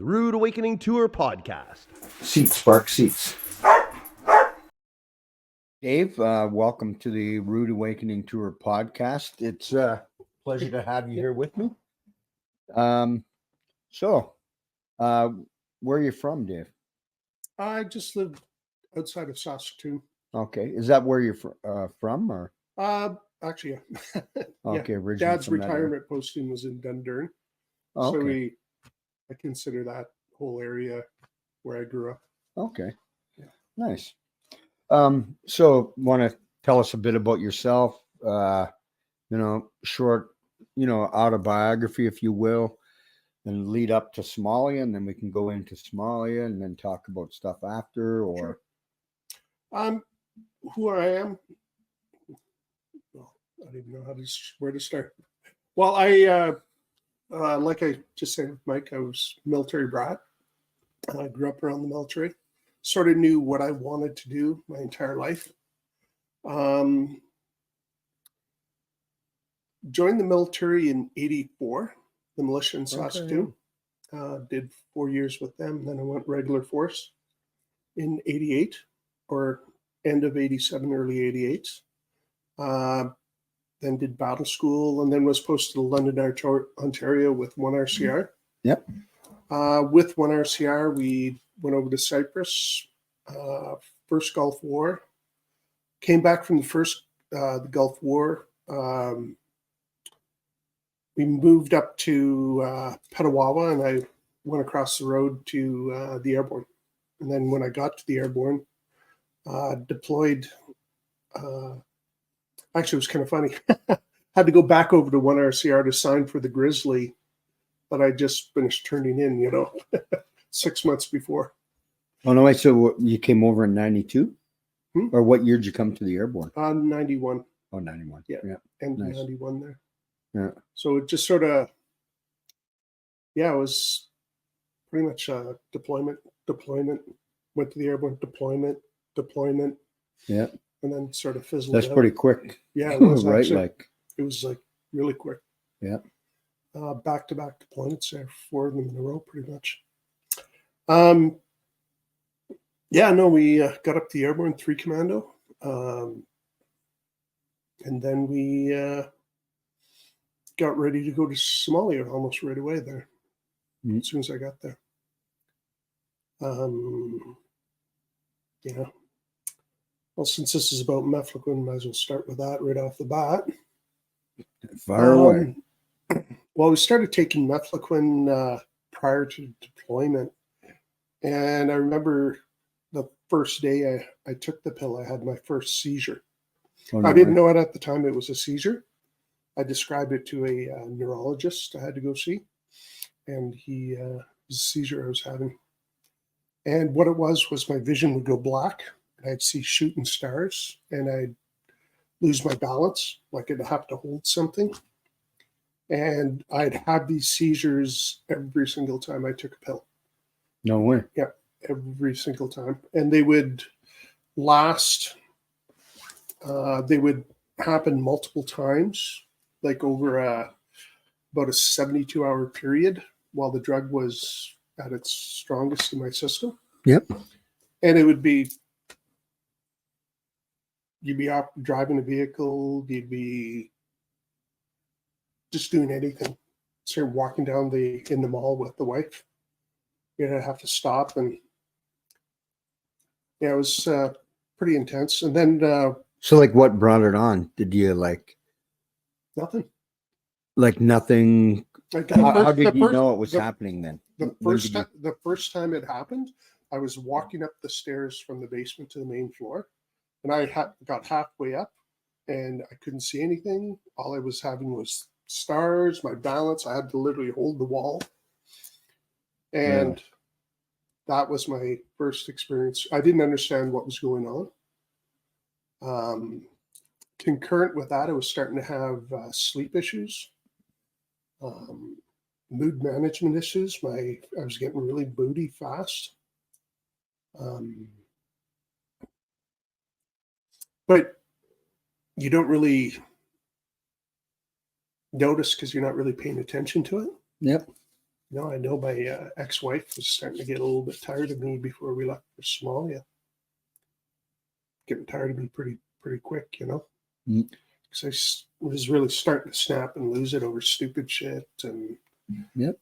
Rude Awakening Tour podcast. Seats, Spark seats. Dave, welcome to the Rude Awakening Tour podcast. It's a pleasure to have you here with me. Where are you from, Dave? I just live outside of Saskatoon. Okay, is that where you're from, or? Actually, yeah. Okay, yeah. originally Dad's from that area. retirement posting was in Dundurn, Oh, so okay. I consider that whole area where I grew up. Okay, Yeah. Nice. So want to tell us a bit about yourself? Short, autobiography, if you will, and lead up to Somalia, and then we can go into Somalia and then talk about stuff after. Or Sure. Who I am? Well, I don't even know where to start. Well, I like I just said with Mike, I was military brat. I grew up around the military. Sort of knew what I wanted to do my entire life. Joined the military in '84, the militia in Saskatoon. Did 4 years with them. Then I went regular force in '88, or end of '87, early '88. Then did battle school, and then was posted to London, Ontario with 1RCR. Yep. With 1RCR, we went over to Cyprus, first Gulf War. Came back from the Gulf War. We moved up to Petawawa, and I went across the road to the airborne. And then when I got to the airborne, deployed. Actually, it was kind of funny. Had to go back over to 1RCR to sign for the Grizzly, but I just finished turning in, 6 months before. Oh, no, wait, so you came over in 92? Or what year did you come to the airborne? 91. Oh, 91. Yeah. And nice. 91 there. Yeah. So it just sort of, it was pretty much deployment, went to the airborne, deployment. Yeah. And then sort of fizzled That's out. pretty quick. Yeah, it was right? actually, it was like really quick. Yeah. Back-to-back deployments there, 4 of them in a row, pretty much. We got up the airborne 3 commando, and then we got ready to go to Somalia almost right away there. As soon as I got there. Well, since this is about Mefloquine, might as well start with that right off the bat. Fire away. Well, we started taking Mefloquine prior to deployment. And I remember the first day I took the pill, I had my first seizure. Oh, no, I didn't know it at the time it was a seizure. I described it to a neurologist I had to go see. And he was a seizure I was having. And what it was my vision would go black. I'd see shooting stars, and I'd lose my balance, like I'd have to hold something. And I'd have these seizures every single time I took a pill. No way. Yeah, every single time. And they would last, they would happen multiple times, like over about a 72-hour period while the drug was at its strongest in my system. Yep. And it would be, you'd be out driving a vehicle, you'd be just doing anything. So you're walking down in the mall with the wife. You'd have to stop, and it was pretty intense. And then so like what brought it on? Did you nothing? Like nothing. How did you know it was happening then? The first time it happened, I was walking up the stairs from the basement to the main floor. And I got halfway up, and I couldn't see anything. All I was having was stars, my balance. I had to literally hold the wall. And that was my first experience. I didn't understand what was going on. Concurrent with that, I was starting to have sleep issues, mood management issues. I was getting really moody fast. But you don't really notice because you're not really paying attention to it. Yep. No, I know my ex-wife was starting to get a little bit tired of me before we left for Somalia. Getting tired of me pretty quick, you know. Because I was really starting to snap and lose it over stupid shit, and Yep.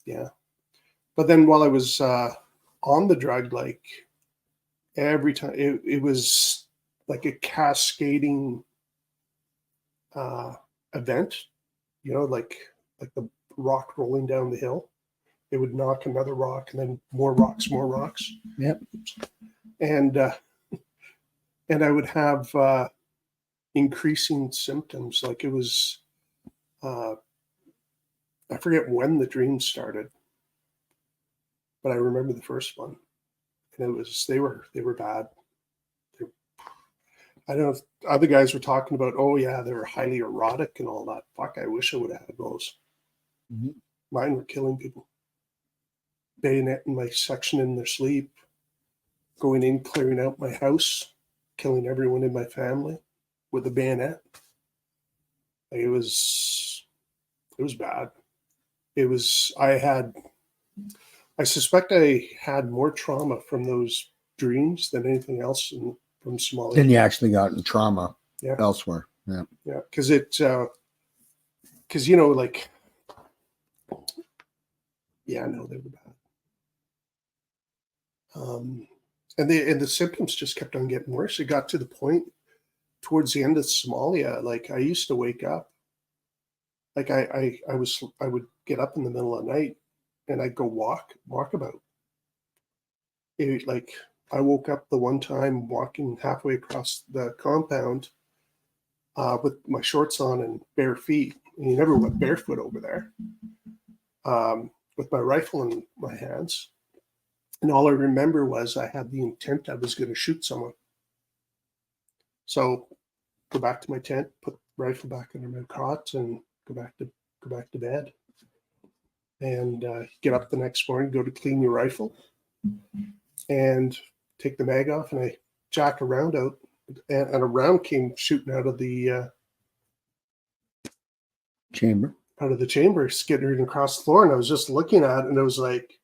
Yeah. But then while I was on the drug, like every time it was like a cascading event, you know, like the rock rolling down the hill. It would knock another rock, and then more rocks. Yep. And I would have increasing symptoms. Like it was, I forget when the dreams started, but I remember the first one, and it was they were bad. I don't know if other guys were talking about, oh yeah, they were highly erotic and all that. Fuck, I wish I would have had those. Mm-hmm. Mine were killing people, bayoneting my section in their sleep, going in, clearing out my house, killing everyone in my family with a bayonet. Like, it was bad. I suspect I had more trauma from those dreams than anything else from Somalia. Then you actually got in trauma Yeah. elsewhere. Yeah. Yeah. Because, you know, like, yeah, no, they were bad. And the symptoms just kept on getting worse. It got to the point towards the end of Somalia, like I used to wake up, like I would get up in the middle of the night and I'd go walk about. Like I woke up the one time walking halfway across the compound with my shorts on and bare feet. And you never went barefoot over there. With my rifle in my hands. And all I remember was I had the intent I was going to shoot someone. So go back to my tent, put the rifle back under my cot, and go back to bed. And get up the next morning, go to clean your rifle, and take the mag off, and I jacked a round out, and a round came shooting out of the chamber, skittering across the floor, and I was just looking at it, and I was like,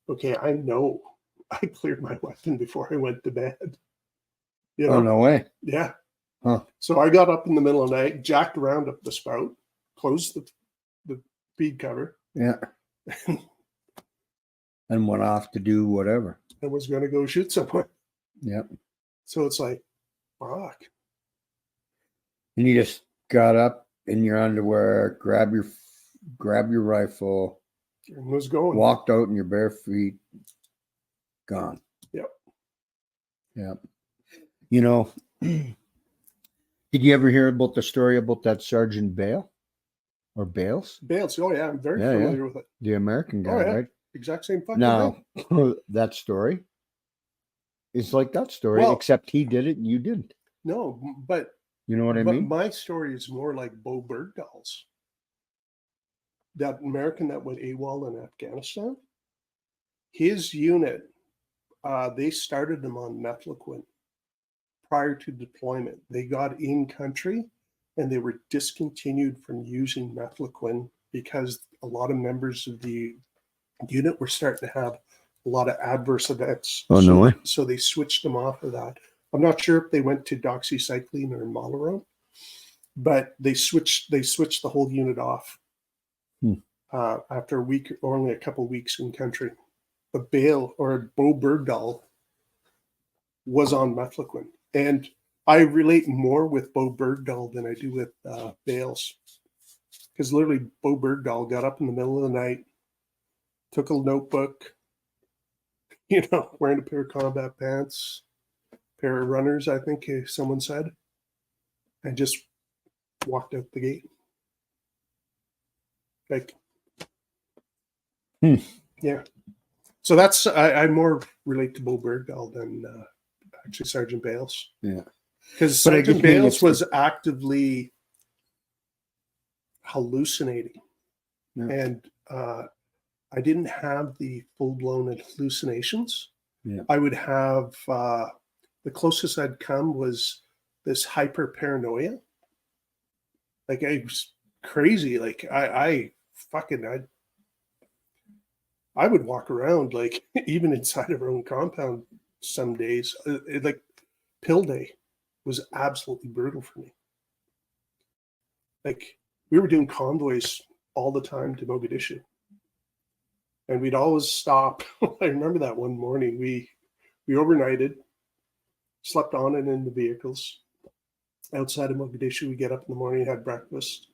okay, I know I cleared my weapon before I went to bed. You know? Oh, no way. Yeah. Huh. So I got up in the middle of the night, jacked around up the spout, closed the feed cover. Yeah. And went off to do whatever. And was going to go shoot someone. Yep. So it's like, fuck. And you just got up in your underwear, grab your rifle, And was going. walked out in your bare feet, gone. Yep. Yep. You know, did you ever hear about the story about that Sergeant Bale or Bales? Bales. Oh yeah, I'm very familiar with it. The American guy, Oh, yeah. right? Exact same fucking Now, thing. that story is like that story, Well, except he did it and you didn't. No, but You know what I mean? My story is more like Bo Bergdahl's. That American that went AWOL in Afghanistan, his unit, they started them on Mefloquine prior to deployment. They got in country and they were discontinued from using Mefloquine because a lot of members of the unit were starting to have a lot of adverse events. Oh, no way. So they switched them off of that. I'm not sure if they went to doxycycline or Malarone, but they switched the whole unit off after a week or only a couple of weeks in country. But Bo Bergdahl was on Mefloquine. And I relate more with Bo Bergdahl than I do with Bales. Because literally Bo Bergdahl got up in the middle of the night, took a notebook, wearing a pair of combat pants, pair of runners, I think someone said, and just walked out the gate. Like, yeah. So that's, I more relate to Bo Bergdahl than actually Sergeant Bales. Yeah. Because Sergeant Bales was actively hallucinating. Yeah. And I didn't have the full-blown hallucinations. Yeah. I would have, the closest I'd come was this hyper paranoia. Like, I was crazy. Like, I fucking, I would walk around like even inside of our own compound some days. Like pill day was absolutely brutal for me. Like we were doing convoys all the time to Mogadishu, and we'd always stop. I remember that one morning we overnighted, slept on and in the vehicles outside of Mogadishu. We get up in the morning, had breakfast,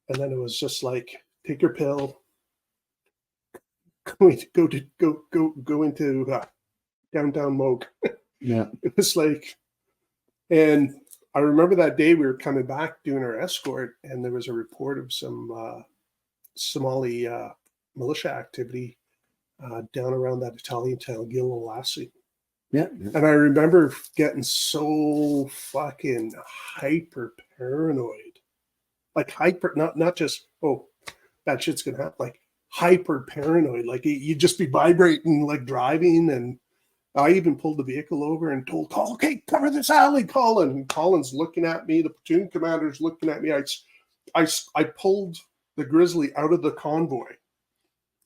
and then it was just like take your pill, go into downtown Moog. Yeah. It was like, and I remember that day we were coming back doing our escort, and there was a report of some Somali militia activity down around that Italian town, Gilolasi. Yeah. And I remember getting so fucking hyper paranoid, like hyper, not just, oh, that shit's gonna happen, like hyper paranoid, like you'd just be vibrating, like driving. And I even pulled the vehicle over and told Call, okay, cover this alley, Colin. And Colin's looking at me, the platoon commander's looking at me. I pulled the Grizzly out of the convoy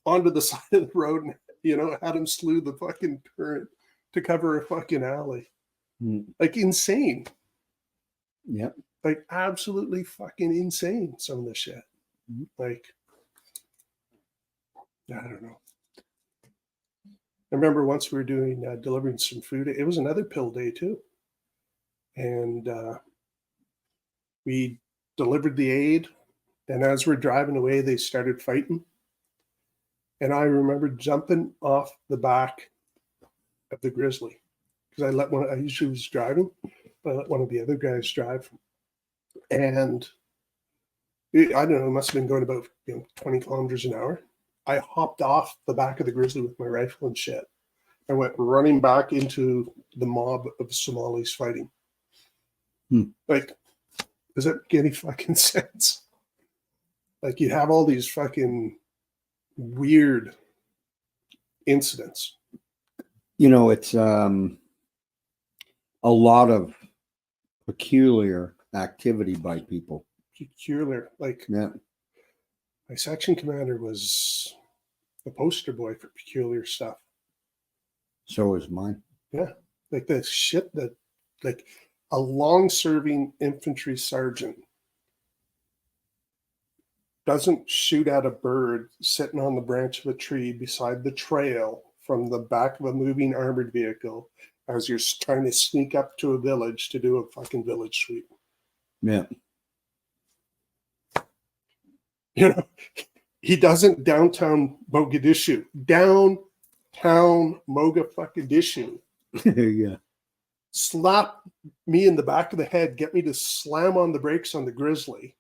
onto the side of the road and, had him slew the fucking turret to cover a fucking alley. Like insane. Yeah. Like absolutely fucking insane, some of this shit. Like, I don't know. I remember once we were doing delivering some food. It was another pill day too. And we delivered the aid. And as we're driving away, they started fighting. And I remember jumping off the back of the Grizzly because I usually was driving, but I let one of the other guys drive. And I don't know, it must have been going about 20 kilometers an hour. I hopped off the back of the Grizzly with my rifle and shit. I went running back into the mob of Somalis fighting. Like, does that make any fucking sense? Like, you have all these fucking weird incidents. It's a lot of peculiar activity by people. Peculiar. Like, Yeah. my section commander was the poster boy for peculiar stuff. So is mine. Yeah. Like the shit that, like, a long-serving infantry sergeant doesn't shoot at a bird sitting on the branch of a tree beside the trail from the back of a moving armored vehicle as you're trying to sneak up to a village to do a fucking village sweep. Yeah. He doesn't downtown Mogadishu. Downtown Mogadishu. Yeah. Slap me in the back of the head, get me to slam on the brakes on the Grizzly,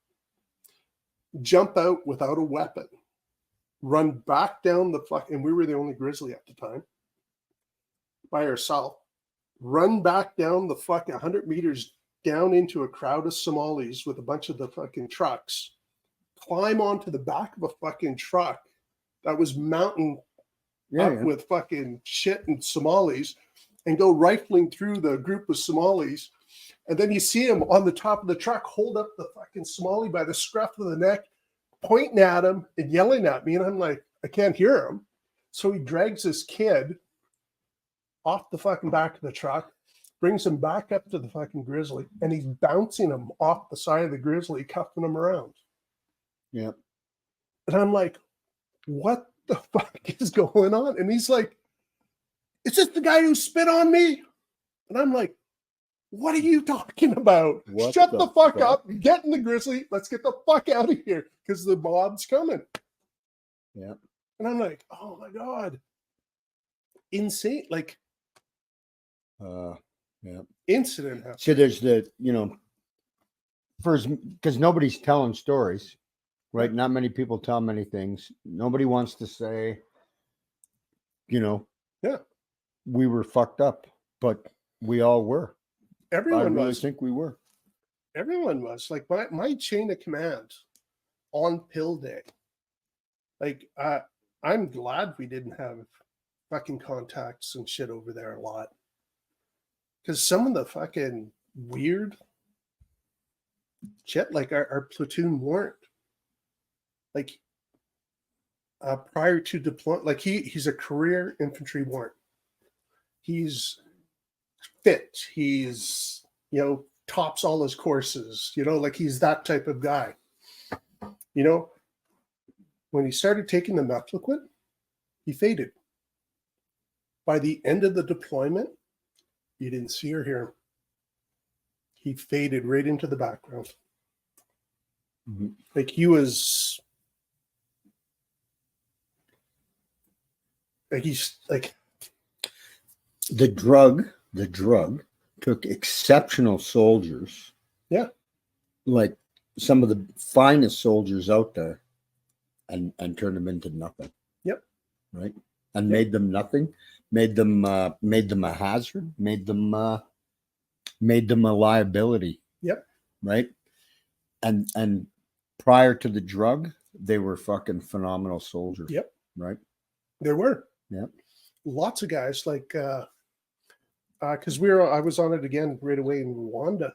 jump out without a weapon, run back down the and we were the only Grizzly at the time, by ourselves, run back down the 100 meters down into a crowd of Somalis with a bunch of the fucking trucks, climb onto the back of a fucking truck that was mounting with fucking shit and Somalis, and go rifling through the group of Somalis. And then you see him on the top of the truck, hold up the fucking Somali by the scruff of the neck, pointing at him and yelling at me. And I'm like, I can't hear him. So he drags this kid off the fucking back of the truck, brings him back up to the fucking Grizzly, and he's bouncing him off the side of the Grizzly, cuffing him around. Yeah. And I'm like, what the fuck is going on? And he's like, is this the guy who spit on me? And I'm like, what are you talking about? Shut the fuck up. Get in the Grizzly. Let's get the fuck out of here because the mob's coming. Yeah. And I'm like, oh my God. Insane. Like, yeah. Incident happened. So there's the, first, because nobody's telling stories, right? Not many people tell many things. Nobody wants to say, yeah, we were fucked up, but we all were. Everyone I really was. think we were. Everyone was. Like my chain of command on pill day. Like I'm glad we didn't have fucking contacts and shit over there a lot. Because some of the fucking weird shit, like our platoon weren't. Like prior to deployment, like he's a career infantry warrant. He's fit. He's, tops all his courses, like he's that type of guy. When he started taking the Mefloquine, he faded. By the end of the deployment, you didn't see or hear him. He faded right into the background. Mm-hmm. Like he was, like he's like the drug took exceptional soldiers. Yeah. Like some of the finest soldiers out there and turned them into nothing. Yep. Right. And made them nothing, made them a hazard, made them a liability. Yep. Right. And prior to the drug, they were fucking phenomenal soldiers. Yep. Right. There were. Yep. Lots of guys like because I was on it again right away in Rwanda,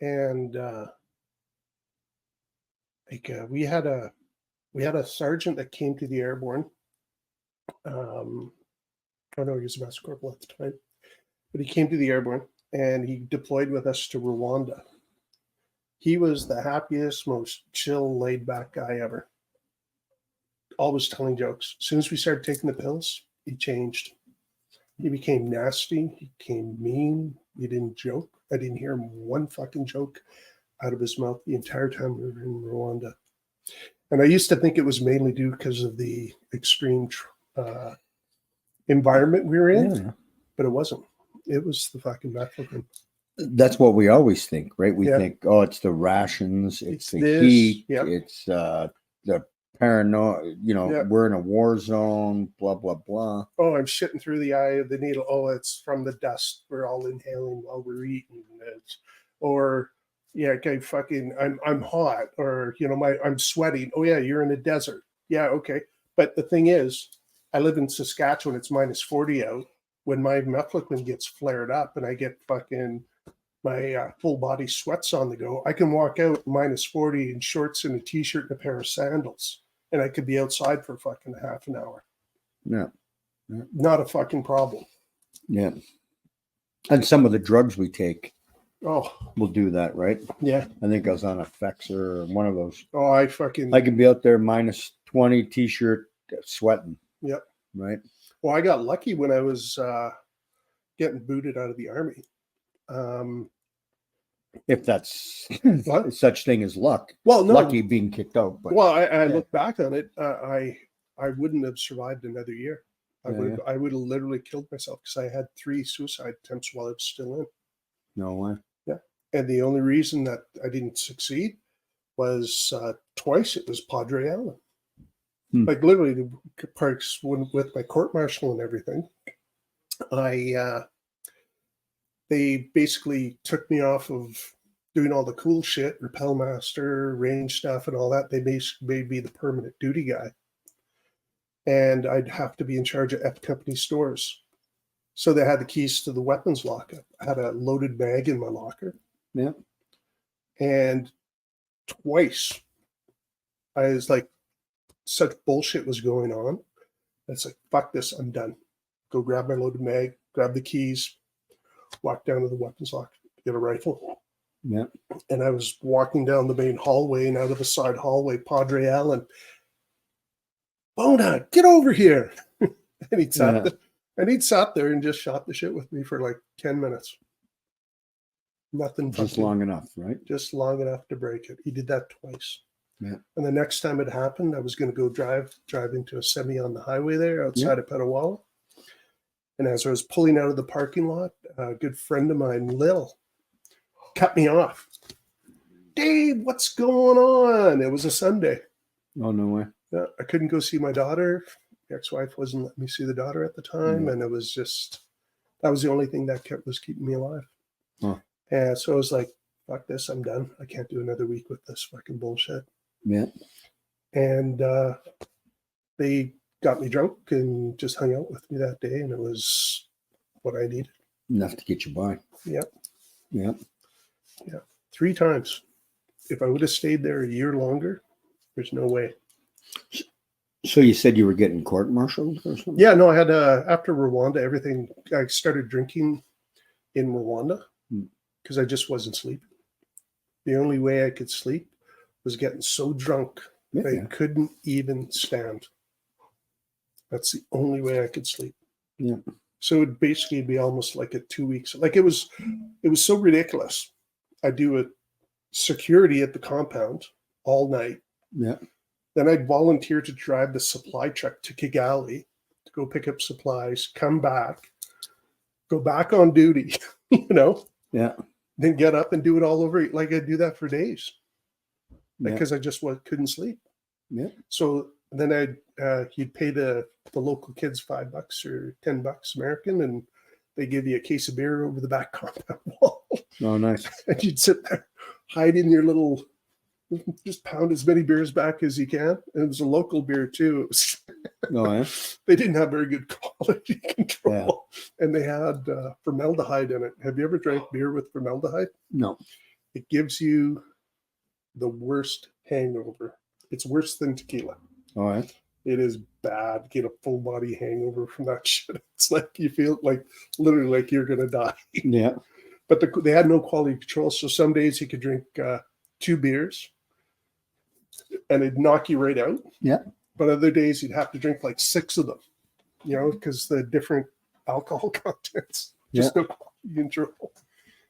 and we had a sergeant that came to the airborne. I know he was a master corporal at the time, but he came to the airborne and he deployed with us to Rwanda. He was the happiest, most chill, laid back guy ever. Always telling jokes. As soon as we started taking the pills, he changed. He became nasty. He became mean. He didn't joke. I didn't hear him one fucking joke out of his mouth the entire time we were in Rwanda. And I used to think it was mainly due because of the extreme environment we were in, but it wasn't. It was the fucking Mefloquine. That's what we always think, right? We think, oh, it's the rations, it's the heat, it's the paranoia, we're in a war zone, blah, blah, blah. Oh, I'm shitting through the eye of the needle. Oh, it's from the dust we're all inhaling while we're eating. I'm hot, or I'm sweating. Oh yeah, you're in a desert. Yeah, okay. But the thing is, I live in Saskatchewan. It's -40 out. When my Mefloquine gets flared up and I get fucking my full body sweats on the go, I can walk out -40 in shorts and a t-shirt and a pair of sandals, and I could be outside for fucking half an hour. Yeah. Not a fucking problem. Yeah. And some of the drugs we take will do that, right? Yeah. I think I was on a Fexer or one of those. Oh, I could be out there -20 t-shirt sweating. Yep. Right. Well, I got lucky when I was getting booted out of the Army. If that's such thing as luck. Well, no. Lucky being kicked out. But I look back on it. I wouldn't have survived another year. I would have literally killed myself because I had 3 suicide attempts while I was still in. No way. Yeah. And the only reason that I didn't succeed was twice it was Padre Allen. Like literally the parks with my court martial and everything. They basically took me off of doing all the cool shit, rappel master, range stuff and all that. They basically made me the permanent duty guy. And I'd have to be in charge of F Company stores. So they had the keys to the weapons lockup. I had a loaded mag in my locker. Yeah. And twice I was like, such bullshit was going on. It's like, fuck this, I'm done. Go grab my loaded mag, grab the keys, walk down to the weapons locker, get a rifle. Yeah. And I was walking down the main hallway, and out of a side hallway, Padre Allen, Bona, get over here. And he'd sat there and just shot the shit with me for like 10 minutes. Nothing. Just long enough, right? Just long enough to break it. He did that twice. Yeah. And the next time it happened, I was going to go drive into a semi on the highway there outside of Petawawa. And as I was pulling out of the parking lot, a good friend of mine, Lil, cut me off. Dave, what's going on? It was a Sunday. Oh, no way. Yeah, I couldn't go see my daughter. My ex-wife wasn't letting me see the daughter at the time. And it was just, that was the only thing that was keeping me alive. Huh. And so I was like, fuck this, I'm done. I can't do another week with this fucking bullshit. Yeah. And they got me drunk and just hung out with me that day. And it was what I needed. Enough to get you by. Yep. Yeah. Yeah. 3 times. If I would have stayed there a year longer, there's no way. So you said you were getting court-martialed or something? Yeah, no, I had after Rwanda, everything. I started drinking in Rwanda because I just wasn't sleeping. The only way I could sleep was getting so drunk that I couldn't even stand. That's the only way I could sleep. Yeah. So it would basically be almost like a 2 weeks. Like it was so ridiculous. I'd do a security at the compound all night. Yeah. Then I'd volunteer to drive the supply truck to Kigali to go pick up supplies, come back, go back on duty, Yeah. Then get up and do it all over. Like I'd do that for days because I just couldn't sleep. Yeah. So then you'd pay the local kids $5 or $10 American, and they give you a case of beer over the back compound wall. Oh, nice. And you'd sit there, hide in your little, just pound as many beers back as you can. And it was a local beer too. They didn't have very good quality control. Yeah. And they had formaldehyde in it. Have you ever drank beer with formaldehyde? No. It gives you the worst hangover. It's worse than tequila. All right. It is bad. Get a full body hangover from that shit. It's like you feel like literally like you're gonna die. Yeah. But they had no quality control. So some days you could drink 2 beers and it'd knock you right out. Yeah. But other days you'd have to drink like 6 of them, because the different alcohol contents. Just no quality control.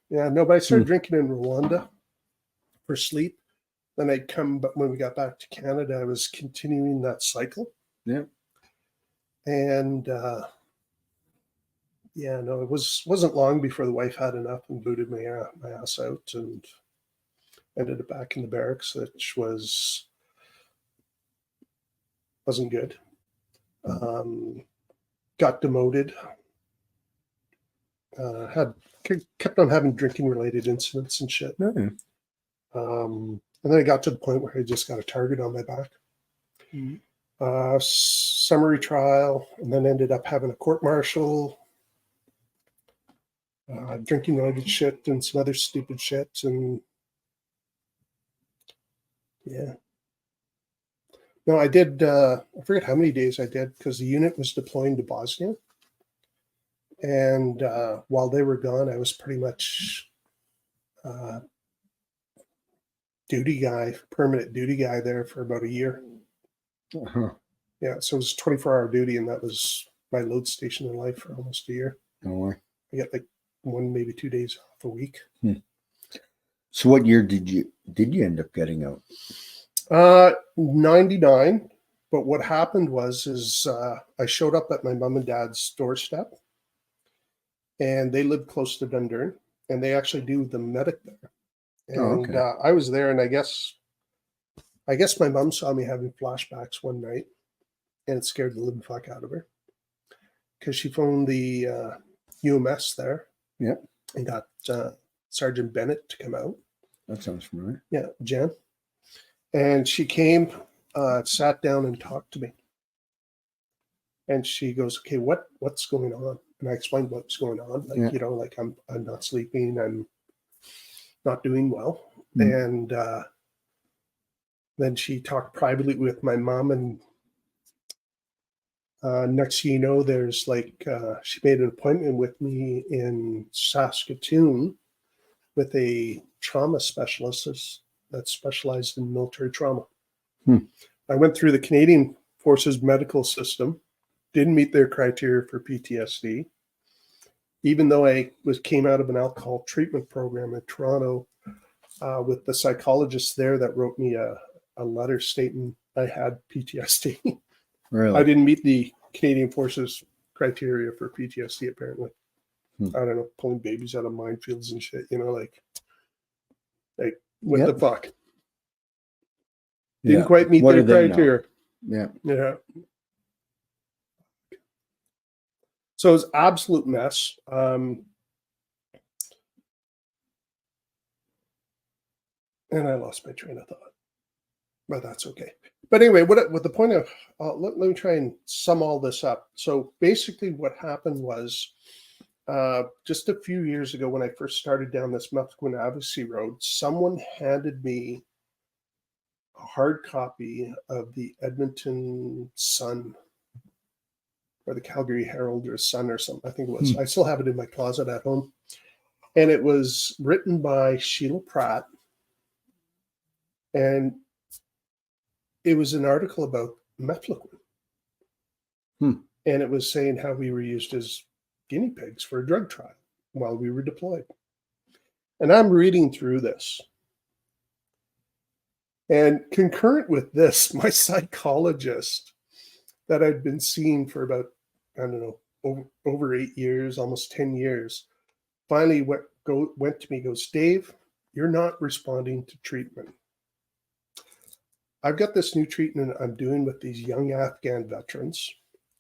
Yeah, no, but I started drinking in Rwanda for sleep. Then I'd come, but when we got back to Canada, I was continuing that cycle. Yeah. And it wasn't long before the wife had enough and booted my ass out and ended up back in the barracks, which wasn't good. Got demoted. Kept on having drinking related incidents and shit. And then I got to the point where I just got a target on my back. Summary trial, and then ended up having a court-martial, drinking related shit and some other stupid shit. And yeah. No, I did, I forget how many days I did because the unit was deploying to Bosnia. And while they were gone, I was pretty much permanent duty guy there for about a year. Yeah, so it was 24-hour duty, and that was my load station in life for almost a year. Don't worry. I got like 1, maybe 2 days off a week. So what year did you end up getting out? 99. But what happened was I showed up at my mom and dad's doorstep, and they lived close to Dundurn, and they actually do the medic there. And I was there, and I guess my mom saw me having flashbacks one night, and it scared the living fuck out of her because she phoned the UMS there, and got Sergeant Bennett to come out. That sounds familiar. Yeah, Jen, and she came, sat down, and talked to me, and she goes, "Okay, what's going on?" And I explained what's going on, like I'm not sleeping, I'm not doing well. And then she talked privately with my mom, and next thing you know, there's she made an appointment with me in Saskatoon with a trauma specialist that specialized in military trauma. I went through the Canadian Forces medical system, didn't meet their criteria for PTSD, even though I came out of an alcohol treatment program in Toronto with the psychologist there that wrote me a letter stating I had PTSD. Really? I didn't meet the Canadian Forces criteria for PTSD, apparently. I don't know, pulling babies out of minefields and shit, like what the fuck? Didn't quite meet their criteria. Yeah. So it was an absolute mess. And I lost my train of thought, but that's okay. But anyway, what the point of, let me try and sum all this up. So basically what happened was just a few years ago when I first started down this Mefloquine advocacy road, someone handed me hard copy of the Edmonton Sun or the Calgary Herald or Sun or something. I think it was. I still have it in my closet at home. And it was written by Sheila Pratt. And it was an article about Mefloquine. And it was saying how we were used as guinea pigs for a drug trial while we were deployed. And I'm reading through this. And concurrent with this, my psychologist that I'd been seeing for about, I don't know, over 8 years, almost 10 years, finally went to me, goes, Dave, you're not responding to treatment. I've got this new treatment I'm doing with these young Afghan veterans.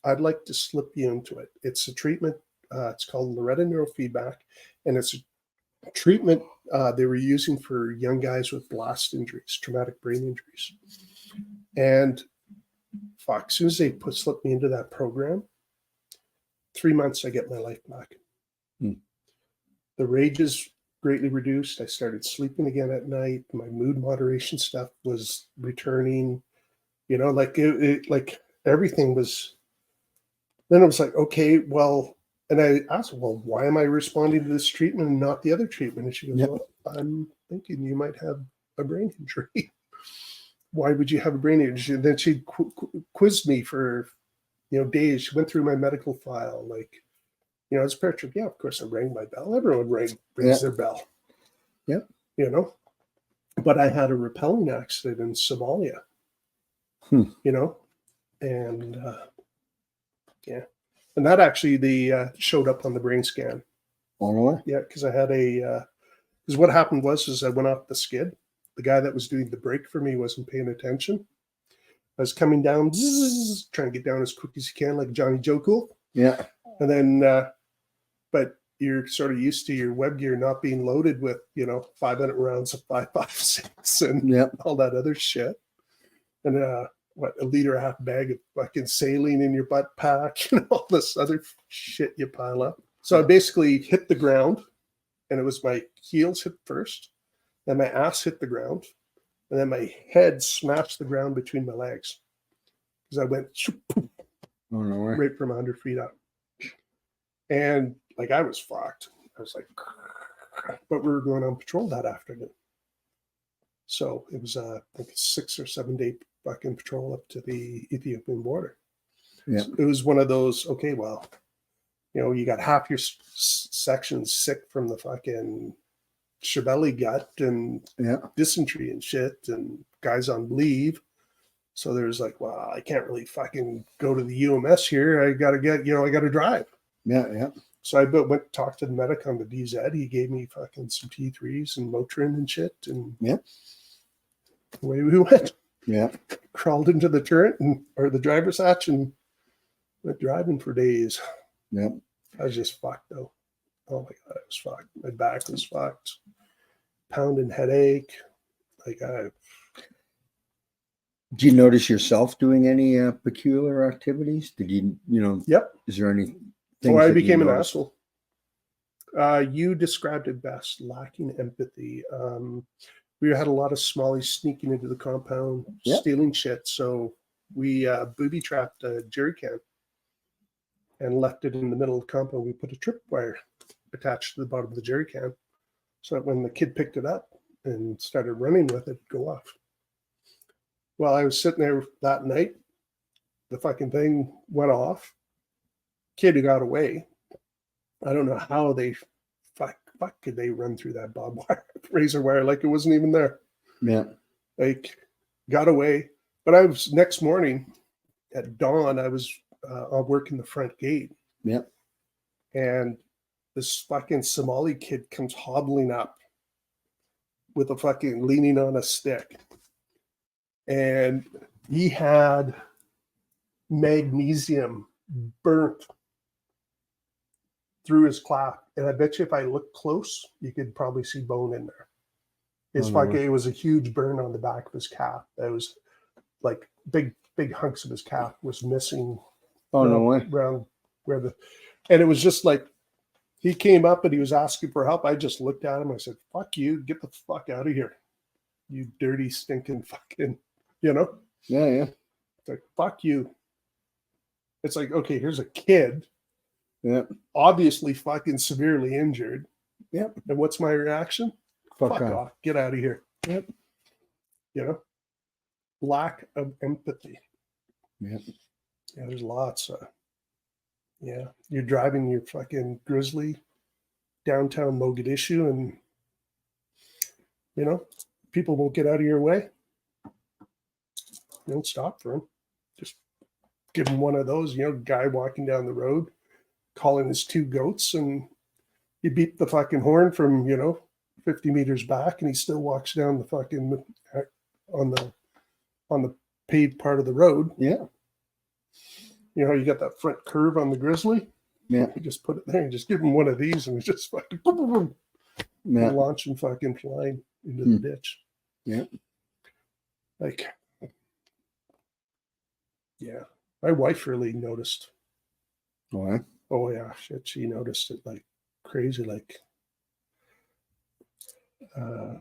I'd like to slip you into it. It's a treatment, it's called Loretta Neurofeedback, and it's a treatment they were using for young guys with blast injuries, traumatic brain injuries. And fuck, as soon as they slipped me into that program, 3 months I get my life back. The rage is greatly reduced. I started sleeping again at night. My mood moderation stuff was returning. You know, like like everything was. Then it was like, okay, well, and I asked, well, why am I responding to this treatment and not the other treatment? And she goes, well, I'm thinking you might have a brain injury. Why would you have a brain injury? And then she quizzed me for, days. She went through my medical file, like, it's perfect. Yeah, of course I rang my bell. Everyone rings their bell. Yep. But I had a rappelling accident in Somalia. And and that actually showed up on the brain scan. Yeah, because I had because what happened was I went off the skid. The guy that was doing the brake for me wasn't paying attention. I was coming down, trying to get down as quick as you can, like Johnny Joe Cool. Yeah. And then, but you're sort of used to your web gear not being loaded with, 500 rounds of 5.56 and all that other shit. And a liter and a half bag of fucking saline in your butt pack and all this other shit you pile up. So I basically hit the ground, and it was my heels hit first, then my ass hit the ground, and then my head smashed the ground between my legs because I went right from 100 feet up. And like I was fucked. I was like, but we were going on patrol that afternoon. So it was I think a 6 or 7 day fucking patrol up to the Ethiopian border. Yeah. So it was one of those, okay, well, you got half your section sick from the fucking Shibeli gut and dysentery and shit, and guys on leave. So there's like, well, I can't really fucking go to the UMS here. I got to drive. Yeah. So I went to talk to the medic on the DZ. He gave me fucking some T3s and Motrin and shit. And away we went. Yeah. Crawled into the turret or the driver's hatch and went driving for days. Yeah. I was just fucked though. Oh my God, I was fucked. My back was fucked. Pounding headache. Do you notice yourself doing any peculiar activities? Did you, Yep. Is there any? I became an asshole. You described it best, lacking empathy. We had a lot of smallies sneaking into the compound, stealing shit. So we booby trapped a jerry can and left it in the middle of the compound. We put a tripwire attached to the bottom of the jerry can so that when the kid picked it up and started running with it, it'd go off. Well, I was sitting there that night. The fucking thing went off. Kid who got away. I don't know how they could they run through that barbed wire, razor wire like it wasn't even there. Yeah. Like got away. But I was next morning at dawn, I was working the front gate. Yeah. And this fucking Somali kid comes hobbling up with a fucking leaning on a stick. And he had magnesium burnt through his cloth. And I bet you if I looked close, you could probably see bone in there. It was a huge burn on the back of his calf. That was like big hunks of his calf was missing. Oh, no way. Around where and it was just like, he came up and he was asking for help. I just looked at him. I said, fuck you, get the fuck out of here. You dirty, stinking fucking you know? Yeah, yeah. It's like, fuck you. It's like, okay, here's a kid. Yeah. Obviously fucking severely injured. Yep. And what's my reaction? Fuck off. Get out of here. Yep. You know? Lack of empathy. Yep. Yeah, there's lots of, yeah. You're driving your fucking Grizzly downtown Mogadishu and, you know, people won't get out of your way. You don't stop for them. Just give them one of those, you know, guy walking down the road, calling his two goats, and you beep the fucking horn from, you know, 50 meters back, and he still walks down the fucking on the paved part of the road. Yeah. You know, you got that front curve on the Grizzly. Yeah. You just put it there and just give him one of these, and it's just fucking boom, boom, boom, launch and fucking flying into the ditch. Yeah. Like, yeah. My wife really noticed. Oh, yeah? Oh, yeah. Shit, she noticed it like crazy. Like, I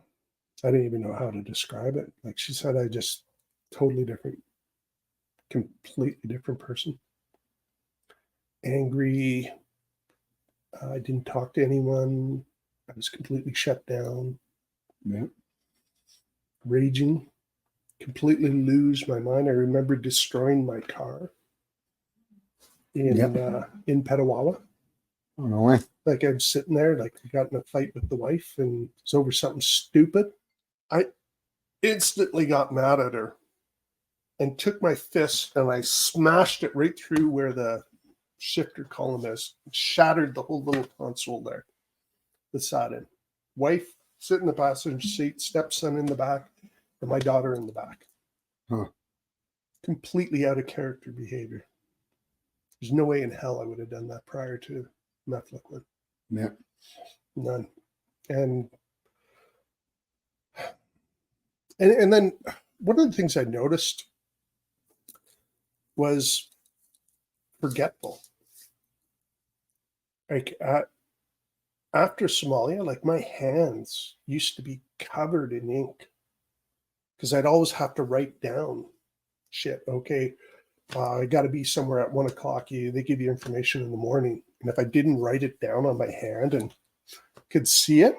didn't even know how to describe it. Like, she said, I just totally different, completely different person. Angry. I didn't talk to anyone. I was completely shut down. Yeah. Raging. Completely lose my mind. I remember destroying my car in Petawawa. Oh, no way. Like, I was sitting there, like, I got in a fight with the wife, and it's over something stupid. I instantly got mad at her and took my fist and I smashed it right through where the shifter column is, shattered the whole little console there. The sat in. Wife sitting in the passenger seat, stepson in the back, and my daughter in the back. Huh. Completely out of character behavior. There's no way in hell I would have done that prior to Mefloquine. Yeah. None. And then one of the things I noticed was forgetful. Like after Somalia, like my hands used to be covered in ink because I'd always have to write down shit. Okay, I got to be somewhere at 1 o'clock. They give you information in the morning. And if I didn't write it down on my hand and could see it,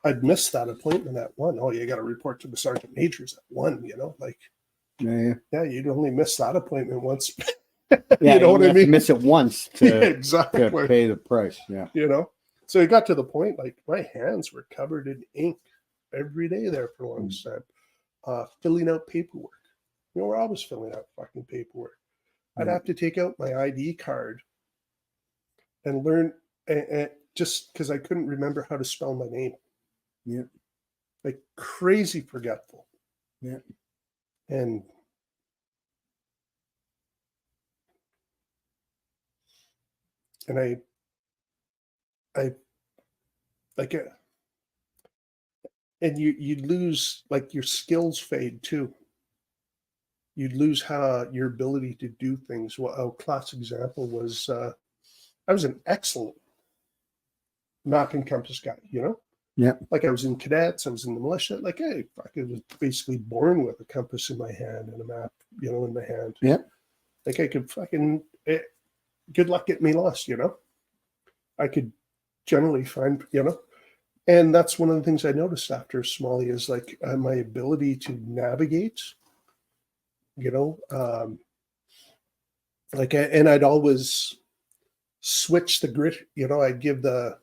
I'd miss that appointment at 1. Oh, you got to report to the sergeant majors at 1, you know, like, yeah, you'd only miss that appointment once. You know what I mean? Miss it once to, exactly. To pay the price. Yeah. You know, so it got to the point, like my hands were covered in ink every day there for a long time, filling out paperwork. You know, we're always filling out fucking paperwork. I'd have to take out my ID card and learn, and just because I couldn't remember how to spell my name. Yeah. Like crazy forgetful. Yeah. And I like it. And you lose, like, your skills fade too. You'd lose your ability to do things. Well, a class example was I was an excellent map and compass guy, you know? Yeah. Like I was in cadets, I was in the militia. Like, hey, I was basically born with a compass in my hand and a map, you know, in my hand. Yeah. Like I could fucking, good luck getting me lost, you know? I could generally find, you know? And that's one of the things I noticed after Somalia is like my ability to navigate, you know, and I'd always switch the grit, you know, I'd give the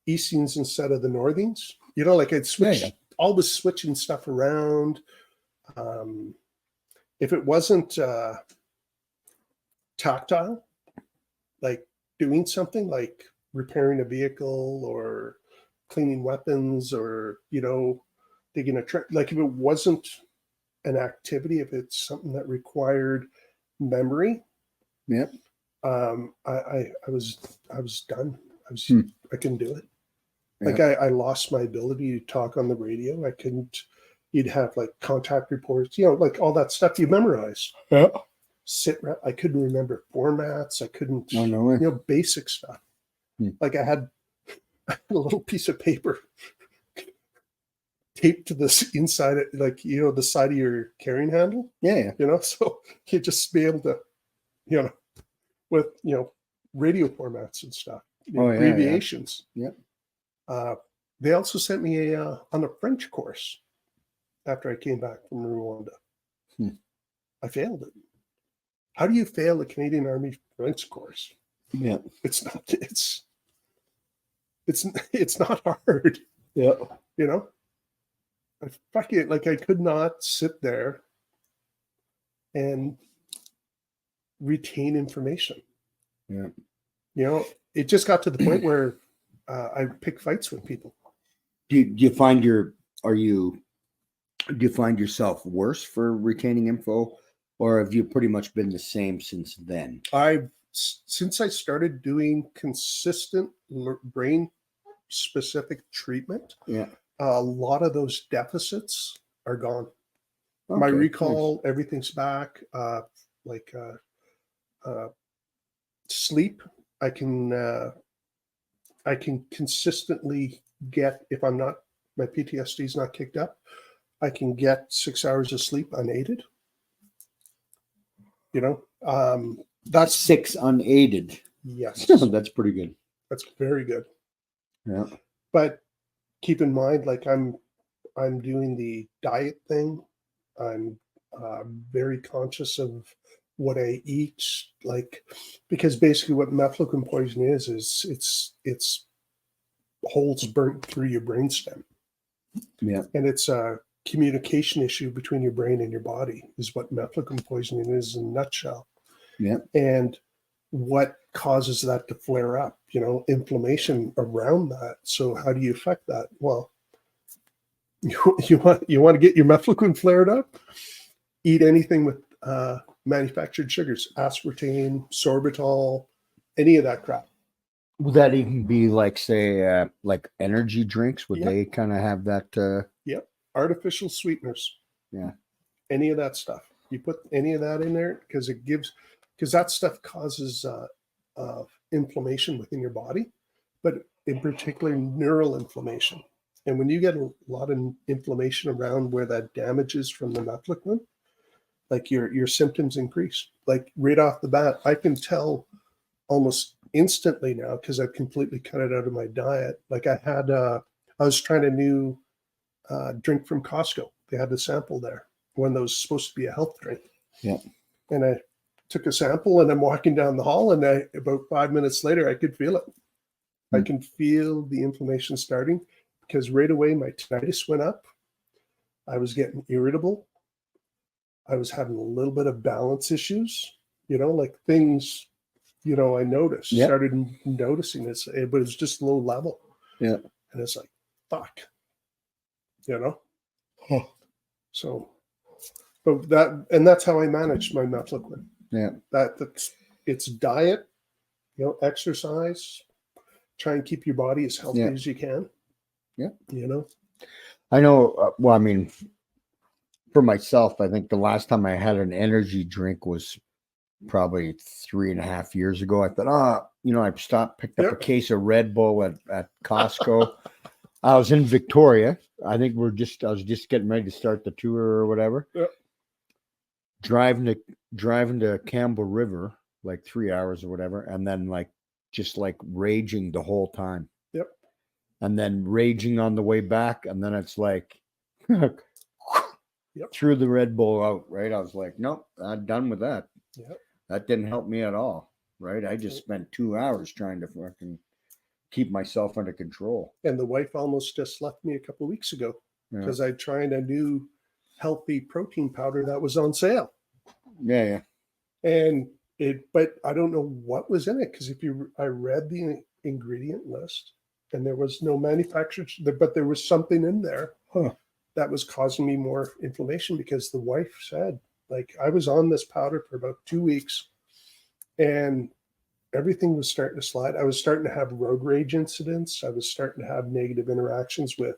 Eastings instead of the Northings, you know, like I'd switch, always switching stuff around. If it wasn't tactile, like doing something like repairing a vehicle or cleaning weapons or, you know, digging a trench, like if it wasn't an activity, if it's something that required memory, I was done. I couldn't do it. Like I lost my ability to talk on the radio. I couldn't. You'd have like contact reports, you know, like all that stuff you memorize. Yeah. I couldn't remember formats. I couldn't, no way. You know, basic stuff. Like I had a little piece of paper taped to this inside, like, the side of your carrying handle. Yeah. So you just be able to, with, radio formats and stuff, abbreviations. Yeah. They also sent me on a French course after I came back from Rwanda. I failed it. How do you fail a Canadian Army French course? Yeah. It's not hard. Yeah. I could not sit there and retain information. Yeah. It just got to the point where I pick fights with people. Do you find yourself worse for retaining info, or have you pretty much been the same since then? Since I started doing consistent brain specific treatment, a lot of those deficits are gone. Okay, my recall, nice. Everything's back. Sleep, I can consistently get, if I'm not, my PTSD is not kicked up, I can get 6 hours of sleep unaided. That's 6 unaided. Yes. That's pretty good. That's very good. Yeah. But keep in mind, I'm doing the diet thing. I'm very conscious of what I eat, because basically what mefloquine poison is it's holes burnt through your brainstem. Yeah. And it's a communication issue between your brain and your body is what mefloquine poisoning is in a nutshell. Yeah. And what causes that to flare up, inflammation around that. So how do you affect that? Well, you want to get your mefloquine flared up? Eat anything with manufactured sugars, aspartame, sorbitol, any of that crap. Would that even be say like energy drinks? Would they kind of have that? Yep. Artificial sweeteners. Yeah. Any of that stuff. You put any of that in there because that stuff causes inflammation within your body, but in particular neural inflammation. And when you get a lot of inflammation around where that damage is from the mefloquine, your symptoms increase. Right off the bat, I can tell almost instantly now because I've completely cut it out of my diet. I was trying a new drink from Costco. They had the sample there, one that was supposed to be a health drink. Yeah. And I took a sample and I'm walking down the hall and about 5 minutes later, I could feel it. I can feel the inflammation starting because right away my tinnitus went up. I was getting irritable. I was having a little bit of balance issues, things, I noticed, started noticing this, but it was just low level. Yeah. And it's like, fuck, So, but that's how I managed my mefloquine. Yeah. It's diet, exercise, try and keep your body as healthy as you can. Yeah. I know. For myself, I think the last time I had an energy drink was probably 3.5 years ago. I thought, I picked up a case of Red Bull at Costco. I was in Victoria. I think I was just getting ready to start the tour or whatever. Yep. Driving to Campbell River, 3 hours or whatever. And then just raging the whole time. Yep. And then raging on the way back. And then it's Yep. Threw the Red Bull out, right? I was like, nope, I'm done with that. Yep. That didn't help me at all, right? I just spent 2 hours trying to fucking keep myself under control. And the wife almost just left me a couple of weeks ago because I tried a new healthy protein powder that was on sale. Yeah. And but I don't know what was in it because I read the ingredient list and there was no manufacturer, but there was something in there. That was causing me more inflammation because the wife said, I was on this powder for about 2 weeks and everything was starting to slide. I was starting to have road rage incidents. I was starting to have negative interactions with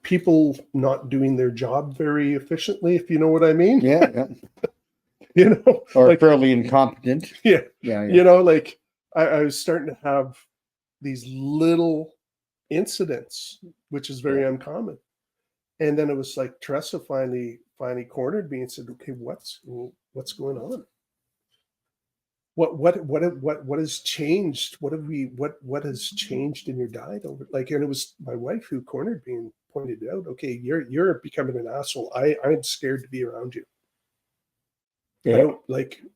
people not doing their job very efficiently, if you know what I mean. Yeah. Or fairly incompetent. Yeah. Yeah. I was starting to have these little incidents, which is very uncommon. And then it was like Teresa finally cornered me and said, "Okay, what's going on? What has changed? What has changed in your diet over?" Like, and it was my wife who cornered me and pointed out, "Okay, you're becoming an asshole. I'm scared to be around you. Yeah.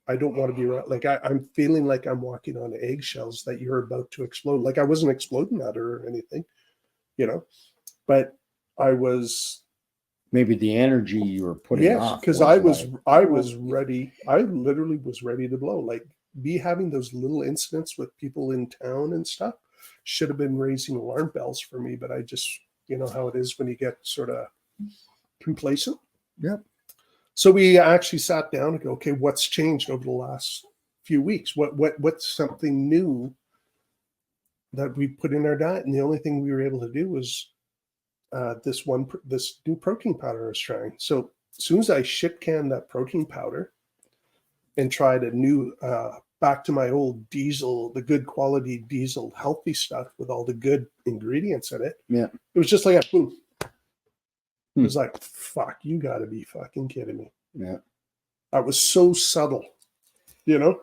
I don't want to be around. Like, I'm feeling like I'm walking on eggshells that you're about to explode." Like, I wasn't exploding at her or anything, but I was. Maybe the energy you were putting off. Because I was ready. I literally was ready to blow. Like, me having those little incidents with people in town and stuff should have been raising alarm bells for me. But I just, how it is when you get sort of complacent. Yep. So we actually sat down and go, okay, what's changed over the last few weeks? What's something new that we put in our diet? And the only thing we were able to do was this new protein powder I was trying. So as soon as I shit canned that protein powder and tried a new, back to my old diesel, the good quality diesel healthy stuff with all the good ingredients in it. Yeah. It was just like a boom. It was like, fuck, you got to be fucking kidding me. Yeah. I was so subtle, Yeah.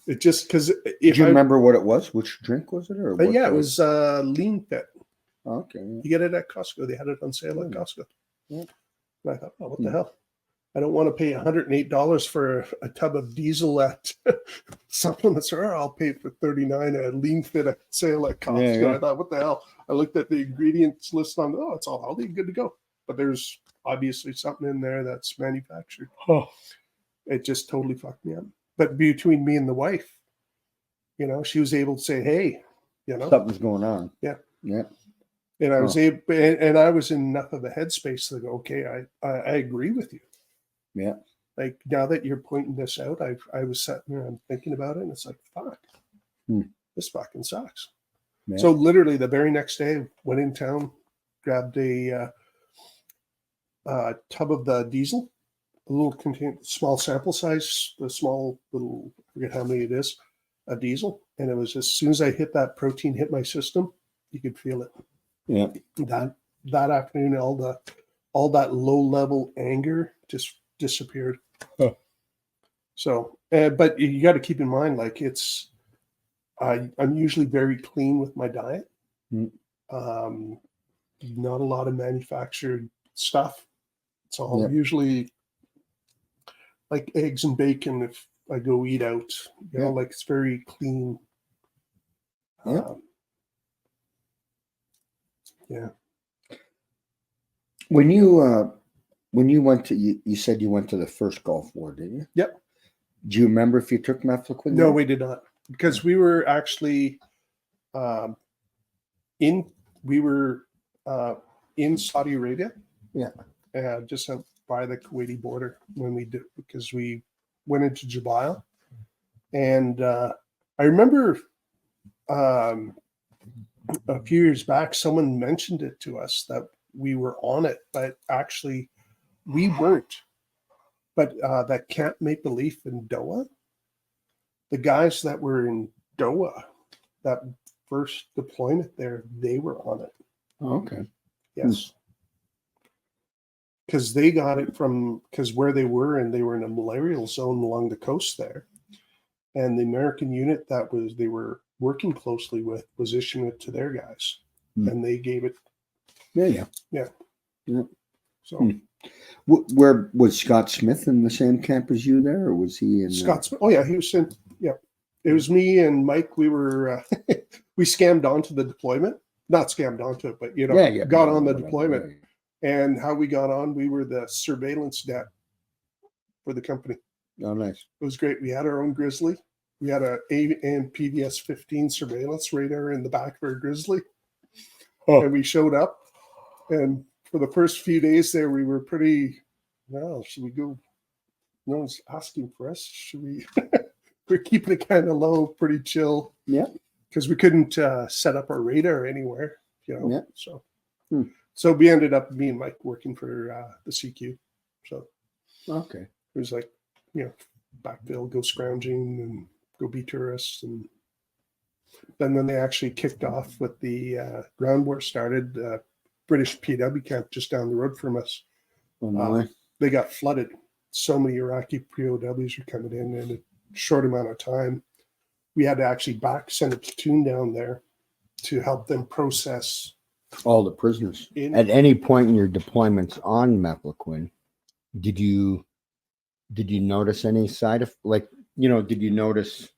It just, because if you remember what it was, which drink was it? Or yeah, it was Lean Fit. Oh, okay. Yeah. You get it at Costco. They had it on sale at Costco. Yeah. And I thought, oh, what the hell? I don't want to pay $108 for a tub of diesel at supplements, or I'll pay for $39 at Lean Fit at sale at Costco. Yeah. I thought, what the hell? I looked at the ingredients list on, it's all healthy, good to go. But there's obviously something in there that's manufactured. Oh. It just totally fucked me up. But between me and the wife, she was able to say, hey, something's going on. Yeah. Yeah. And I was able, and I was in enough of a headspace to go, okay, I agree with you. Yeah. Like, now that you're pointing this out, I was sitting there, I'm thinking about it, and it's like, fuck, this fucking sucks. Yeah. So literally the very next day, went in town, grabbed a tub of the diesel, a little small sample size, the small little, I forget how many it is, a diesel. And it was, as soon as I hit that protein, hit my system, you could feel it. Yeah. That afternoon, all that low level anger just disappeared. Huh. So, but you got to keep in mind, like, I'm usually very clean with my diet. Not a lot of manufactured stuff. It's all usually like eggs and bacon if I go eat out. Like, it's very clean. Yeah. When you went to, you said you went to the first Gulf War, didn't you? Yep. Do you remember if you took Mefloquine? No, we did not, because we were actually in Saudi Arabia. Yeah. Just out by the Kuwaiti border when we did, because we went into Jubail. And I remember a few years back, someone mentioned it to us that we were on it, but actually we weren't. But that Camp Maple Leaf in Doha, the guys that were in Doha, that first deployment there, they were on it. Oh, okay. Yes. Because they got it because where they were, and they were in a malarial zone along the coast there. And the American unit they were working closely with was issuing it to their guys. And they gave it. Yeah. So. Where was Scott Smith in the same camp as you there, or was he in Scott Smith? Oh yeah, he was in. Yeah, it was me and Mike. We were we scammed onto the deployment. Not scammed onto it, but got on the deployment. Yeah. And how we got on, we were the surveillance deck for the company. Oh, nice. It was great. We had our own Grizzly. We had a PVS-15 surveillance radar in the back of our Grizzly, and we showed up. And for the first few days there, we were pretty, should we go? No one's asking for us. Should we? We're keeping it kind of low, pretty chill. Yeah. Because we couldn't set up our radar anywhere, Yeah. So we ended up, me and Mike, working for the CQ. So. Okay. It was like, backfill, go scrounging and go be tourists. And Then when they actually kicked off with the ground war started, British PW camp just down the road from us, they got flooded. So many Iraqi POWs were coming in a short amount of time. We had to actually send a platoon down there to help them process all the prisoners. At any point in your deployments on Mefloquine, did you notice any did you notice,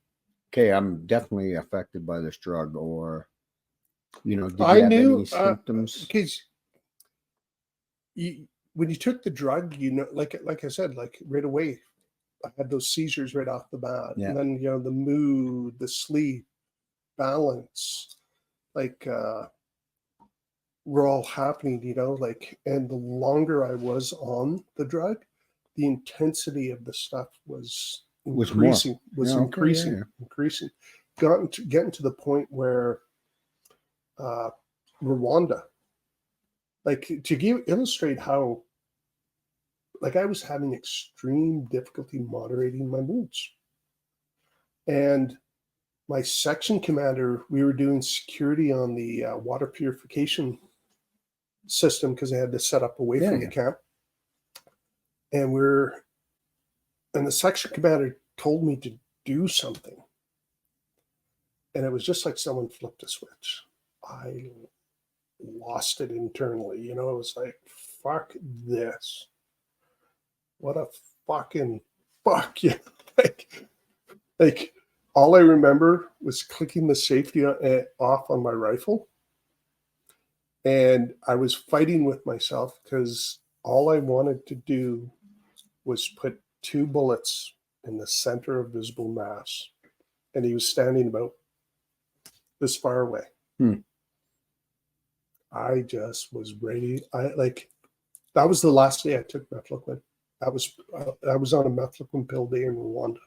okay, I'm definitely affected by this drug, or did you have any symptoms? Because when you took the drug, like I said, like right away, I had those seizures right off the bat. Yeah. And then, the mood, the sleep, balance, were all happening, and the longer I was on the drug, the intensity of the stuff was increasing, increasing. Getting to the point where Rwanda, to illustrate how, I was having extreme difficulty moderating my moods. And my section commander, we were doing security on the water purification system because I had to set up away from the camp. And the section commander told me to do something. And it was just like someone flipped a switch. I lost it internally. It was like, fuck this. What a fucking fuck. Yeah. Like all I remember was clicking the safety off on my rifle. And I was fighting with myself because all I wanted to do was put 2 bullets in the center of visible mass. And he was standing about this far away. I just was ready. That was the last day I took Mefloquine. I was on a Mefloquine pill day in Rwanda.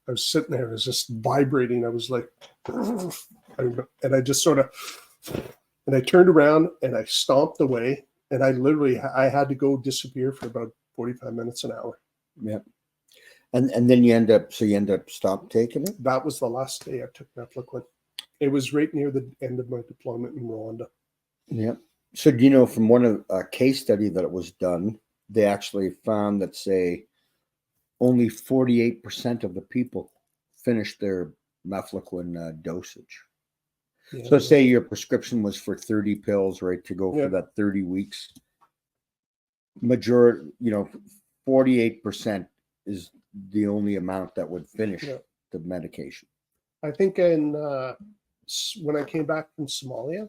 I was sitting there, I was just vibrating. I was like, and I just sort of, and I turned around and I stomped away, and I had to go disappear for about 45 minutes, an hour. Yeah. And then you end up stop taking it? That was the last day I took Mefloquine. It was right near the end of my deployment in Rwanda. Yeah. So do you know from a case study that it was done, they actually found that, say, only 48% of the people finished their Mefloquine dosage. Yeah. So say your prescription was for 30 pills, right, to go for that 30 weeks. Majority, 48% is the only amount that would finish the medication. I think when I came back from Somalia,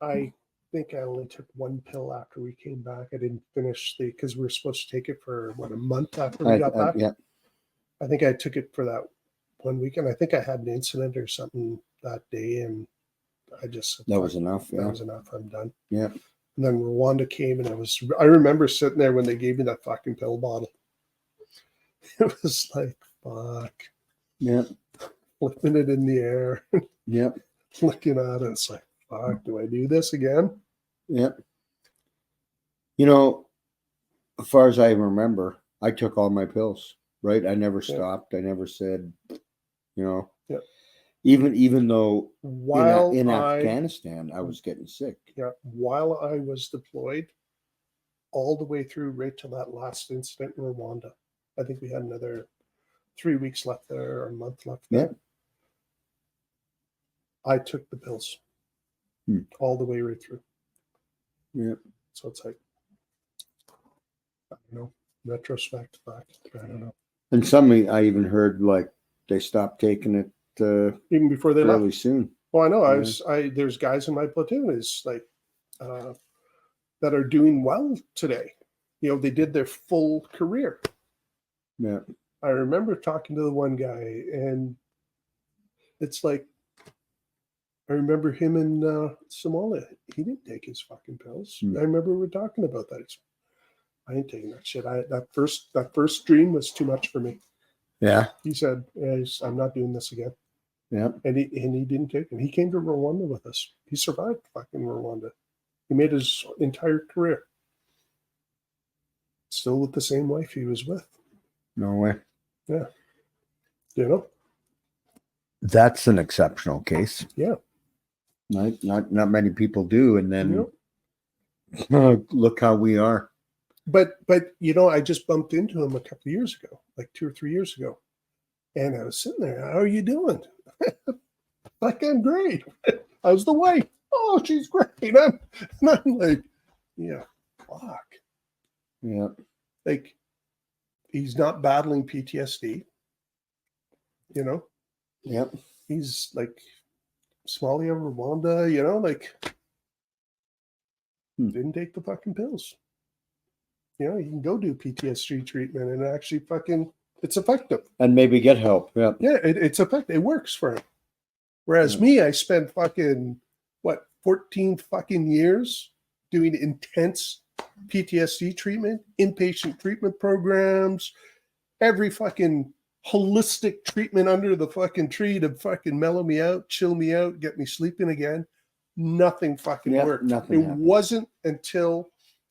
I think I only took 1 pill after we came back. I didn't finish because we were supposed to take it for a month after we got back. Yeah. I think I took it for that 1 week, and I think I had an incident or something that day, and I just that was enough. That was enough. I'm done. Yeah. And then Rwanda came, and I remember sitting there when they gave me that fucking pill bottle. It was like, fuck. Yeah. Flipping it in the air. Yeah. Looking at it, it's like, fuck, do I do this again? Yeah. As far as I remember, I took all my pills, right? I never stopped. I never said, even though in Afghanistan, I was getting sick. Yeah. While I was deployed, all the way through right to that last incident in Rwanda, I think we had another 3 weeks left there, or a month left there. Yeah. I took the pills all the way right through. Yeah. So it's like, I don't know, retrospect back. I don't know. And some I even heard they stopped taking it even before they fairly left. Soon. Well, I know. There's guys in my platoon is that are doing well today. They did their full career. Yeah. I remember talking to the one guy, and it's like, I remember him in Somalia. He didn't take his fucking pills. I remember we were talking about that. I ain't taking that shit. That first dream was too much for me. Yeah. He said, I'm not doing this again. Yeah. And he didn't take it. He came to Rwanda with us. He survived fucking Rwanda. He made his entire career. Still with the same wife he was with. No way. Yeah. That's an exceptional case. Yeah. Not many people do. And then look how we are. But I just bumped into him a couple of years ago, like 2 or 3 years ago. And I was sitting there, how are you doing? Like, I'm great. How's the wife? Oh, she's great. And I'm like, yeah, fuck. Yeah. Like, he's not battling PTSD. Yep. He's like Somalia, Rwanda, like didn't take the fucking pills. You can go do PTSD treatment and actually it's effective. And maybe get help. Yeah. Yeah, it's effective. It works for him. Whereas me, I spent 14 fucking years doing intense PTSD treatment, inpatient treatment programs, every fucking holistic treatment under the fucking tree to fucking mellow me out, chill me out, get me sleeping again. Nothing fucking worked. Nothing It wasn't until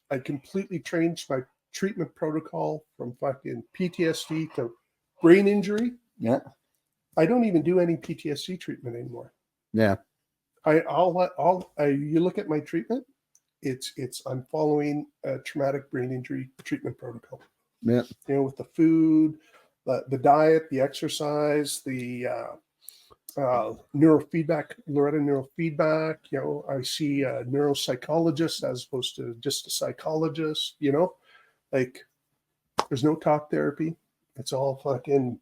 I completely changed my treatment protocol from fucking PTSD to brain injury. Yeah. I don't even do any PTSD treatment anymore. Yeah. You look at my treatment, I'm following a traumatic brain injury treatment protocol. Yeah. With the food, the diet, the exercise, the neurofeedback, Loretta neurofeedback. I see a neuropsychologist as opposed to just a psychologist. Like there's no talk therapy. It's all fucking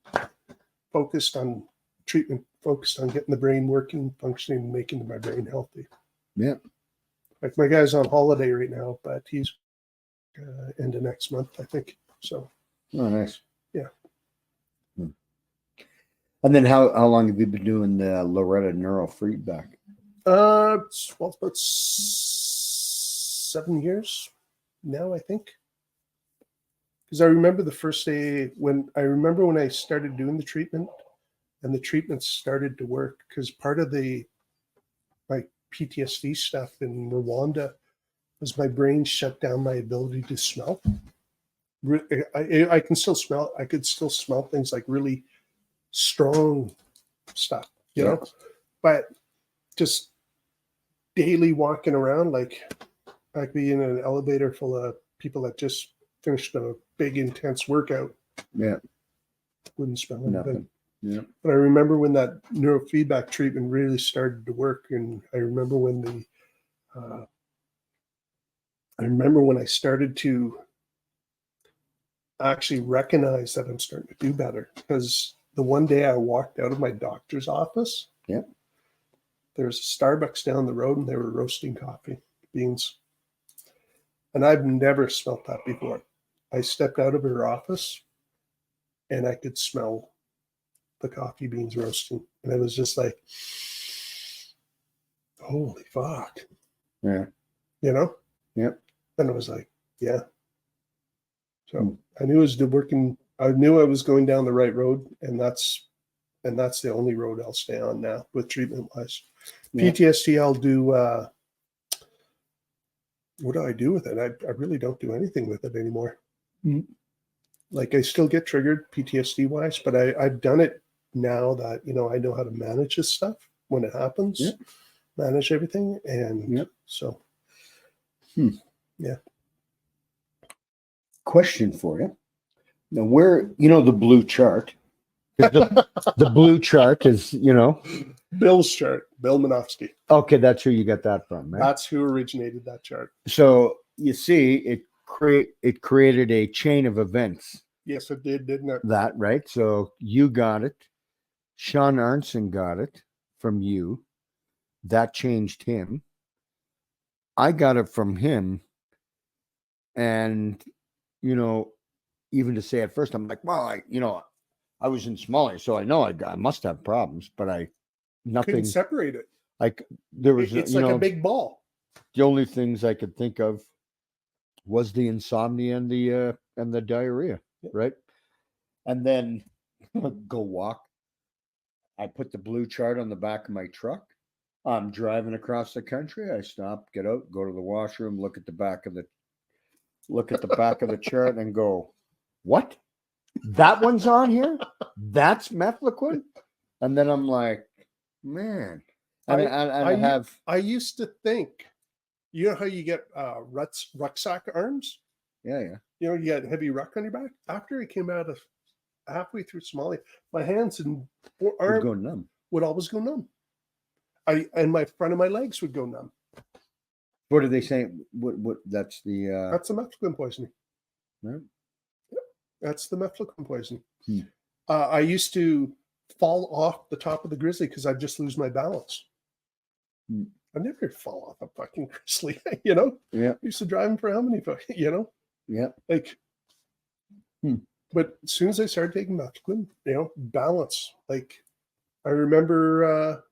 focused on treatment, focused on getting the brain working, functioning, making my brain healthy. Yeah. Like my guy's on holiday right now, but he's end of next month, I think. So. Oh, nice. Yeah. And then how long have you been doing the Loretta neurofeedback? It's about 7 years now, I think. Because I remember the first day when I started doing the treatment, and the treatment started to work. Because part of my PTSD stuff in Rwanda was my brain shut down my ability to smell. I can still smell. I could still smell things like really strong stuff, but just daily walking around, like I could be in an elevator full of people that just finished a big intense workout. Yeah. Wouldn't smell anything. Nothing. Yeah. But I remember when that neurofeedback treatment really started to work. And I remember when I started to actually recognize that I'm starting to do better. Because the one day I walked out of my doctor's office, there was a Starbucks down the road and they were roasting coffee beans. And I've never smelled that before. I stepped out of her office and I could smell the coffee beans roasting. And it was just like, holy fuck. Yeah. Yep. And it was like, yeah. So I knew it was working. I knew I was going down the right road, and that's the only road I'll stay on now with treatment wise. Yeah. PTSD, I'll do. What do I do with it? I really don't do anything with it anymore. Mm-hmm. Like I still get triggered PTSD wise, but I've done it now that I know how to manage this stuff when it happens. Yeah. Manage everything, and so. Yeah. Question for you. Now, where the blue chart? The blue chart is Bill's chart, Bill Manofsky. Okay, that's who you got that from, right? That's who originated that chart. So you see, it created a chain of events. Yes, it did, didn't it? That right. So you got it. Sean Arnson got it from you. That changed him. I got it from him, and even to say at first, I'm like, well, I was in Somalia, so I know I must have problems, but nothing. Couldn't separate it. Like there was, it's like a big ball. The only things I could think of was the insomnia and the diarrhea, right? And then go walk. I put the blue chart on the back of my truck. I'm driving across the country. I stop, get out, go to the washroom, look at the back of the chart, and go, what? That one's on here? That's Mefloquine? And then I'm like, man. And I used to think, you know how you get rucksack arms? yeah. You know, you had heavy ruck on your back. After I came out of halfway through Somalia, my hands and Would go numb. would always go numb. And my front of my legs would go numb. What are they saying? What that's the That's the mefloquine poisoning. no? That's the mefloquine poisoning. Hmm. I used to fall off the top of the grizzly because I'd just lose my balance. I never fall off a fucking grizzly, you know? Yeah. I used to drive him for how many, you know? Yeah. Like, but as soon as I started taking mefloquine, you know, balance. Like, I remember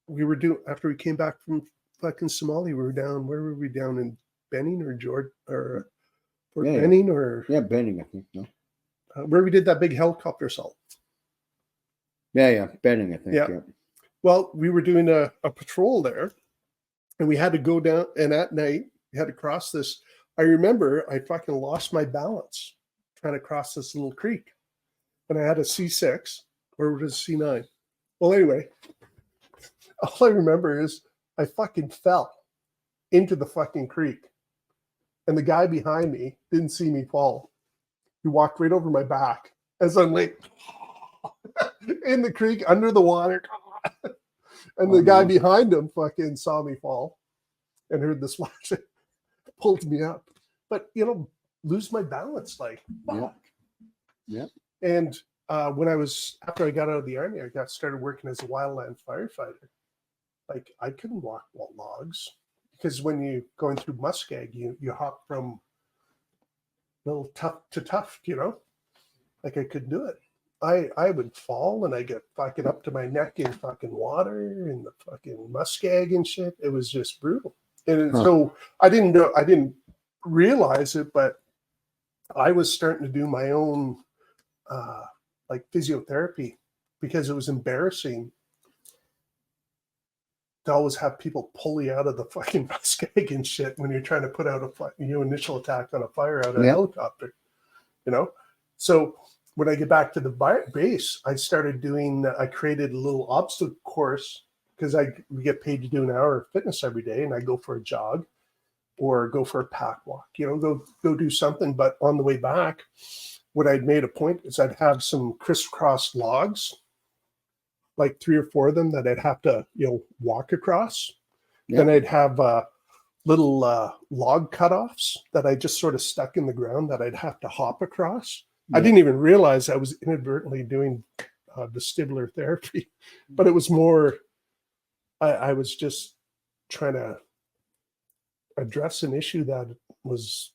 we were doing, after we came back from fucking Somalia, we were down, where were we down in Benning or George, or Benning or? Yeah, Benning, I think. No. Where we did that big helicopter assault. Yeah, Benning, I think. Yeah. Well, we were doing a patrol there, and we had to go down, and at night, we had to cross this. I remember I fucking lost my balance trying to cross this little creek. And I had a C6, or was it a C9? Well, anyway, all I remember is I fucking fell into the fucking creek. And the guy behind me didn't see me fall. He walked right over my back as I'm like in the creek under the water. And the guy behind him fucking saw me fall and heard the splash, pulled me up. But, you know, lose my balance, like, fuck. Yeah. And after I got out of the army, I started working as a wildland firefighter. Like, I couldn't walk logs because when you going through muskeg, you hop from little tough to tough, you know? Like, I couldn't do it. I would fall and I get fucking up to my neck in fucking water and the fucking muskeg and shit. It was just brutal. And so I didn't realize it, but I was starting to do my own like physiotherapy because it was embarrassing to always have people pull you out of the fucking muskeg and shit when you're trying to put out a initial attack on a fire out of a helicopter, you know? So when I get back to the base, I created a little obstacle course because we get paid to do an hour of fitness every day, and I go for a jog or go for a pack walk, you know, go do something. But on the way back, what I'd made a point is I'd have some crisscross logs, like 3 or 4 of them that I'd have to, you know, walk across. Then I'd have little log cutoffs that I just sort of stuck in the ground that I'd have to hop across. I didn't even realize I was inadvertently doing vestibular therapy, but it was more, I was just trying to address an issue that was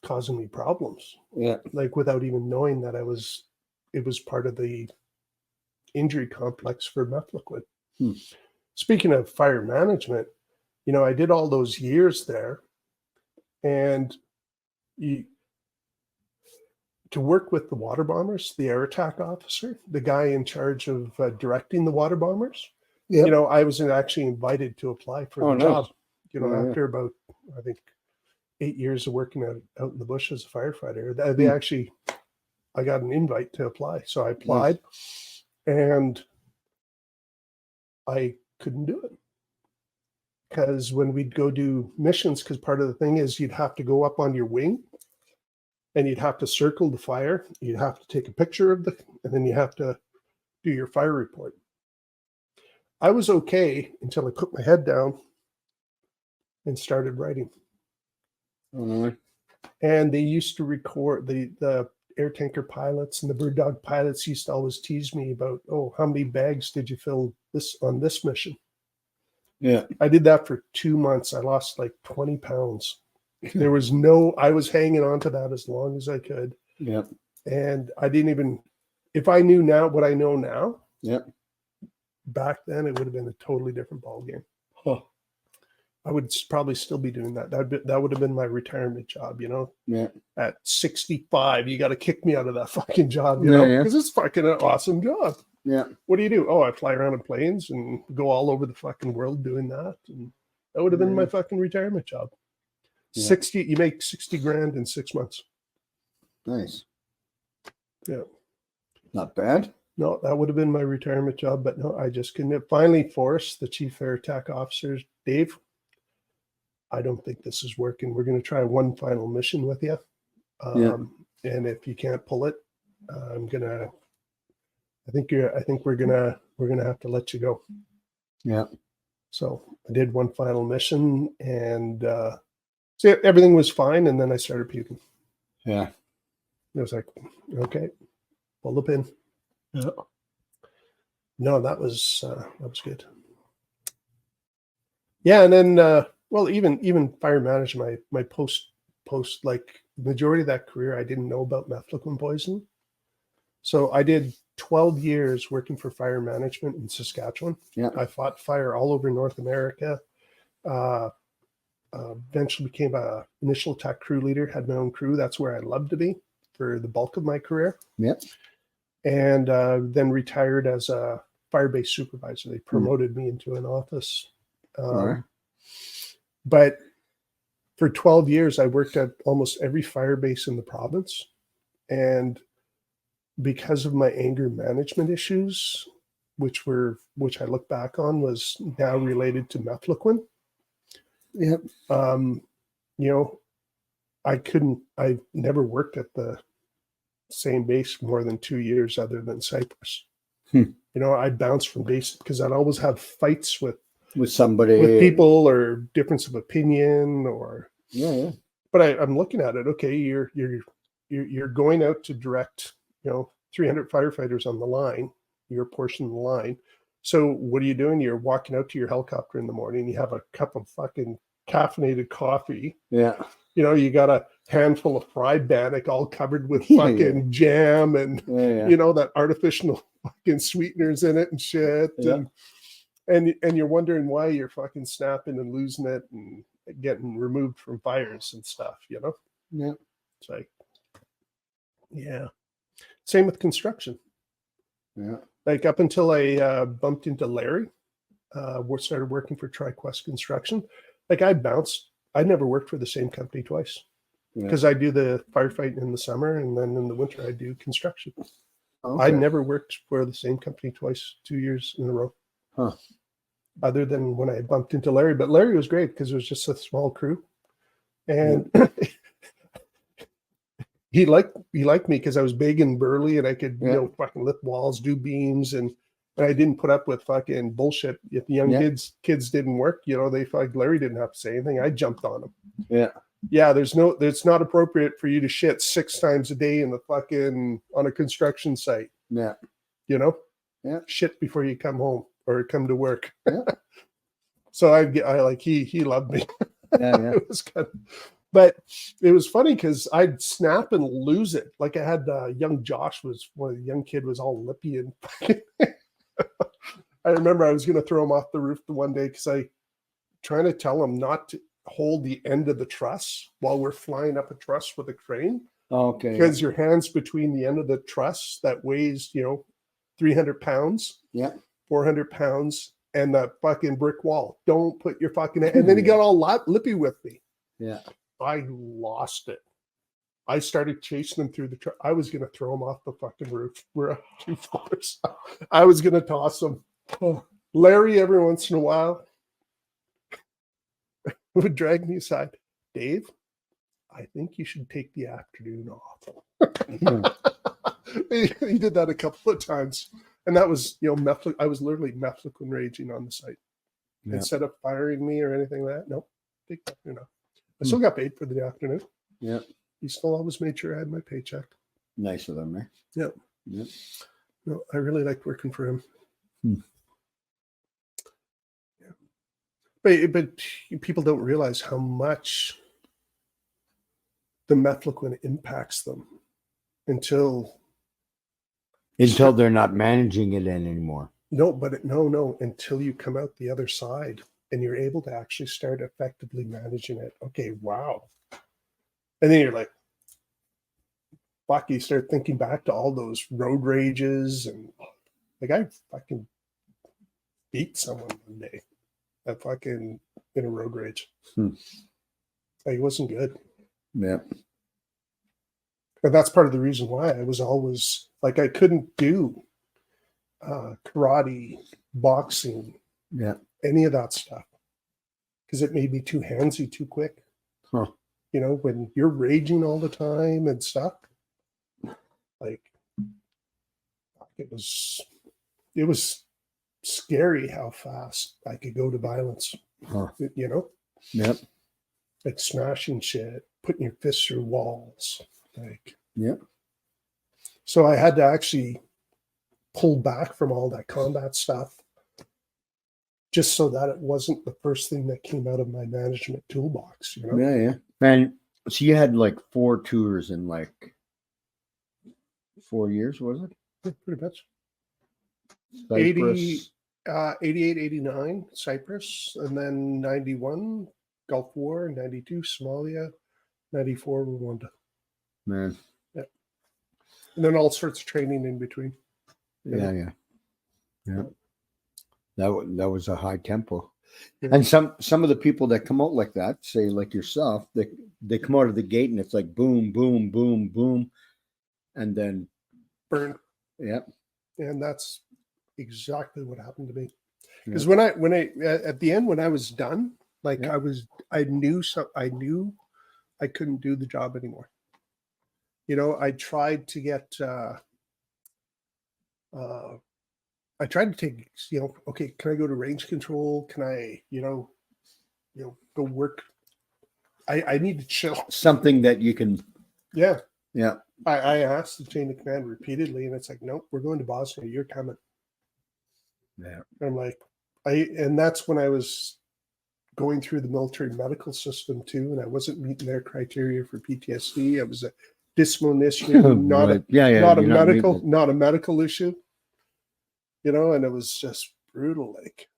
causing me problems. Yeah. Like without even knowing that it was part of the injury complex for mefloquine. Speaking of fire management, you know, I did all those years there, and to work with the water bombers, the air attack officer, the guy in charge of directing the water bombers, you know, I was actually invited to apply for the job, you know, after about, I think, 8 years of working out in the bush as a firefighter. They actually, I got an invite to apply. So I applied and I couldn't do it. Because when we'd go do missions, because part of the thing is you'd have to go up on your wing and you'd have to circle the fire. You'd have to take a picture of and then you have to do your fire report. I was okay until I put my head down and started writing. And they used to record the air tanker pilots and the bird dog pilots used to always tease me about, oh, how many bags did you fill on this mission? Yeah. I did that for 2 months. I lost like 20 pounds. I was hanging on to that as long as I could. Yeah. And I didn't even, if I knew now what I know now, back then it would have been a totally different ballgame. Huh. I would probably still be doing that. That would have been my retirement job, you know? Yeah. At 65, you got to kick me out of that fucking job, you know? Because it's fucking an awesome job. Yeah. What do? Oh, I fly around in planes and go all over the fucking world doing that. And that would have been my fucking retirement job. Yeah. You make 60 grand in 6 months. Nice. Yeah. Not bad. No, that would have been my retirement job, but no, I just couldn't. Finally forced the chief air attack officer, Dave, I don't think this is working. We're going to try one final mission with you. And if you can't pull it, I think we're going to have to let you go. Yeah. So I did one final mission, and so everything was fine. And then I started puking. Yeah. It was like, okay, pull the pin. Yeah. No, that was good. Yeah, and then even fire management, my post like majority of that career, I didn't know about mefloquine poisoning. So I did 12 years working for fire management in Saskatchewan. Yeah. I fought fire all over North America. Eventually became a initial attack crew leader, had my own crew. That's where I loved to be for the bulk of my career. Yeah. And then retired as a fire-based supervisor. They promoted me into an office. Right. But for 12 years, I worked at almost every fire base in the province. And because of my anger management issues, which I look back on, was now related to mefloquine. Yep. I never worked at the same base more than 2 years other than Cyprus. I bounced from base because I'd always have fights with somebody, with people, or difference of opinion, or yeah. But I'm looking at it. Okay, you're going out to direct 300 firefighters on the line, your portion of the line. So what are you doing? You're walking out to your helicopter in the morning. You have a cup of fucking caffeinated coffee. Yeah. You got a handful of fried bannock all covered with fucking jam and that artificial fucking sweeteners in it and shit. Yeah. And you're wondering why you're fucking snapping and losing it and getting removed from fires and stuff, Yeah. It's like, yeah. Same with construction. Yeah. Like up until I bumped into Larry, started working for TriQuest Construction. Like I bounced. I never worked for the same company twice because I do the firefighting in the summer, and then in the winter I do construction. Okay. I never worked for the same company twice, 2 years in a row. Huh. Other than when I bumped into Larry. But Larry was great because it was just a small crew. And he liked me because I was big and burly and I could, fucking lift walls, do beams, and I didn't put up with fucking bullshit. If the young kids didn't work, they like Larry didn't have to say anything. I jumped on them. Yeah. Yeah, it's not appropriate for you to shit 6 times a day in the fucking on a construction site. Yeah. Yeah. Shit before you come home or come to work. Yeah. So he loved me. Yeah. It was good. But it was funny because I'd snap and lose it. Like I had young Josh was one of the young kid was all lippy and I remember I was going to throw him off the roof the one day because I trying to tell him not to hold the end of the truss while we're flying up a truss with a crane. Okay. Because your hand's between the end of the truss that weighs, 300 pounds. Yeah. 400 pounds and that fucking brick wall. Don't put your fucking... And then he got all lippy with me. Yeah. I lost it. I started chasing him through the truck. I was going to throw him off the fucking roof. We're up 2 floors. I was going to toss him. Larry, every once in a while, would drag me aside. Dave, I think you should take the afternoon off. He did that a couple of times. And that was, I was literally mefloquine raging on the site. Yeah. Instead of firing me or anything like that, nope. Take the afternoon off. I still got paid for the afternoon. Yeah. He still always made sure I had my paycheck. Nice of them, eh? Yep. Yep. No, I really liked working for him. Yeah. But people don't realize how much the mefloquine impacts them until they're not managing it anymore. No, until you come out the other side and you're able to actually start effectively managing it. Okay, wow. And then you're like, fuck, you start thinking back to all those road rages and like I fucking beat someone one day at fucking in a road rage. Like it wasn't good. Yeah. But that's part of the reason why I was always like I couldn't do karate, boxing, Yeah. any of that stuff, because it made me too handsy too quick. Huh. You know, when you're raging all the time and stuff, like it was scary how fast I could go to violence. Huh. You know, Yep. like smashing shit, putting your fists through walls, like. Yep. So I had to actually pull back from all that combat stuff, just so that it wasn't the first thing that came out of my management toolbox. You know. Yeah, yeah. And so you had like 4 tours in like 4 years, was it? Yeah, pretty much. Cyprus. 88, 89, Cyprus, and then 91, Gulf War, 92, Somalia, 94, Rwanda. Man. Yeah. And then all sorts of training in between. Yeah, yeah. Yeah. That was a high tempo. Yeah. And some of the people that come out like that, say like yourself, they come out of the gate and it's like boom, boom, boom, boom. And then Burn. yeah. And that's exactly what happened to me. Because when I at the end, when I was done, like I knew I couldn't do the job anymore. You know, I tried to get I tried to take, you know, okay, can I go to range control? Can I, you know, go work? I need to chill. Something that you can. Yeah. Yeah. I asked the chain of command repeatedly, and it's like, nope, we're going to Bosnia. You're coming. Yeah. And I'm like, and that's when I was going through the military medical system too, and I wasn't meeting their criteria for PTSD. I was a dysmonition, not Right. not a medical issue. You know, and it was just brutal. Like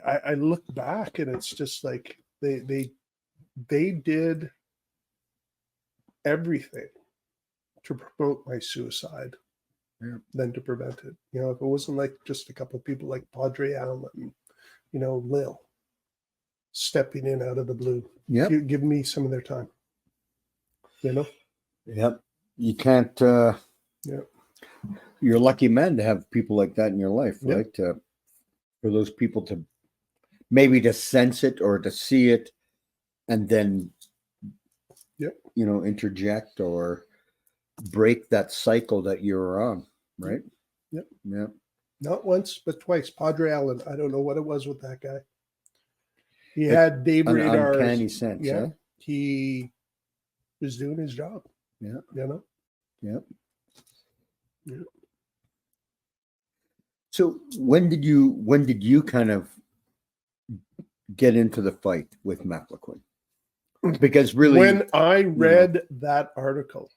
I look back and it's just like they did everything to promote my suicide than to prevent it. You know, if it wasn't like just a couple of people like Padre Allen, you know, Lil stepping in out of the blue, give me some of their time. You know? Yep. You can't you're a lucky man to have people like that in your life, right? For those people to maybe to sense it or to see it and then you know, interject or break that cycle that you're on, right? Yep. Yep. Not once, but twice. Padre Allen, I don't know what it was with that guy. He had Dave Radar's uncanny sense. Yeah. He was doing his job. Yeah. You know? Yep. Yeah. So when did you kind of get into the fight with Mefloquine? Because really, when I read that article,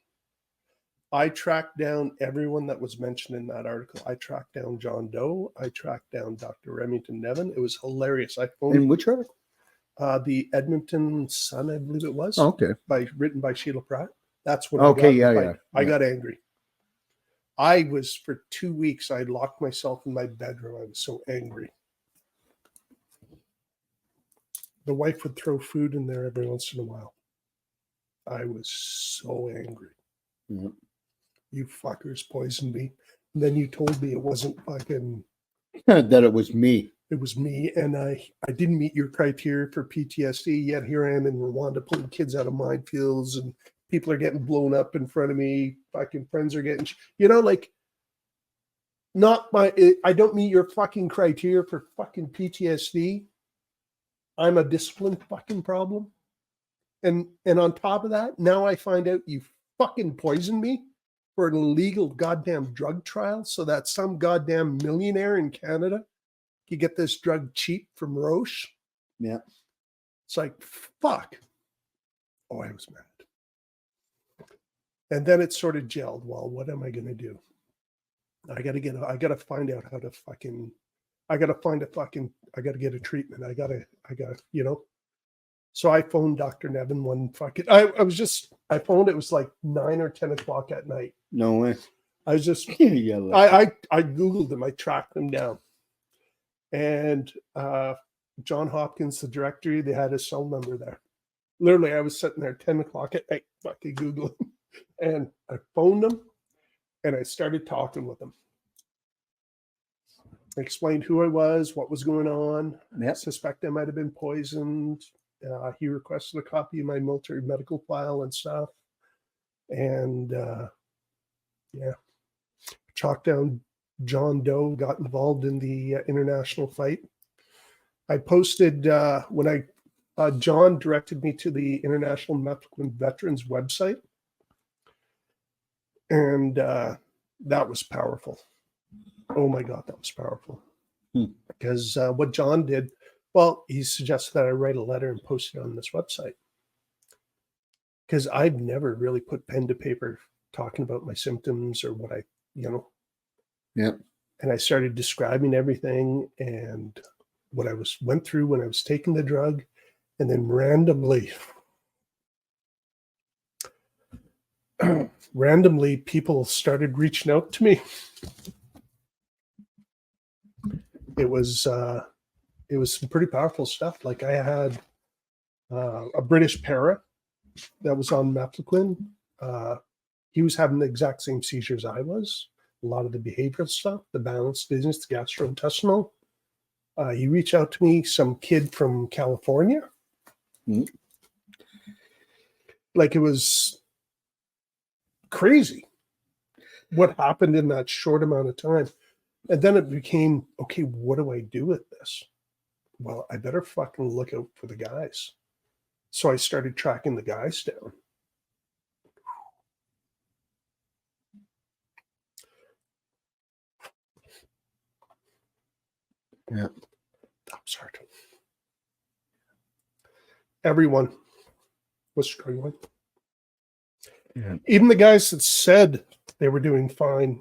I tracked down everyone that was mentioned in that article. I tracked down John Doe. I tracked down Dr. Remington Nevin. It was hilarious. I phoned in which article? The Edmonton Sun, I believe it was. Oh, okay. Written by Sheila Pratt. That's when I got angry. I was, for 2 weeks, I locked myself in my bedroom. I was so angry. The wife would throw food in there every once in a while. I was so angry. Mm-hmm. You fuckers poisoned me. And then you told me it wasn't fucking... that it was me. It was me, and I didn't meet your criteria for PTSD, yet here I am in Rwanda pulling kids out of minefields, and people are getting blown up in front of me. Fucking friends are getting... You know, like... I don't meet your fucking criteria for fucking PTSD. I'm a discipline fucking problem. And on top of that, now I find out you fucking poisoned me for an illegal goddamn drug trial so that some goddamn millionaire in Canada can get this drug cheap from Roche. Yeah. It's like, fuck. Oh, I was mad. And then it sort of gelled. Well, what am I going to do? I got to find out how to fucking, I got to get a treatment. I got to, you know. So I phoned Dr. Nevin one fucking, I phoned, it was like 9 or 10 o'clock at night. No way. I was just, I Googled him, I tracked them down. And John Hopkins, the directory, they had his cell number there. Literally, I was sitting there 10 o'clock at night, fucking Googling. And I phoned him and I started talking with him. I explained who I was, what was going on. Yep. I suspect I might have been poisoned. He requested a copy of my military medical file and stuff. And chalked down John Doe, got involved in the international fight. I posted when John directed me to the International Mefloquine Veterans website. And that was powerful. Oh my God, that was powerful. Because what John did, well, he suggested that I write a letter and post it on this website. Because I'd never really put pen to paper talking about my symptoms or what Yeah. And I started describing everything and what I went through when I was taking the drug. And then randomly people started reaching out to me. It was some pretty powerful stuff. Like I had a British para that was on Mefloquine. He was having the exact same seizures I was. A lot of the behavioral stuff, the balance business, the gastrointestinal. He reached out to me, some kid from California. Like it was crazy what happened in that short amount of time. And then it became, okay, what do I do with this? Well, I better fucking look out for the guys. So I started tracking the guys down. Yeah. That was hard. Everyone was struggling. Yeah. Even the guys that said they were doing fine,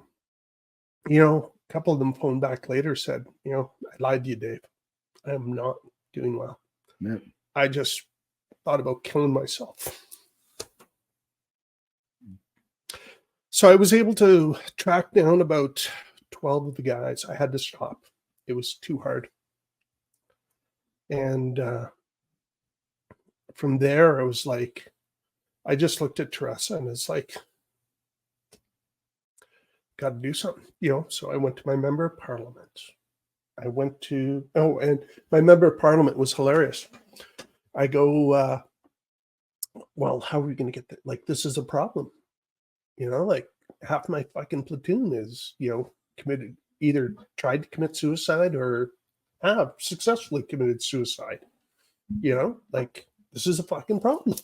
a couple of them phoned back later, said, I lied to you, Dave. I am not doing well. Yeah. I just thought about killing myself. So I was able to track down about 12 of the guys. I had to stop. It was too hard. And from there, I was like, I just looked at Teresa and it's like, got to do something, So I went to my member of parliament. I went to, and my member of parliament was hilarious. I go, well, how are we going to get that? Like, this is a problem. Like half my fucking platoon is, committed, either tried to commit suicide or have successfully committed suicide. Like this is a fucking problem.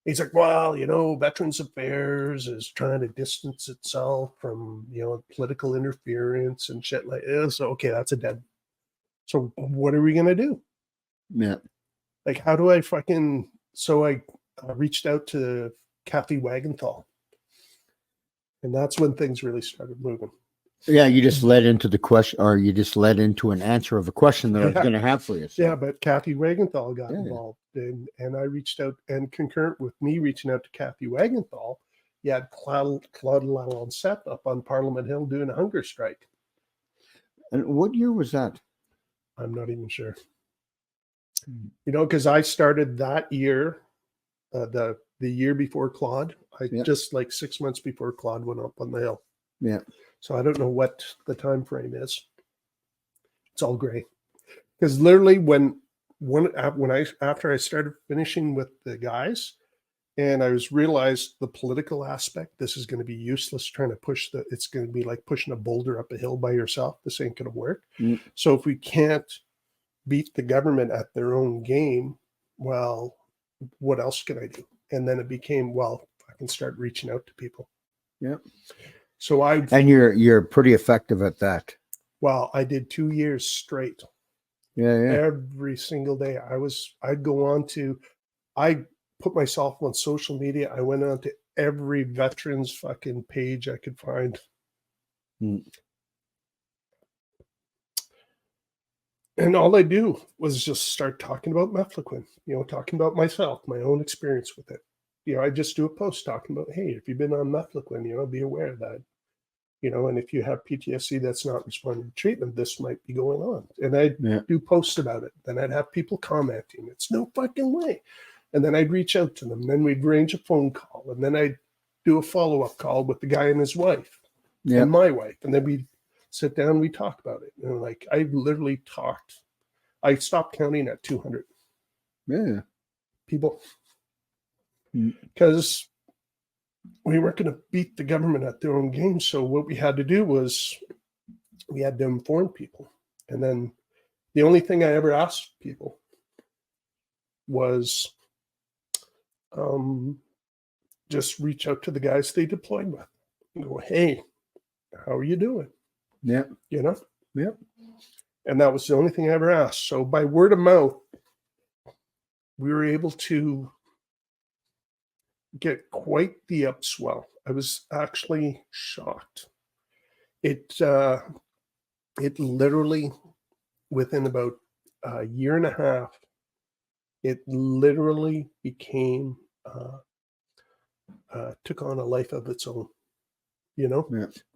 He's like, well, Veterans Affairs is trying to distance itself from, political interference and shit like this. So, okay, that's a dead. So what are we going to do? Yeah. Like, how do I so I reached out to Kathy Wagenthal. And that's when things really started moving. Yeah, you just led into the question, or you just led into an answer of a question that I was going to have for you. So. Yeah, but Kathy Wagenthal got involved, and I reached out, and concurrent with me reaching out to Kathy Wagenthal, you had Claude Lalonset up on Parliament Hill doing a hunger strike. And what year was that? I'm not even sure. Because I started that year, the year before Claude. Just like 6 months before Claude went up on the hill. Yeah. So I don't know what the time frame is. It's all gray. Because literally after I started finishing with the guys, and I realized the political aspect, this is going to be useless trying to it's going to be like pushing a boulder up a hill by yourself. This ain't going to work. So if we can't beat the government at their own game, well, what else can I do? And then it became, well, I can start reaching out to people. Yeah. So and you're pretty effective at that. Well, I did 2 years straight. Yeah. Every single day. I put myself on social media. I went on to every veterans fucking page I could find. And all I do was just start talking about Mefloquine, talking about myself, my own experience with it. I just do a post talking about, hey, if you've been on Mefloquine, be aware of that. And if you have PTSD that's not responding to treatment, this might be going on. And I'd do posts about it. Then I'd have people commenting, it's no fucking way. And then I'd reach out to them. Then we'd arrange a phone call. And then I'd do a follow-up call with the guy and his wife and my wife. And then we'd sit down, we talk about it. And like, I literally talked. I stopped counting at 200 people because we weren't going to beat the government at their own game. So what we had to do was we had to inform people. And then the only thing I ever asked people was just reach out to the guys they deployed with and go, hey, how are you doing? Yeah. You know? Yeah. And that was the only thing I ever asked. So by word of mouth, we were able to get quite the upswell. I was actually shocked. It literally, within about a year and a half, it literally became, took on a life of its own. You know,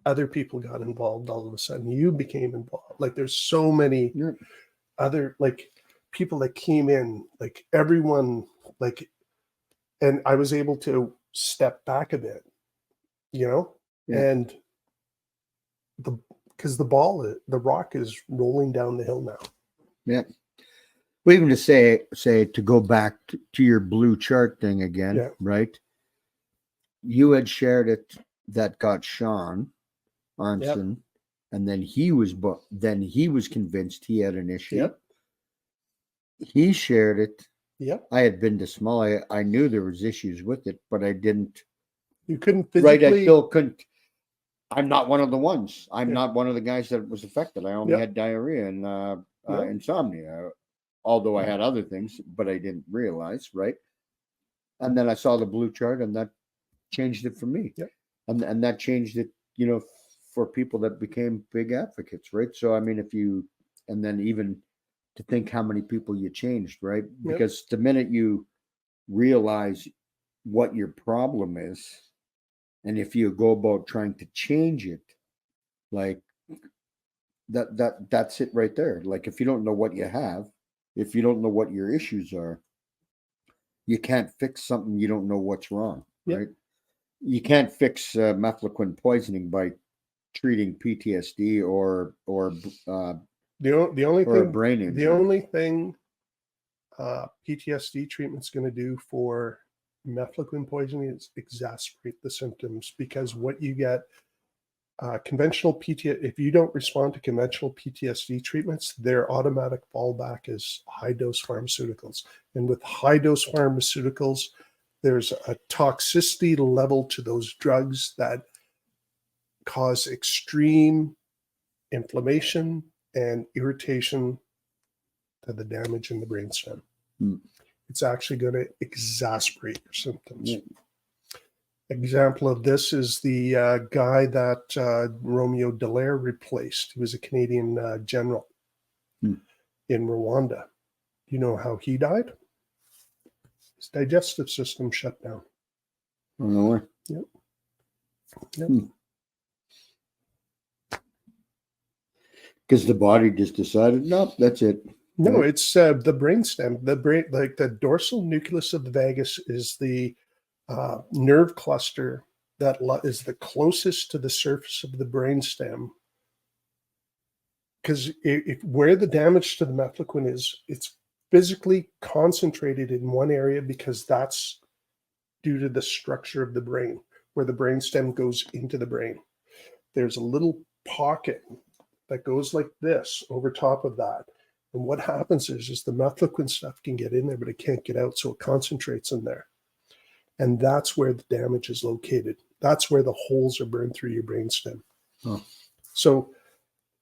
other people got involved all of a sudden. You became involved. Like there's so many other like people that came in, like everyone, like, and I was able to step back a bit, you know, and because the rock is rolling down the hill now. Yeah. Well, even to say to go back to your blue chart thing again, right? You had shared it. That got Sean Arnson, and then he was convinced he had an issue. He shared it. I had been to Small. I knew there was issues with it, but I didn't. You couldn't physically. Right, I still couldn't. I'm not one of the ones. I'm not one of the guys that was affected. I only had diarrhea and insomnia, although I had other things, but I didn't realize, right? And then I saw the blue chart, and that changed it for me. And that changed it, you know, for people that became big advocates, right? So, I mean, and then even to think how many people you changed, right? Because the minute you realize what your problem is, and if you go about trying to change it, like that's it right there. Like if you don't know what you have, if you don't know what your issues are, you can't fix something you don't know what's wrong, right? You can't fix mefloquine poisoning by treating PTSD or the only or thing a brain injury. The only thing PTSD treatment's going to do for mefloquine poisoning is exacerbate the symptoms, because what you get conventional PTSD, if you don't respond to conventional PTSD treatments, their automatic fallback is high dose pharmaceuticals. And with high dose pharmaceuticals, there's a toxicity level to those drugs that cause extreme inflammation and irritation to the damage in the brainstem. It's actually going to exacerbate your symptoms. Example of this is the guy that Romeo Dallaire replaced. He was a Canadian general in Rwanda. You know how he died? His digestive system shut down. Oh, no way. Because the body just decided, nope, that's it. No, it's the brainstem. The brain, like the dorsal nucleus of the vagus, is the nerve cluster that is the closest to the surface of the brainstem. Because where the damage to the mefloquine is, it's physically concentrated in one area, because that's due to the structure of the brain, where the brainstem goes into the brain. There's a little pocket that goes like this over top of that. And what happens is the mefloquine stuff can get in there, but it can't get out. So it concentrates in there. And that's where the damage is located. That's where the holes are burned through your brainstem. So,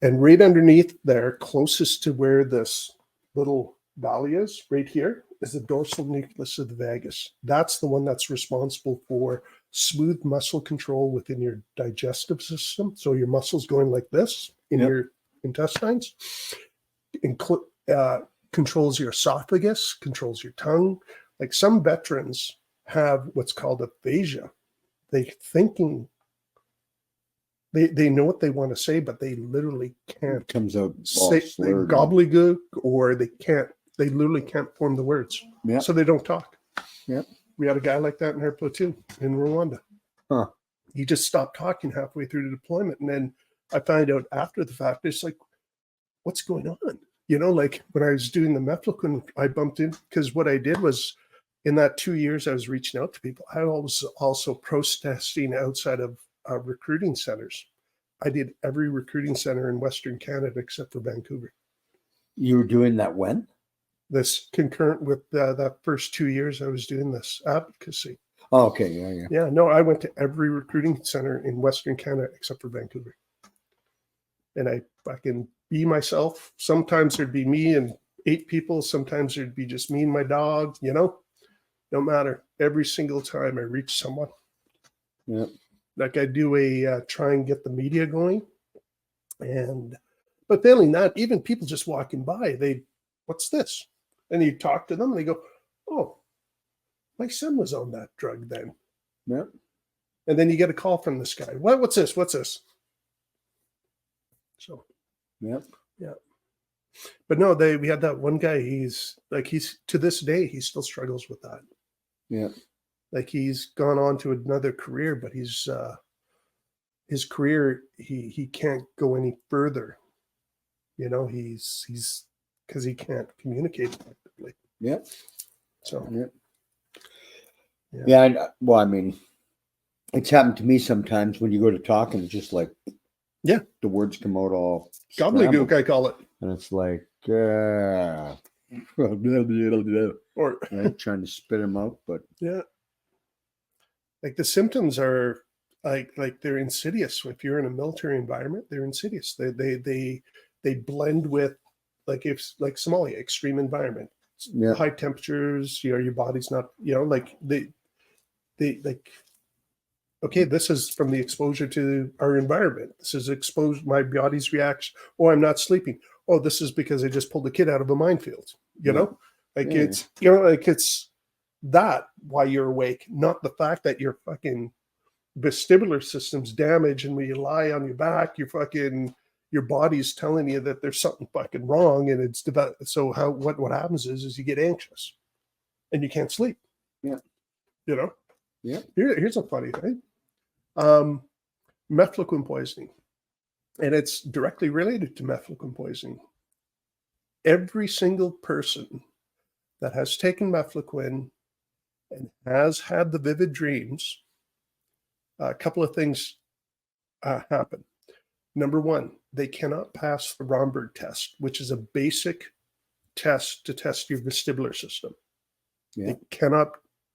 and right underneath there, closest to where this little valley is, right here, is the dorsal nucleus of the vagus. That's the one that's responsible for smooth muscle control within your digestive system. So your muscles going like this in your intestines, controls your esophagus, controls your tongue. Like some veterans have what's called aphasia. They know what they want to say, but they literally can't. It comes out say gobbledygook, or they literally can't form the words. So they don't talk. We had a guy like that in our platoon in Rwanda. He just stopped talking halfway through the deployment, and then I find out after the fact, it's like, what's going on? You know, like when I was doing the Mefloquine, I bumped in, because what I did was, in that 2 years I was reaching out to people, I was also protesting outside of recruiting centers. I did every recruiting center in Western Canada except for Vancouver. You were doing that when? This concurrent with that first 2 years I was doing this advocacy. Oh, okay, yeah. Yeah, no, I went to every recruiting center in Western Canada except for Vancouver. And I fucking be myself. Sometimes there'd be me and 8 people. Sometimes there'd be just me and my dog, you know? Don't matter. Every single time I reach someone. Yeah. Like I do try and get the media going. But failing that, even people just walking by, what's this? And you talk to them and they go, oh, my son was on that drug then. Yeah. And then you get a call from this guy. What's this? What's this? So, yeah. But no, we had that one guy. He's to this day, he still struggles with that. Yeah. Like he's gone on to another career, but his career, he can't go any further. You know, he's because he can't communicate effectively. Yeah. So. Yeah. Well, I mean, it's happened to me sometimes when you go to talk and it's just like, yeah, the words come out all gobbledygook, I call it. And it's like, or right, trying to spit them out, but yeah, like the symptoms are like they're insidious. If you're in a military environment, they're insidious. They blend with, like, if like Somalia, extreme environment, high temperatures. You know, your body's not, you know, like they like. Okay, this is from the exposure to our environment. This is exposed, my body's reaction. Oh, I'm not sleeping. Oh, this is because I just pulled a kid out of a minefield. You know, like it's, you know, like it's that why you're awake, not the fact that your fucking vestibular system's damaged, and when you lie on your back, your body's telling you that there's something fucking wrong, and it's developed. So what happens is you get anxious, and you can't sleep. Yeah, you know. Yeah. Here's a funny thing. Mefloquine poisoning, and it's directly related to mefloquine poisoning. Every single person that has taken mefloquine and has had the vivid dreams, a couple of things happen. Number one, they cannot pass the Romberg test, which is a basic test to test your vestibular system. Yeah. They cannot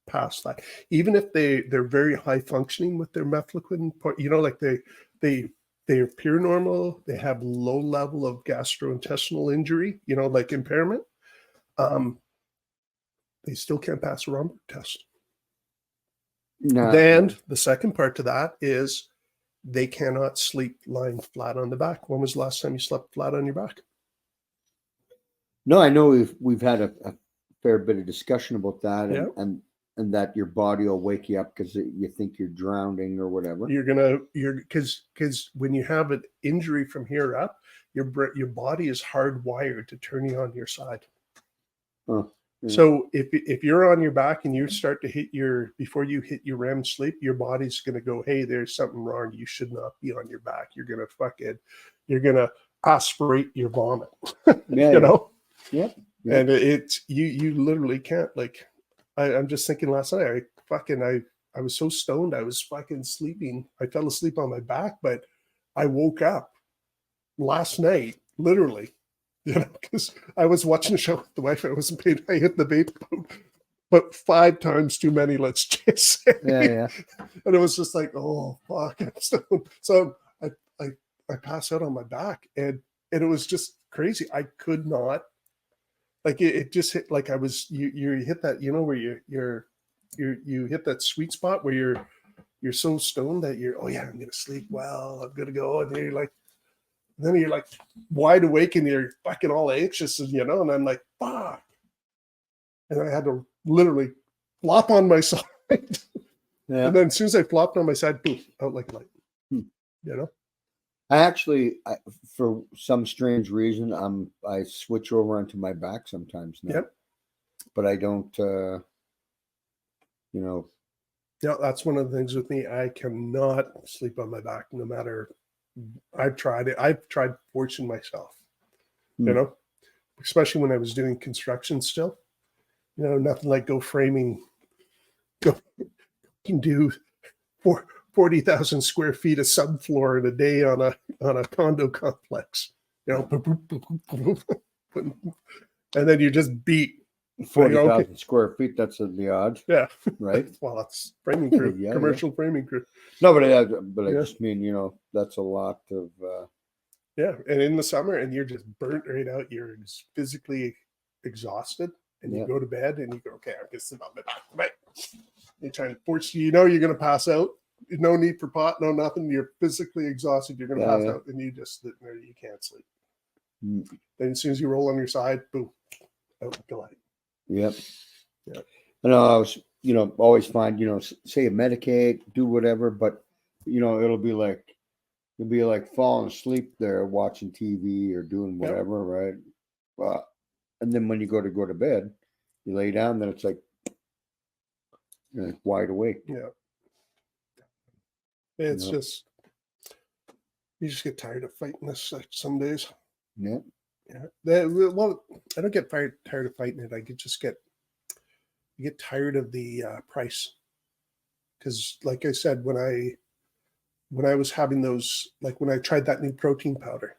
pass that, even if they're very high functioning with their mefloquine. You know, like they appear normal, they have low level of gastrointestinal injury, you know, like impairment. They still can't pass a Romberg test. No. Then the second part to that is they cannot sleep lying flat on the back. When was the last time you slept flat on your back? No, I know we've had a fair bit of discussion about that, Yeah. and that your body will wake you up because you think you're drowning or whatever. Because when you have an injury from here up, your body is hardwired to turn you on your side. Oh, yeah. So if you're on your back and you start to before you hit your REM sleep, your body's going to go, hey, there's something wrong. You should not be on your back. You're going to aspirate your vomit. Yeah, you know? Yeah. And it's you literally can't, like, I'm just thinking last night, I was so stoned, I was fucking sleeping. I fell asleep on my back, but I woke up last night, literally, you know, because I was watching a show with the wife. I wasn't paid. I hit the vape, but 5 times too many, let's just say. Yeah. And it was just like, oh fuck. So I passed out on my back, and it was just crazy. I could not. Like it just hit, like I was, you hit that, you know, where you hit that sweet spot where you're so stoned that you're, oh yeah, I'm gonna sleep well, I'm gonna go, and then you're like wide awake and you're fucking all anxious, and you know, and I'm like, fuck, and I had to literally flop on my side. Yeah. And then as soon as I flopped on my side, poof, out like light. You know. I actually, for some strange reason, I switch over onto my back sometimes now. Yep. But I don't, you know. Yeah, that's one of the things with me. I cannot sleep on my back, no matter I've tried it. I've tried forcing myself, Hmm. you know, especially when I was doing construction still. You know, nothing like go can do 40,000 square feet of subfloor in a day on a condo complex. You know, boop, boop, boop, boop, boop. And then you just beat 40,000 okay. square feet. That's the odds, Yeah, right? well, that's framing crew, Yeah, commercial framing crew. No, but I Yeah. just mean, that's a lot of. Yeah, and in the summer, and you're just burnt right out. You're physically exhausted, and you Yeah. go to bed, and you go, okay, I'm just sit on my back tonight. You're trying to force you know you're going to pass out. No need for pot, no nothing. You're physically exhausted. You're going to pass out, and you just sit there. You can't sleep. Mm. Then as soon as you roll on your side, boom, out like a light. Yep. Yeah. I know. I was, always find, say you medicate, do whatever, but it'll be like you'll be like falling asleep there watching TV or doing whatever, right? And then when you go to bed, you lay down, then it's like you're like wide awake. Yeah. It's just you just get tired of fighting this some days. Yeah. Yeah. Well, I don't get tired of fighting it. I just get tired of the price. Because like I said, when I was having those, like when I tried that new protein powder,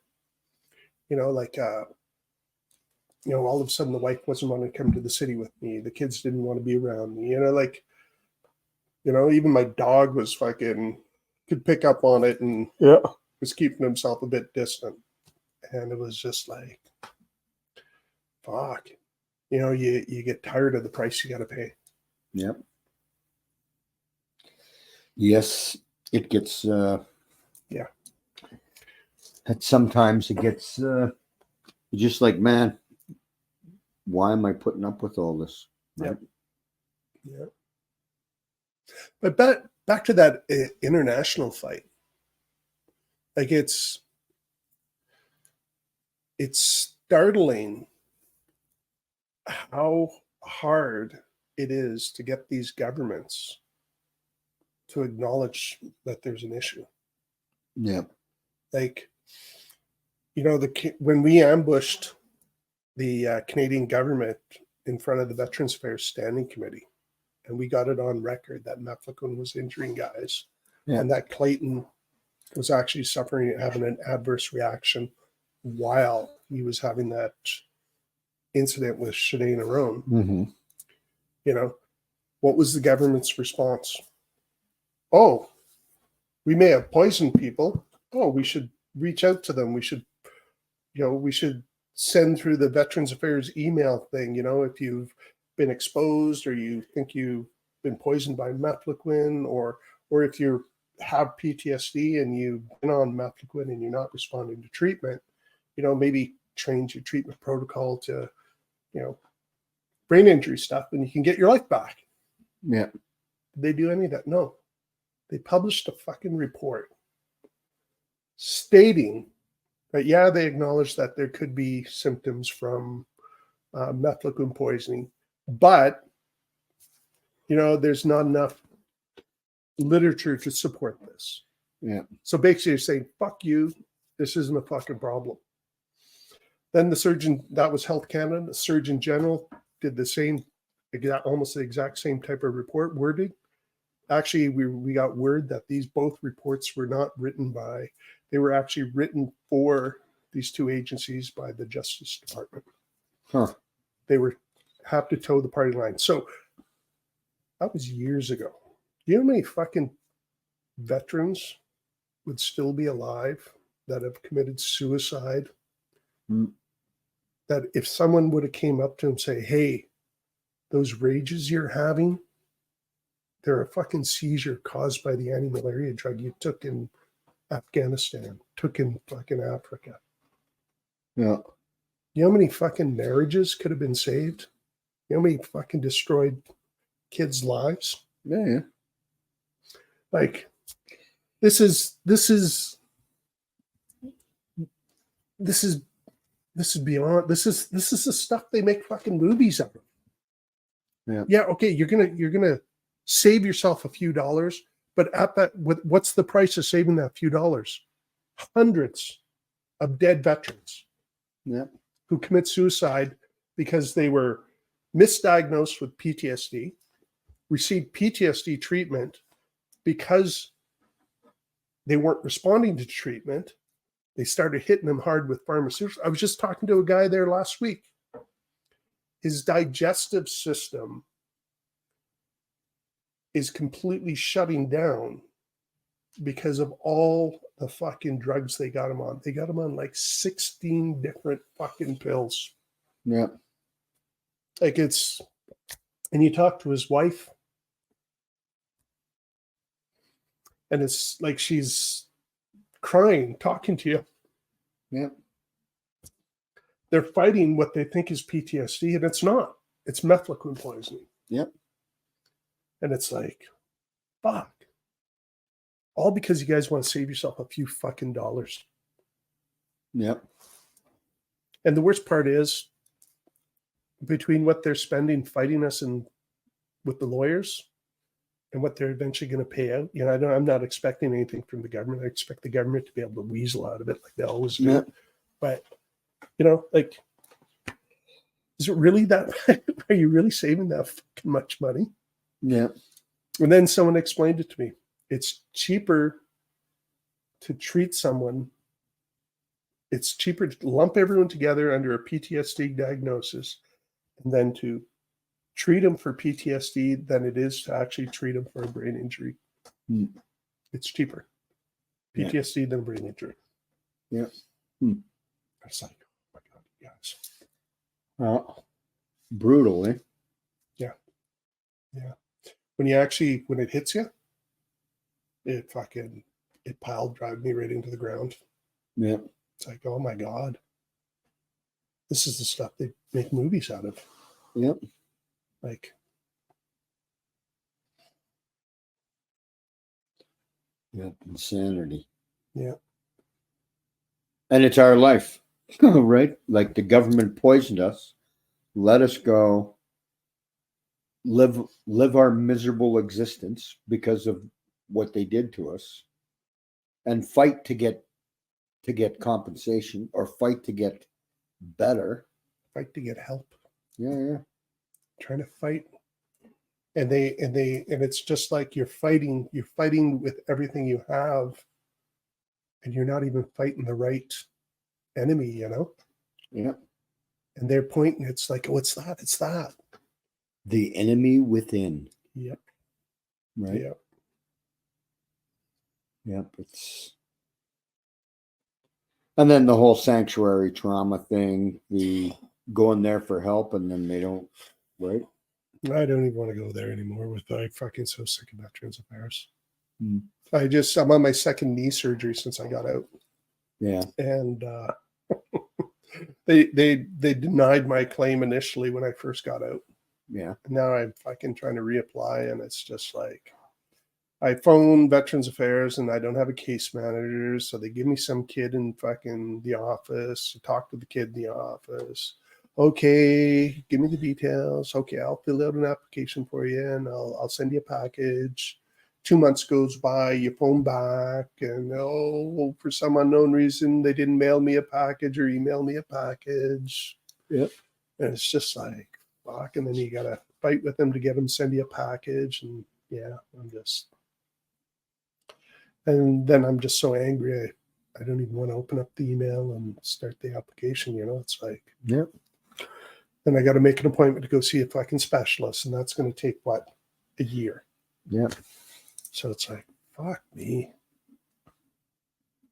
all of a sudden the wife wasn't wanting to come to the city with me. The kids didn't want to be around me. Even my dog was could pick up on it and was keeping himself a bit distant. And it was just like, fuck. You get tired of the price you got to pay. Yep. Yes, it gets. That sometimes it gets. You're just like, man, why am I putting up with all this? Right? Yeah. But back to that international fight. Like it's startling how hard it is to get these governments to acknowledge that there's an issue. Yeah. Like, when we ambushed the Canadian government in front of the Veterans Affairs Standing Committee, and we got it on record that Mefloquine was injuring guys, and that Clayton was actually having an adverse reaction while he was having that incident with Shadena Roan. Mm-hmm. What was the government's response? Oh, we may have poisoned people. Oh, we should reach out to them. We should send through the Veterans Affairs email thing. If you've been exposed or you think you've been poisoned by Mefloquine, or if you have PTSD and you've been on Mefloquine and you're not responding to treatment, maybe change your treatment protocol to, brain injury stuff, and you can get your life back. Yeah. Did they do any of that? No. They published a fucking report stating that, they acknowledge that there could be symptoms from Mefloquine poisoning, but, there's not enough literature to support this. Yeah. So basically, you're saying, fuck you, this isn't a fucking problem. Then the surgeon, that was Health Canada, the Surgeon General did the same, almost the exact same type of report wording. Actually, we got word that both reports were not written by, they were actually written for these two agencies by the Justice Department. Huh. They have to toe the party line. So that was years ago. Do you know how many fucking veterans would still be alive that have committed suicide? That if someone would have came up to him and say, hey, those rages you're having, they're a fucking seizure caused by the anti-malaria drug you took in Afghanistan, took in fucking Africa. Yeah. You know how many fucking marriages could have been saved? You know how many fucking destroyed kids' lives? Yeah. Like, this is beyond. This is the stuff they make fucking movies out of. Yeah. Yeah. Okay. You're gonna save yourself a few dollars, but what's the price of saving that few dollars? hundreds of dead veterans Yeah. who commit suicide because they were misdiagnosed with PTSD, received PTSD treatment because they weren't responding to treatment. They started hitting them hard with pharmaceuticals. I was just talking to a guy there last week. His digestive system is completely shutting down because of all the fucking drugs they got him on. They got him on like 16 different fucking pills. Yeah. Like it's, and you talk to his wife, and it's like she's crying, talking to you. Yeah. They're fighting what they think is PTSD, and it's not. It's mefloquine poisoning. Yep. And it's like, fuck. All because you guys want to save yourself a few fucking dollars. Yep. And the worst part is, between what they're spending fighting us and with the lawyers and what they're eventually going to pay out, you know, I'm not expecting anything from the government. I expect the government to be able to weasel out of it like they always do. Yep. But, you know, like, is it really that? Are you really saving that fucking much money? Yeah. And then someone explained it to me. It's cheaper to treat someone. It's cheaper to lump everyone together under a PTSD diagnosis and then to treat them for PTSD than it is to actually treat them for a brain injury. It's cheaper. PTSD than brain injury. Yeah. It's like, oh my God, guys. Brutal, eh? Yeah. When it hits you, it piled drive me right into the ground. Yeah. It's like, oh my God. This is the stuff they make movies out of. Yep. Like, yeah, insanity. Yeah. And it's our life, right? Like the government poisoned us, let us go live our miserable existence because of what they did to us, and fight to get compensation or fight to get better. Fight to get help. Yeah. Trying to fight. And it's just like you're fighting with everything you have, and you're not even fighting the right enemy, you know? Yeah. And they're pointing, it's like, oh, it's that. The enemy within. Yep. Right. Yep. Yep. And then the whole sanctuary trauma thing, the going there for help and then they don't, right? I don't even want to go there anymore I'm fucking so sick of Veterans Affairs. Mm. I'm on my second knee surgery since I got out. Yeah. And they denied my claim initially when I first got out. Yeah. Now I'm fucking trying to reapply, and it's just like, I phone Veterans Affairs and I don't have a case manager, so they give me some kid in fucking the office. Talk to the kid in the office. Okay, give me the details. Okay, I'll fill out an application for you and I'll send you a package. 2 months goes by, you phone back, and for some unknown reason they didn't mail me a package or email me a package. Yep. And it's just like, fuck. And then you gotta fight with them to get them to send you a package, and and then I'm just so angry. I don't even want to open up the email and start the application. You know, it's like, Yep. Then I got to make an appointment to go see a fucking specialist, and that's going to take a year. Yep. So it's like, fuck me.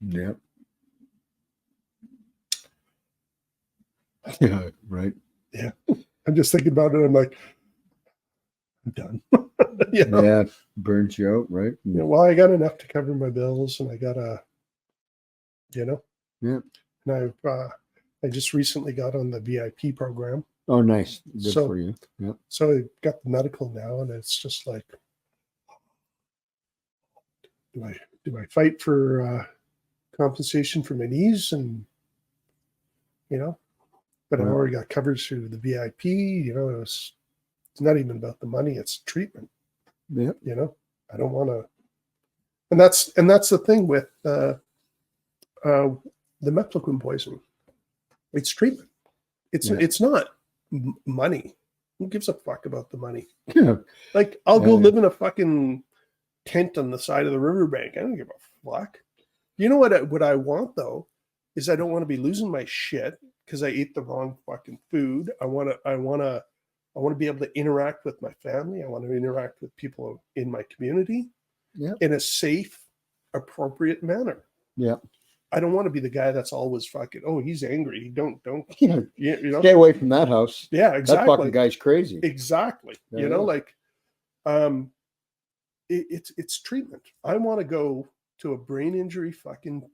Yep. Yeah. Right. Yeah. I'm just thinking about it. I'm like, I'm done. You know? Yeah. Burns you out, right? Yeah, well, I got enough to cover my bills, and I got Yeah. And I just recently got on the VIP program. Oh, nice. Good for you. Yeah. So I got the medical now, and it's just like, do I fight for compensation for my knees, and but I've already got coverage through the VIP. It's not even about the money; it's treatment. Yeah. I don't want to, and that's the thing with the Mefloquine poison. It's treatment. It's Yeah. it's not money. Who gives a fuck about the money? Yeah. Like, I'll go Yeah. live in a fucking tent on the side of the riverbank. I don't give a fuck. You know what I want though is I don't want to be losing my shit because I ate the wrong fucking food. I want to be able to interact with my family. I want to interact with people in my community in a safe, appropriate manner. Yeah. I don't want to be the guy that's always fucking, oh, he's angry. Don't, Yeah. you know? Stay away from that house. Yeah, exactly. That fucking guy's crazy. Exactly. Yeah, You know, yeah. like, it's treatment. I want to go to a brain injury fucking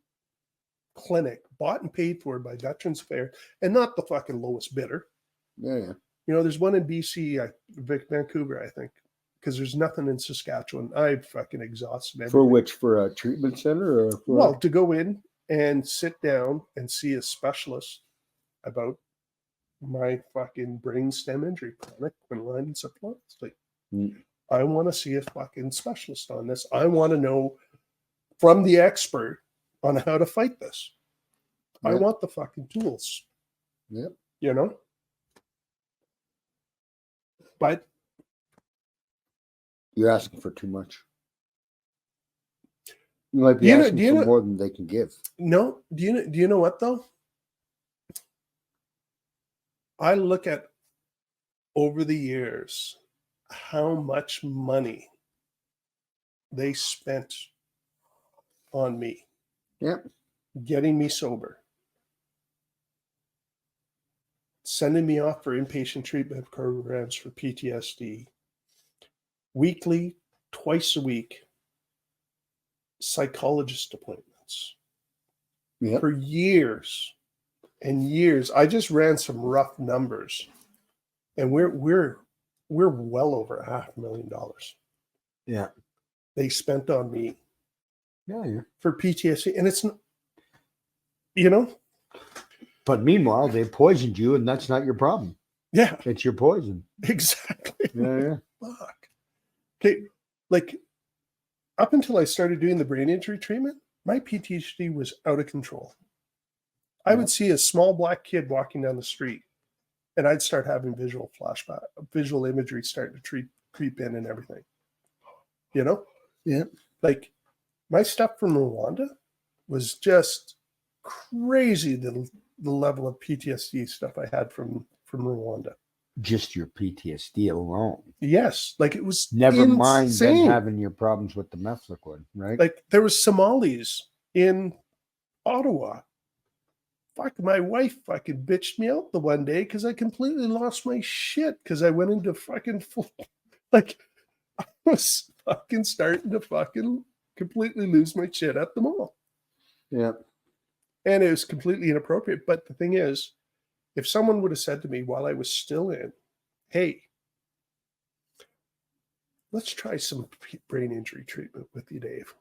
clinic bought and paid for by Veterans Affairs and not the fucking lowest bidder. Yeah, yeah. You know, there's one in BC, Vancouver, I think, because there's nothing in Saskatchewan. I've fucking exhausted everything. For which? For a treatment center? Or for... Well, to go in and sit down and see a specialist about my fucking brain stem injury, chronic quinine encephalopathy. I want to see a fucking specialist on this. I want to know from the expert on how to fight this. I want the fucking tools. Yep. You know? But you're asking for too much. You might be asking for more than they can give. No. Do you know what though? I look at over the years how much money they spent on me. Yep. Getting me sober. Sending me off for inpatient treatment programs for PTSD. Weekly, twice a week, psychologist appointments. Yep. For years and years. I just ran some rough numbers. And we're well over $500,000. Yeah. They spent on me. Yeah. For PTSD. And it's, you know. But meanwhile, they poisoned you, and that's not your problem. Yeah. It's your poison. Exactly. Yeah. Fuck. Okay. Like, up until I started doing the brain injury treatment, my PTSD was out of control. I would see a small black kid walking down the street, and I'd start having visual flashback, visual imagery starting to creep in and everything. You know? Yeah. Like, my stuff from Rwanda was just crazy, the level of PTSD stuff I had from Rwanda. Just your PTSD alone. Yes. Like, it was never insane. mind then having your problems with the Mefloquine, right? Like, there was Somalis in Ottawa. Fuck, my wife fucking bitched me out the one day because I completely lost my shit because I went into fucking full, like, I was fucking starting to fucking completely lose my shit at the mall. Yeah. And it was completely inappropriate. But the thing is, if someone would have said to me while I was still in, hey, let's try some brain injury treatment with you, Dave.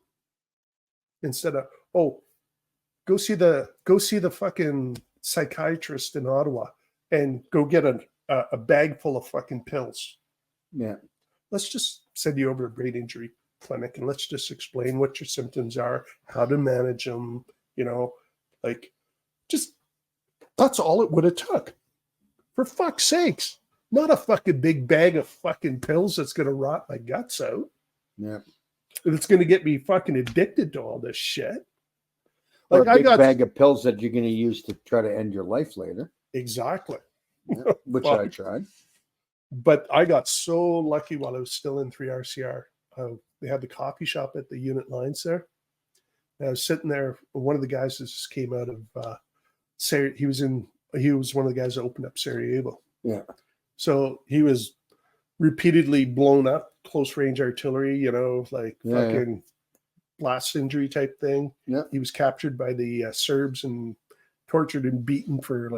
Instead of, oh, go see the fucking psychiatrist in Ottawa and go get a bag full of fucking pills. Yeah. Let's just send you over to a brain injury clinic and let's just explain what your symptoms are, how to manage them, you know, like, just, that's all it would have took. For fuck's sakes. Not a fucking big bag of fucking pills that's going to rot my guts out. Yeah. It's going to get me fucking addicted to all this shit. Like, a big bag of pills that you're going to use to try to end your life later. Exactly. Yeah, which I tried. But I got so lucky while I was still in 3RCR. They had the coffee shop at the unit lines there. And I was sitting there. One of the guys that just came out of he was one of the guys that opened up Sarajevo. Yeah. So he was repeatedly blown up, close range artillery, you know, like fucking blast injury type thing. Yeah. He was captured by the Serbs and tortured and beaten for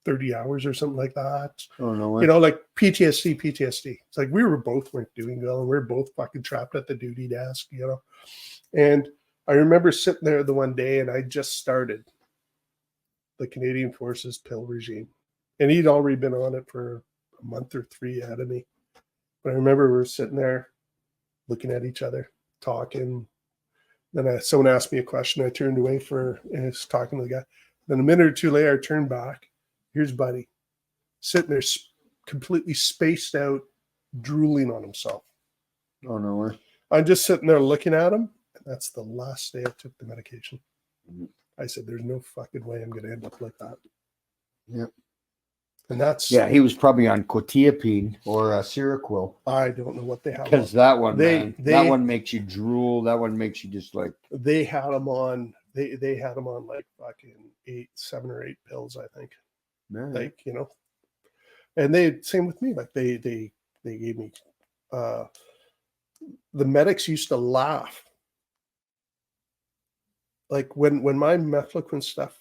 30 hours or something like that. Oh, no. You know, like PTSD. It's like we weren't doing well, and we were both fucking trapped at the duty desk, you know. And I remember sitting there the one day, and I just started the Canadian Forces pill regime. And he'd already been on it for a month or 3 ahead of me. But I remember we were sitting there looking at each other, talking. Then someone asked me a question. I turned away and I was talking to the guy. Then a minute or two later, I turned back. Here's Buddy sitting there completely spaced out, drooling on himself. Oh, no way. I'm just sitting there looking at him. And that's the last day I took the medication. Mm-hmm. I said, there's no fucking way I'm going to end up like that. Yep. And that's... Yeah, he was probably on quetiapine or Seroquel. I don't know what they have. Because that one, that one makes you drool. That one makes you just like... They had him on... They had him on like fucking 7 or 8 pills, I think. Man. Like, you know. And same with me. Like they gave me... the medics used to laugh. Like when my Mefloquine stuff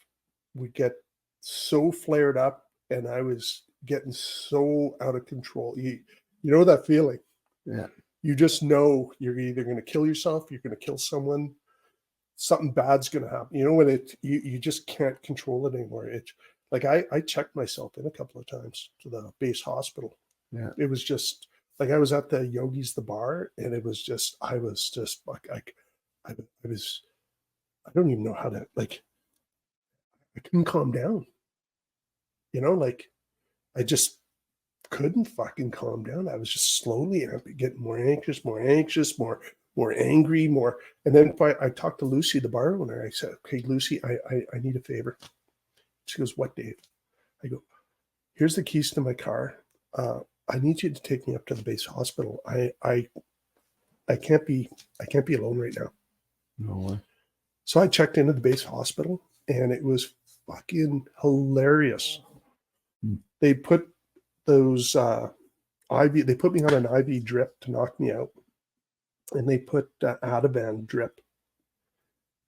would get so flared up and I was getting so out of control. You know that feeling? Yeah. You just know you're either going to kill yourself, you're going to kill someone, something bad's going to happen. You know, when you just can't control it anymore. It's like I checked myself in a couple of times to the base hospital. Yeah. It was just like I was at the Yogi's, the bar, and it was just, I was just like, I don't even know how to, like, I couldn't calm down. You know, like, I just couldn't fucking calm down. I was just slowly getting more anxious, more angry, more. And then I talked to Lucy, the bar owner. I said, okay, Lucy, I need a favor. She goes, what, Dave? I go, here's the keys to my car. I need you to take me up to the base hospital. I can't be alone right now. No way. So I checked into the base hospital and it was fucking hilarious. They put those IV, they put me on an IV drip to knock me out. And they put Ativan drip.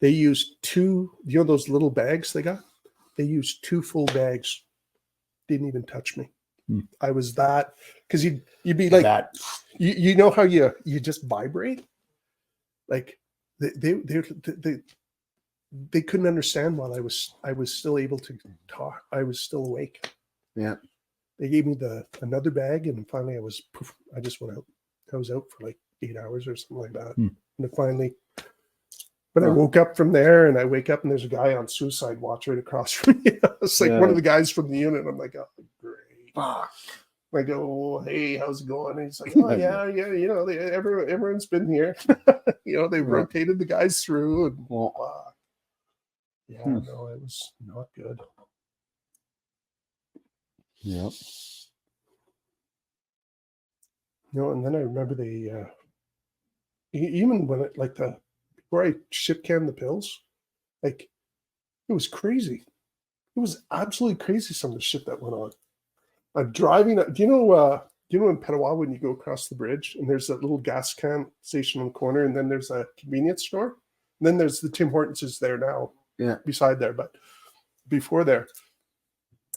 They used 2, you know those little bags they got? They used 2 full bags. Didn't even touch me. I was that, because you'd be like that. You know how you just vibrate? Like they couldn't understand while I was still able to talk. I was still awake. Yeah. They gave me another bag, and finally I just went out. I was out for like 8 hours or something like that. And then finally, but I woke up from there, and I wake up and there's a guy on suicide watch right across from me. It's like one of the guys from the unit. I'm like, oh, great. Fuck. I go, hey, how's it going? And he's like, oh yeah, you know, everyone's been here. You know, they rotated the guys through, and yeah, no, it was not good. Yep. You know, and then I remember even when it, like before I ship canned the pills, like it was crazy. It was absolutely crazy, some of the shit that went on. I'm driving. Do you know in Petawawa when you go across the bridge and there's that little gas can station on the corner, and then there's a convenience store, and then there's the Tim Hortons is there now. Yeah. Beside there, but before there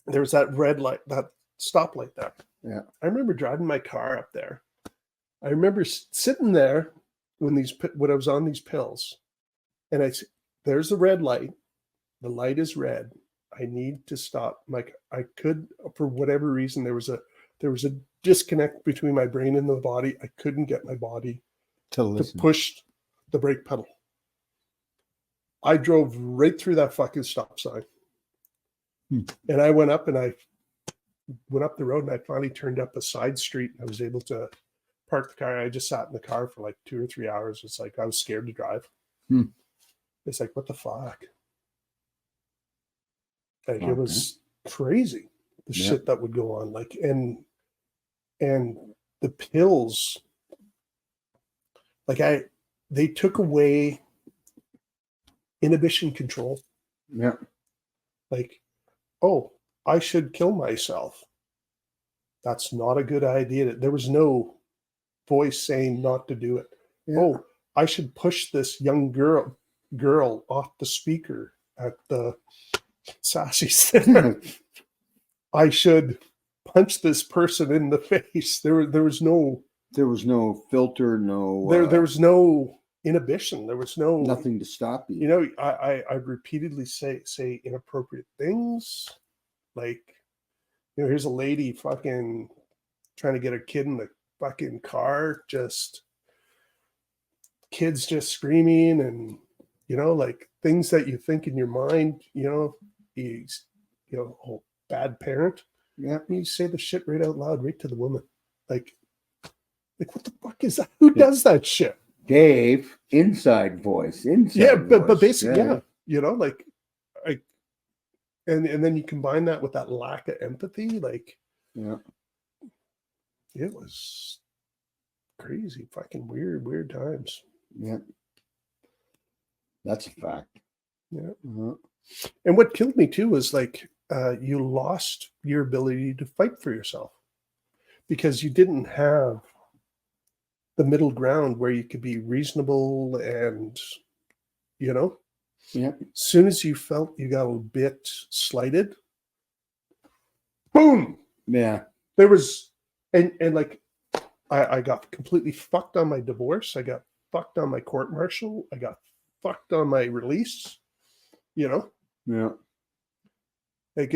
was that red light, that stoplight there. Yeah. I remember driving my car up there. I remember sitting there when I was on these pills, and there's the red light. The light is red. I need to stop. Like I could, for whatever reason, there was a disconnect between my brain and the body. I couldn't get my body to push the brake pedal. I drove right through that fucking stop sign. And I went up the road, and I finally turned up a side street, and I was able to park the car. I just sat in the car for like 2 or 3 hours. It's like I was scared to drive. It's like, what the fuck? Like it was crazy, the shit that would go on. Like and the pills, like they took away inhibition control. Yeah. Like, oh, I should kill myself. That's not a good idea. There was no voice saying not to do it. Yeah. Oh, I should push this young girl off the speaker at the Sassy Center. I should punch this person in the face. There was no filter, no there was no inhibition. There was nothing to stop you. You know, I repeatedly say inappropriate things, like, you know, here's a lady fucking trying to get her kid in the fucking car, just kids just screaming, and like things that you think in your mind, he's, oh, bad parent. Yeah. You say the shit right out loud, right to the woman. Like what the fuck is that? Who does that shit? Dave, inside voice. Yeah, but voice. basically, like and then you combine that with that lack of empathy, like Yeah. it was crazy, fucking weird times. Yeah. That's a fact. Yeah. Uh-huh. And what killed me too was like you lost your ability to fight for yourself because you didn't have the middle ground where you could be reasonable and, Yeah. as soon as you felt you got a bit slighted, boom. Yeah. There was, and like, I got completely fucked on my divorce. I got fucked on my court martial. I got fucked on my release, Yeah. like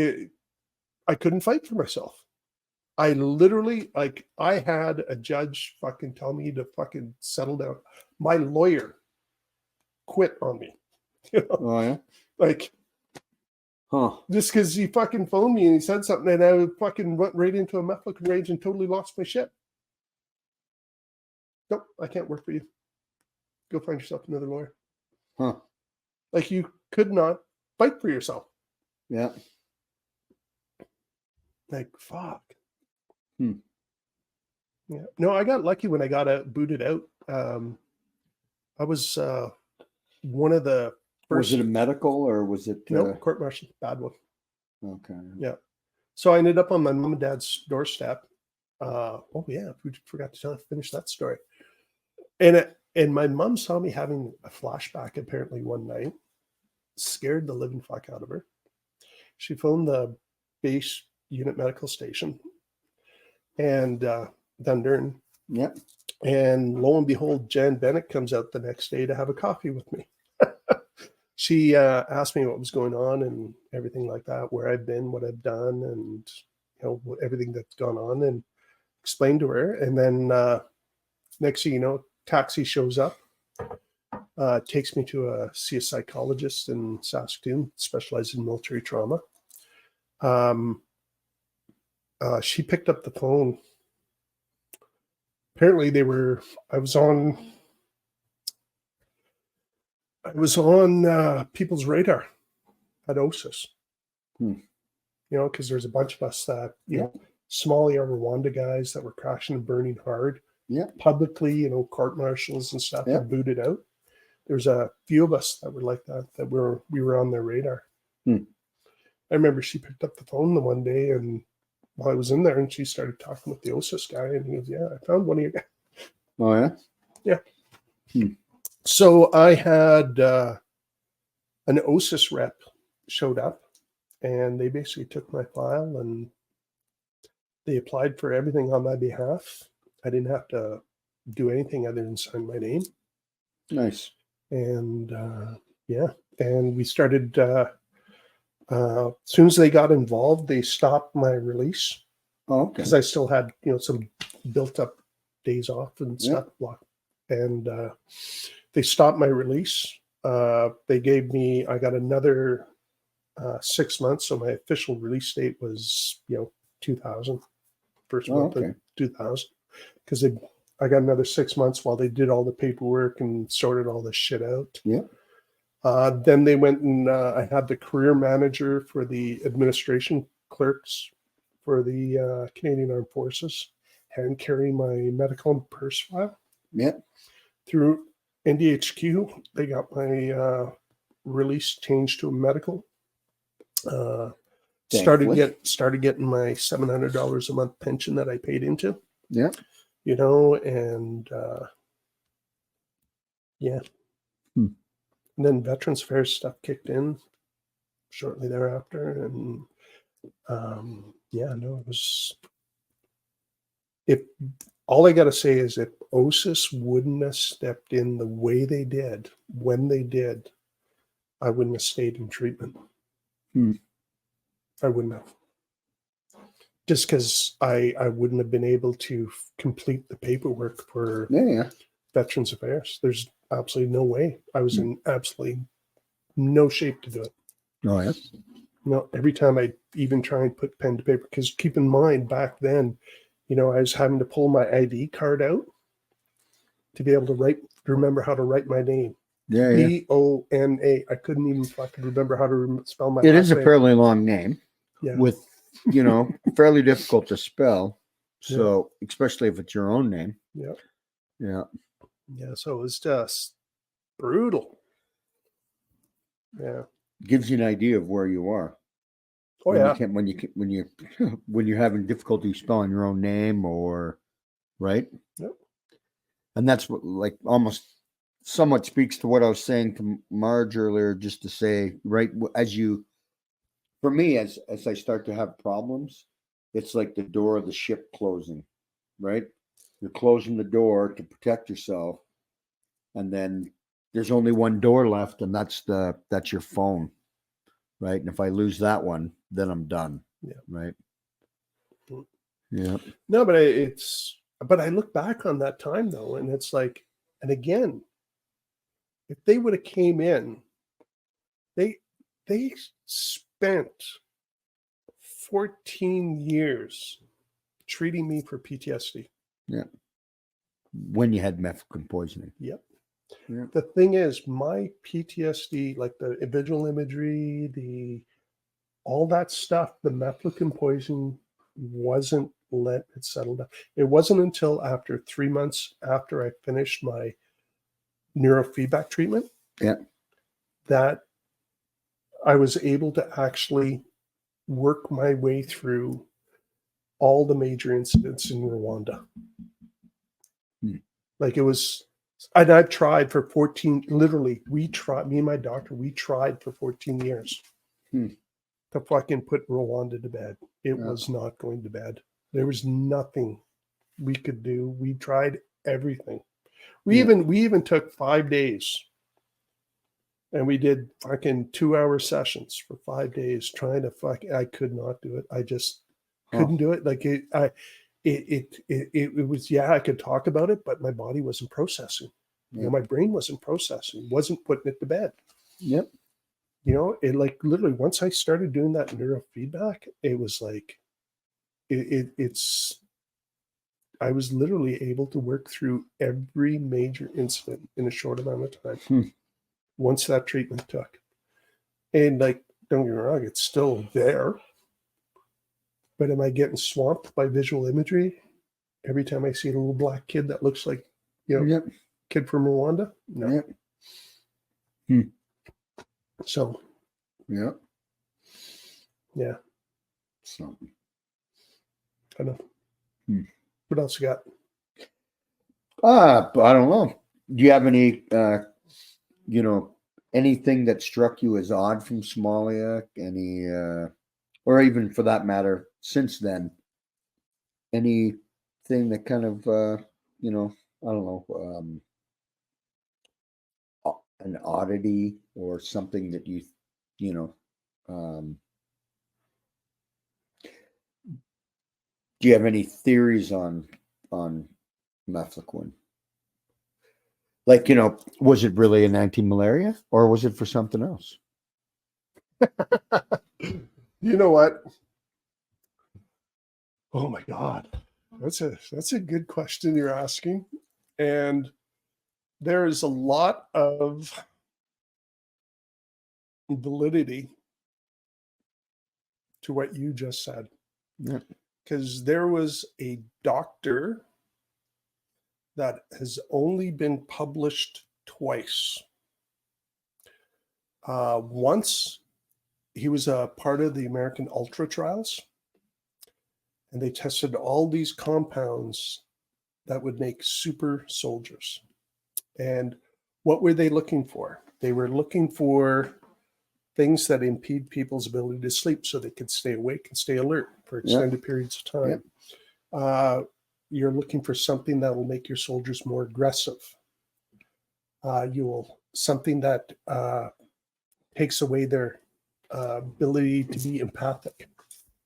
I couldn't fight for myself. I literally, like, I had a judge fucking tell me to fucking settle down. My lawyer quit on me. Oh, yeah? Like, just because he fucking phoned me and he said something, and I fucking went right into a Mefloquine rage and totally lost my shit. Nope, I can't work for you. Go find yourself another lawyer. Like, you could not fight for yourself. Yeah. Like, fuck. Yeah. No, I got lucky when I got booted out. I was one of the first. Was it a medical or was it? No, court martial, bad one. Okay. Yeah. So I ended up on my mom and dad's doorstep. Oh yeah, we forgot to finish that story. And my mom saw me having a flashback apparently one night, scared the living fuck out of her. She phoned the base unit medical station and Dundurn. Yep. And lo and behold, Jan Bennett comes out the next day to have a coffee with me. She asked me what was going on and everything like that, where I've been, what I've done, and everything that's gone on, and explained to her. And then next thing you know, taxi shows up, takes me to see a psychologist in Saskatoon, specialized in military trauma. She picked up the phone. Apparently I was on people's radar at OSIS. Because there's a bunch of us that, small Rwanda guys that were crashing and burning hard. Yeah. Publicly, court martials and stuff and booted out. There's a few of us that were like that we were on their radar. I remember she picked up the phone the one day and while I was in there and she started talking with the OSIS guy and he goes, yeah, I found one of your guys. Oh, yeah? Yeah. So I had an OSIS rep showed up and they basically took my file and they applied for everything on my behalf. I didn't have to do anything other than sign my name. Nice. And and we started, as soon as they got involved, they stopped my release. Oh, okay. Because I still had, some built up days off and stuff. And they stopped my release. They gave me, I got another 6 months. So my official release date was, 2000, first month of 2000. Because I got another 6 months while they did all the paperwork and sorted all this shit out. Yeah. Then they went and I had the career manager for the administration clerks for the Canadian Armed Forces hand carry my medical and purse file. Yeah. Through NDHQ, they got my release changed to a medical. Started getting my $700 a month pension that I paid into. Yeah. And And then Veterans Affairs stuff kicked in shortly thereafter. And it was, if all I got to say is if OSIS wouldn't have stepped in the way they did, when they did, I wouldn't have stayed in treatment. I wouldn't have. Just because I wouldn't have been able to complete the paperwork for Veterans Affairs. absolutely no way. I was in absolutely no shape to do it. Oh, yeah. No, every time I even try and put pen to paper, because keep in mind back then, I was having to pull my ID card out to be able to remember how to write my name. Yeah, yeah. Bona. I couldn't even fucking remember how to spell my It last is a name. fairly long name Yeah. with, fairly difficult to spell. So, especially if it's your own name. Yeah. Yeah. Yeah. So it was just brutal. Yeah. Gives you an idea of where you are. Oh, when yeah. You can, when you're having difficulty spelling your own name, or right. Yep. And that's what, like, almost somewhat speaks to what I was saying to Marge earlier, just to say, right, for me, as I start to have problems, it's like the door of the ship closing, right? You're closing the door to protect yourself, and then there's only one door left, and that's your phone, right? And if I lose that one, then I'm done. Yeah. Right. Yeah. No, but I look back on that time though, and it's like, and again, if they would have came in, they spent 14 years treating me for PTSD. Yeah. When you had mefloquine poisoning. Yep. Yeah. The thing is, my PTSD, like the visual imagery, all that stuff, the mefloquine poison wasn't let it settle down. It wasn't until after 3 months after I finished my neurofeedback treatment, Yeah, that I was able to actually work my way through all the major incidents in Rwanda. Like it was, and I've tried for 14, literally, me and my doctor, we tried for 14 years to fucking put Rwanda to bed. It was not going to bed. There was nothing we could do. We tried everything. We even took 5 days and we did fucking 2-hour sessions for 5 days trying to I could not do it. I just couldn't do it. Like it was, I could talk about it, but my body wasn't processing. My brain wasn't processing, wasn't putting it to bed. Yep. It like literally once I started doing that neurofeedback, it was like I was literally able to work through every major incident in a short amount of time. Once that treatment took. And like, don't get me wrong, it's still there. But am I getting swamped by visual imagery every time I see a little black kid that looks like, kid from Rwanda? No. Yep. So. Yeah. Yeah. Something. I know. What else you got? I don't know. Do you have any, anything that struck you as odd from Somalia? Any, or even for that matter, since then, anything that kind of, I don't know, an oddity or something that do you have any theories on mefloquine? Like, was it really an anti-malaria or was it for something else? You know what? Oh my God. That's a good question you're asking. And there is a lot of validity to what you just said. Yeah. Because there was a doctor that has only been published twice. Once he was a part of the American Ultra trials, and they tested all these compounds that would make super soldiers. And what were they looking for? They were looking for things that impede people's ability to sleep so they could stay awake and stay alert for extended periods of time. You're looking for something that will make your soldiers more aggressive. Something that takes away their ability to be empathic.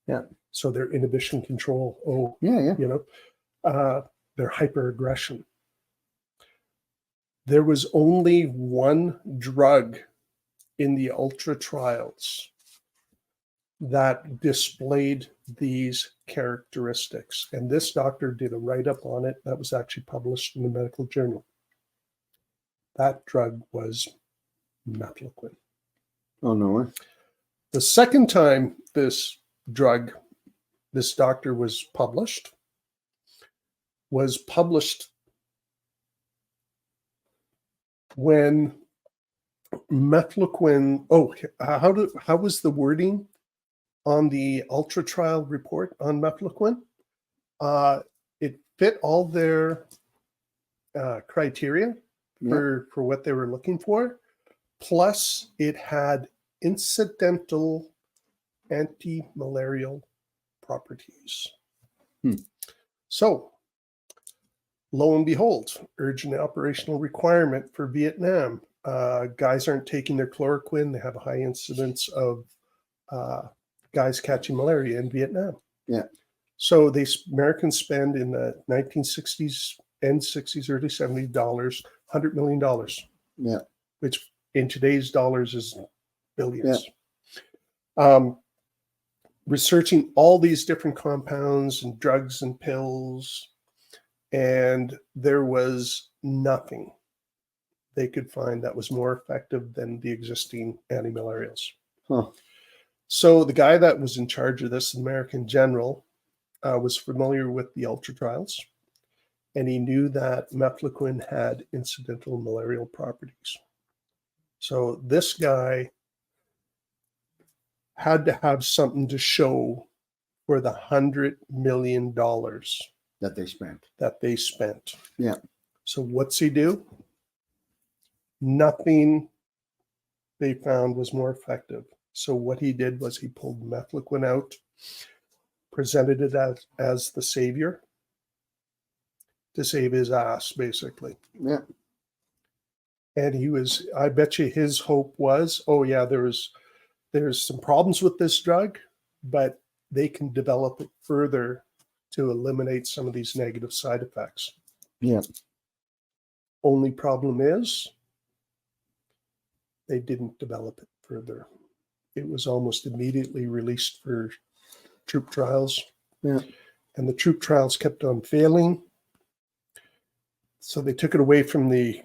Yeah. So their inhibition control. Their hyper aggression. There was only one drug in the ultra trials that displayed these characteristics. And this doctor did a write-up on it that was actually published in the medical journal. That drug was Mefloquine. Oh, no way. The second time this doctor was published when Mefloquine. How was the wording on the ultra trial report on Mefloquine? It fit all their criteria for what they were looking for. Plus, it had incidental anti-malarial properties. So, lo and behold, urgent operational requirement for Vietnam. Guys aren't taking their chloroquine. They have a high incidence of guys catching malaria in Vietnam. Yeah. So Americans spend in the 1960s, end 60s, early 70s dollars, $100 million. Yeah. Which in today's dollars is billions. Yeah. Researching all these different compounds and drugs and pills, and there was nothing they could find that was more effective than the existing antimalarials. Huh. So the guy that was in charge of this, the American general, was familiar with the ultra trials, and he knew that Mefloquine had incidental malarial properties. So this guy had to have something to show for the $100 million That they spent. Yeah. So what's he do? Nothing they found was more effective. So what he did was he pulled Mefloquine out, presented it as the savior to save his ass, basically. Yeah. And I bet you his hope was, there's some problems with this drug, but they can develop it further to eliminate some of these negative side effects. Yeah. Only problem is they didn't develop it further. It was almost immediately released for troop trials. Yeah. And the troop trials kept on failing. So they took it away from the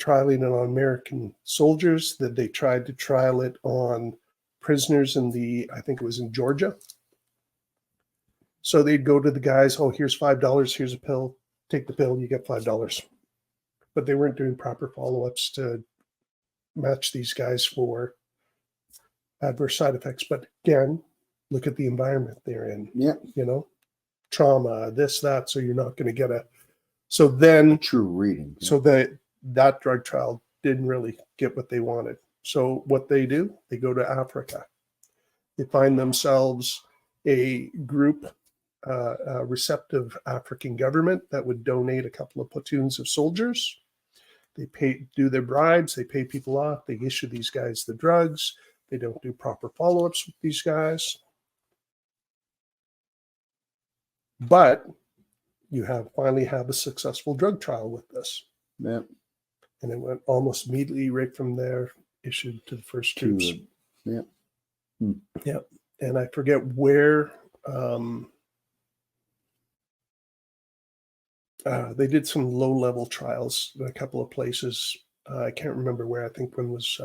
trialing it on American soldiers, that they tried to trial it on prisoners I think it was in Georgia. So they'd go to the guys, here's $5, here's a pill, take the pill, you get $5. But they weren't doing proper follow-ups to match these guys for adverse side effects. But again, look at the environment they're in. Yeah. Trauma, this, that, so you're not going to get so then a true reading. So that drug trial didn't really get what they wanted. So what they do, they go to Africa. They find themselves a group, a receptive African government that would donate a couple of platoons of soldiers. They do their bribes, they pay people off, they issue these guys the drugs, they don't do proper follow-ups with these guys. But you finally have a successful drug trial with this. Yeah. And it went almost immediately right from there, issued to the first troops. Yeah. Yeah. And I forget where they did some low-level trials in a couple of places. I can't remember where. I think one was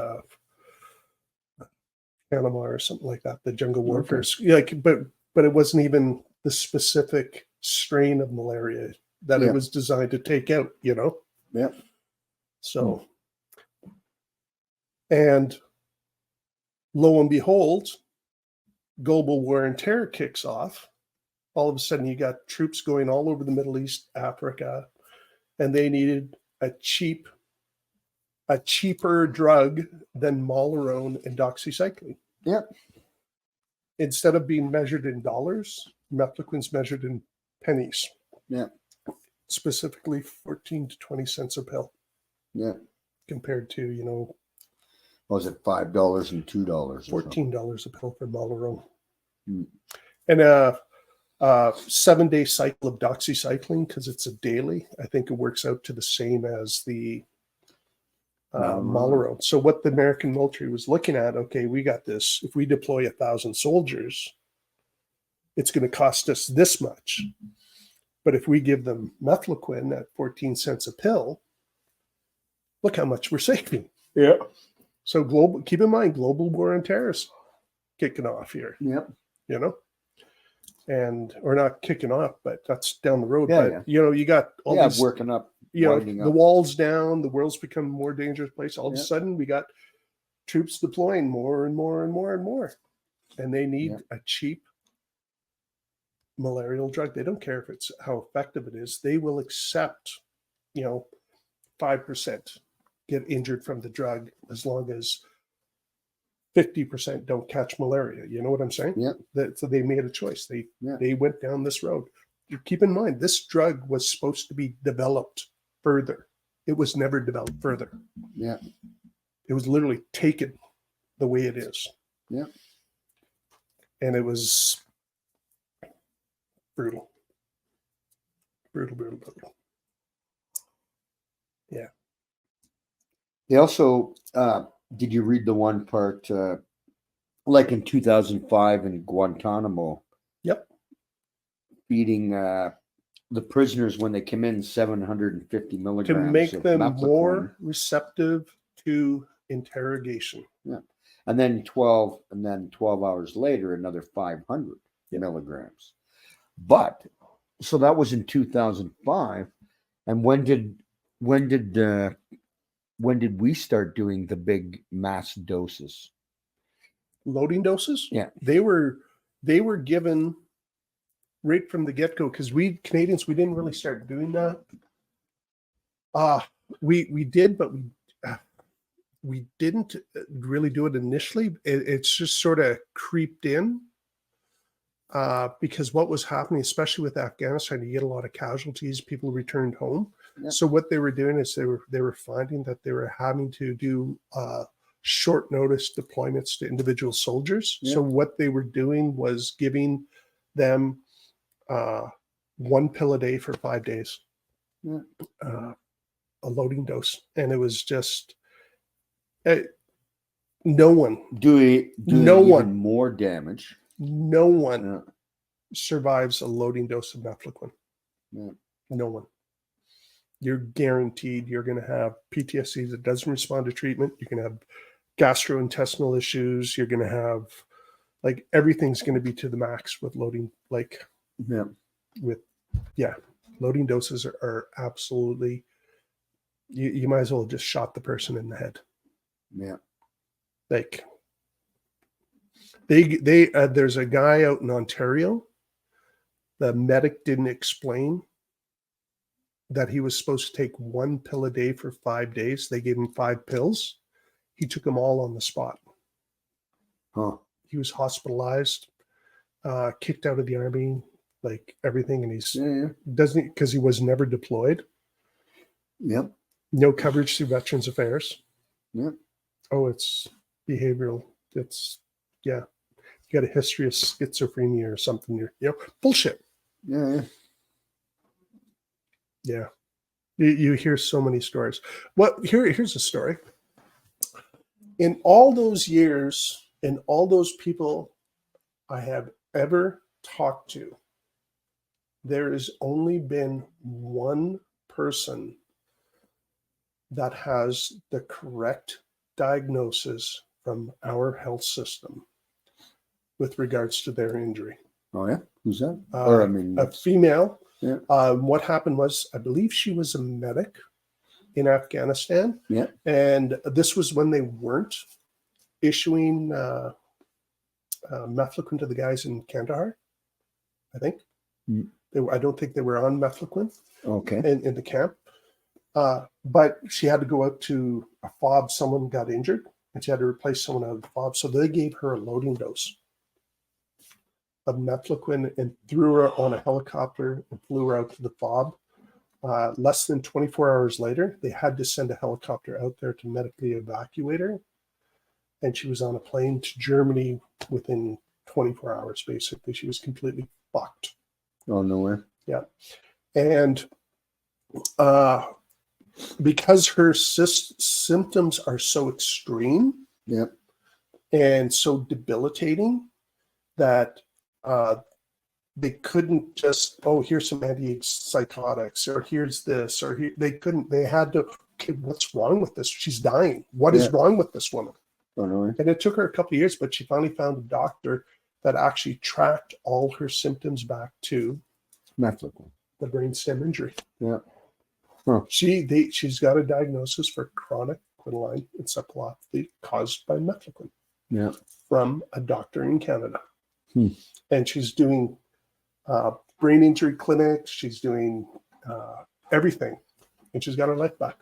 Panama or something like that, the jungle warfare. Okay. But it wasn't even the specific strain of malaria that it was designed to take out, Yeah. So, and lo and behold, global war and terror kicks off. All of a sudden, you got troops going all over the Middle East, Africa, and they needed a cheaper drug than Malarone and doxycycline. Yeah. Instead of being measured in dollars, Mefloquine's measured in pennies. Yeah. Specifically 14 to 20 cents a pill. Yeah. Compared to, was it $5 and $2? $14 a pill for Malarone. And a 7-day cycle of doxycycline, because it's a daily. I think it works out to the same as the Malarone. So what the American military was looking at, okay, we got this. If we deploy 1,000 soldiers, it's going to cost us this much. But if we give them Mefloquine at 14 cents a pill, look how much we're saving. Yeah. So keep in mind, global war on terror is kicking off here. Yep. You know, or not kicking off, but that's down the road. Yeah, but yeah. you know, you got all these working up. the walls down, the world's become a more dangerous place. All of a sudden, we got troops deploying more and more and more and more, and they need a cheap malarial drug. They don't care if it's how effective it is. They will accept, 5% get injured from the drug as long as 50% don't catch malaria. You know what I'm saying? Yeah. So they made a choice. They went down this road. Keep in mind, this drug was supposed to be developed further. It was never developed further. Yeah. It was literally taken the way it is. Yeah. And it was brutal. Brutal. Yeah. They also, did you read the one part, like in 2005 in Guantanamo? Yep. Feeding the prisoners when they come in 750 milligrams to make of them Mefloquine. more receptive to interrogation. Yeah. And then 12 hours later, another 500 milligrams. But so that was in 2005. And when did we start doing the big mass doses? Loading doses? Yeah. They were given right from the get-go, because we Canadians, we didn't really start doing that. We did, but we didn't really do it initially. It's just sort of creeped in, because what was happening, especially with Afghanistan, you get a lot of casualties, people returned home. Yep. So what they were doing is they were finding that they were having to do short notice deployments to individual soldiers. Yep. So what they were doing was giving them 1 pill a day for 5 days, a loading dose. And it was just, no one doing even more damage. No one survives a loading dose of Mefloquine. Yeah. No one. You're guaranteed you're going to have PTSD that doesn't respond to treatment. You're going to have gastrointestinal issues. You're going to have, like, everything's going to be to the max with loading. Loading doses are absolutely, you might as well have just shot the person in the head. Yeah. Like, there's a guy out in Ontario. The medic didn't explain that he was supposed to take 1 pill a day for 5 days. They gave him 5 pills. He took them all on the spot. Huh. He was hospitalized, kicked out of the army, like everything. And he's doesn't, because he was never deployed. Yep. No coverage through Veterans Affairs. Yep. Oh, it's behavioral. It's, you got a history of schizophrenia or something. Bullshit. Yeah. Yeah. You hear so many stories. Here's a story. In all those years, and all those people I have ever talked to, there has only been one person that has the correct diagnosis from our health system with regards to their injury. Oh, yeah? Who's that? A female. Yeah. What happened was, I believe she was a medic in Afghanistan. Yeah. And this was when they weren't issuing Mefloquine to the guys in Kandahar, I think. I don't think they were on Mefloquine. Okay. In the camp. But she had to go out to a fob. Someone got injured, and she had to replace someone out of the fob. So they gave her a loading dose of Mefloquine and threw her on a helicopter and flew her out to the fob. Less than 24 hours later, they had to send a helicopter out there to medically evacuate her. And she was on a plane to Germany within 24 hours, basically. She was completely fucked. Oh, no way. Yeah. And because her symptoms are so extreme Yep. and so debilitating that they couldn't just, oh, here's some antipsychotics, or here's this, or they couldn't. They had to. Okay, what's wrong with this? She's dying. What is wrong with this woman? Oh, no. And it took her a couple of years, but she finally found a doctor that actually tracked all her symptoms back to Mefloquine. the brainstem injury. Yeah. Huh. She's got a diagnosis for chronic quinoline encephalopathy caused by mefloquine. Yeah. From a doctor in Canada. And she's doing brain injury clinics. She's doing everything. And she's got her life back.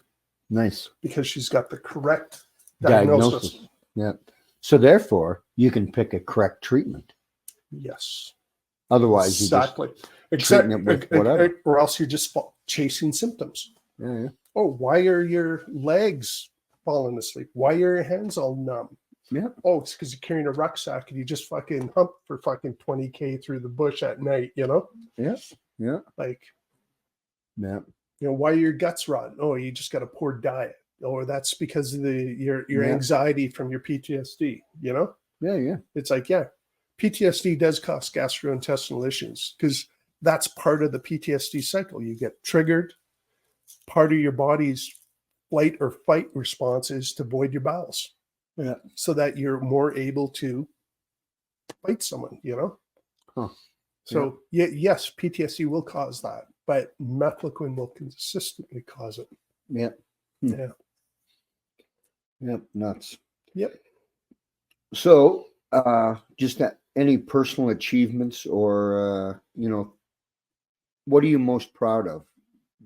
Nice. Because she's got the correct diagnosis. Yeah. So therefore, you can pick a correct treatment. Yes. Otherwise, exactly. You just treating it with whatever. Or else you're just chasing symptoms. Yeah. Oh, why are your legs falling asleep? Why are your hands all numb? Yeah. Oh, it's because you're carrying a rucksack and you just fucking hump for fucking 20K through the bush at night, you know? Yeah. Yeah. Like, yeah. You know, why are your guts rotten? Oh, you just got a poor diet. Or that's because of your anxiety from your PTSD, you know? Yeah. It's like, PTSD does cause gastrointestinal issues because that's part of the PTSD cycle. You get triggered. Part of your body's flight or fight response is to void your bowels. Yeah. So that you're more able to fight someone, you know? Huh. So yes, PTSD will cause that, but mefloquine will consistently cause it. Yeah. Yeah. Yep. Nuts. Yep. So just any personal achievements or, what are you most proud of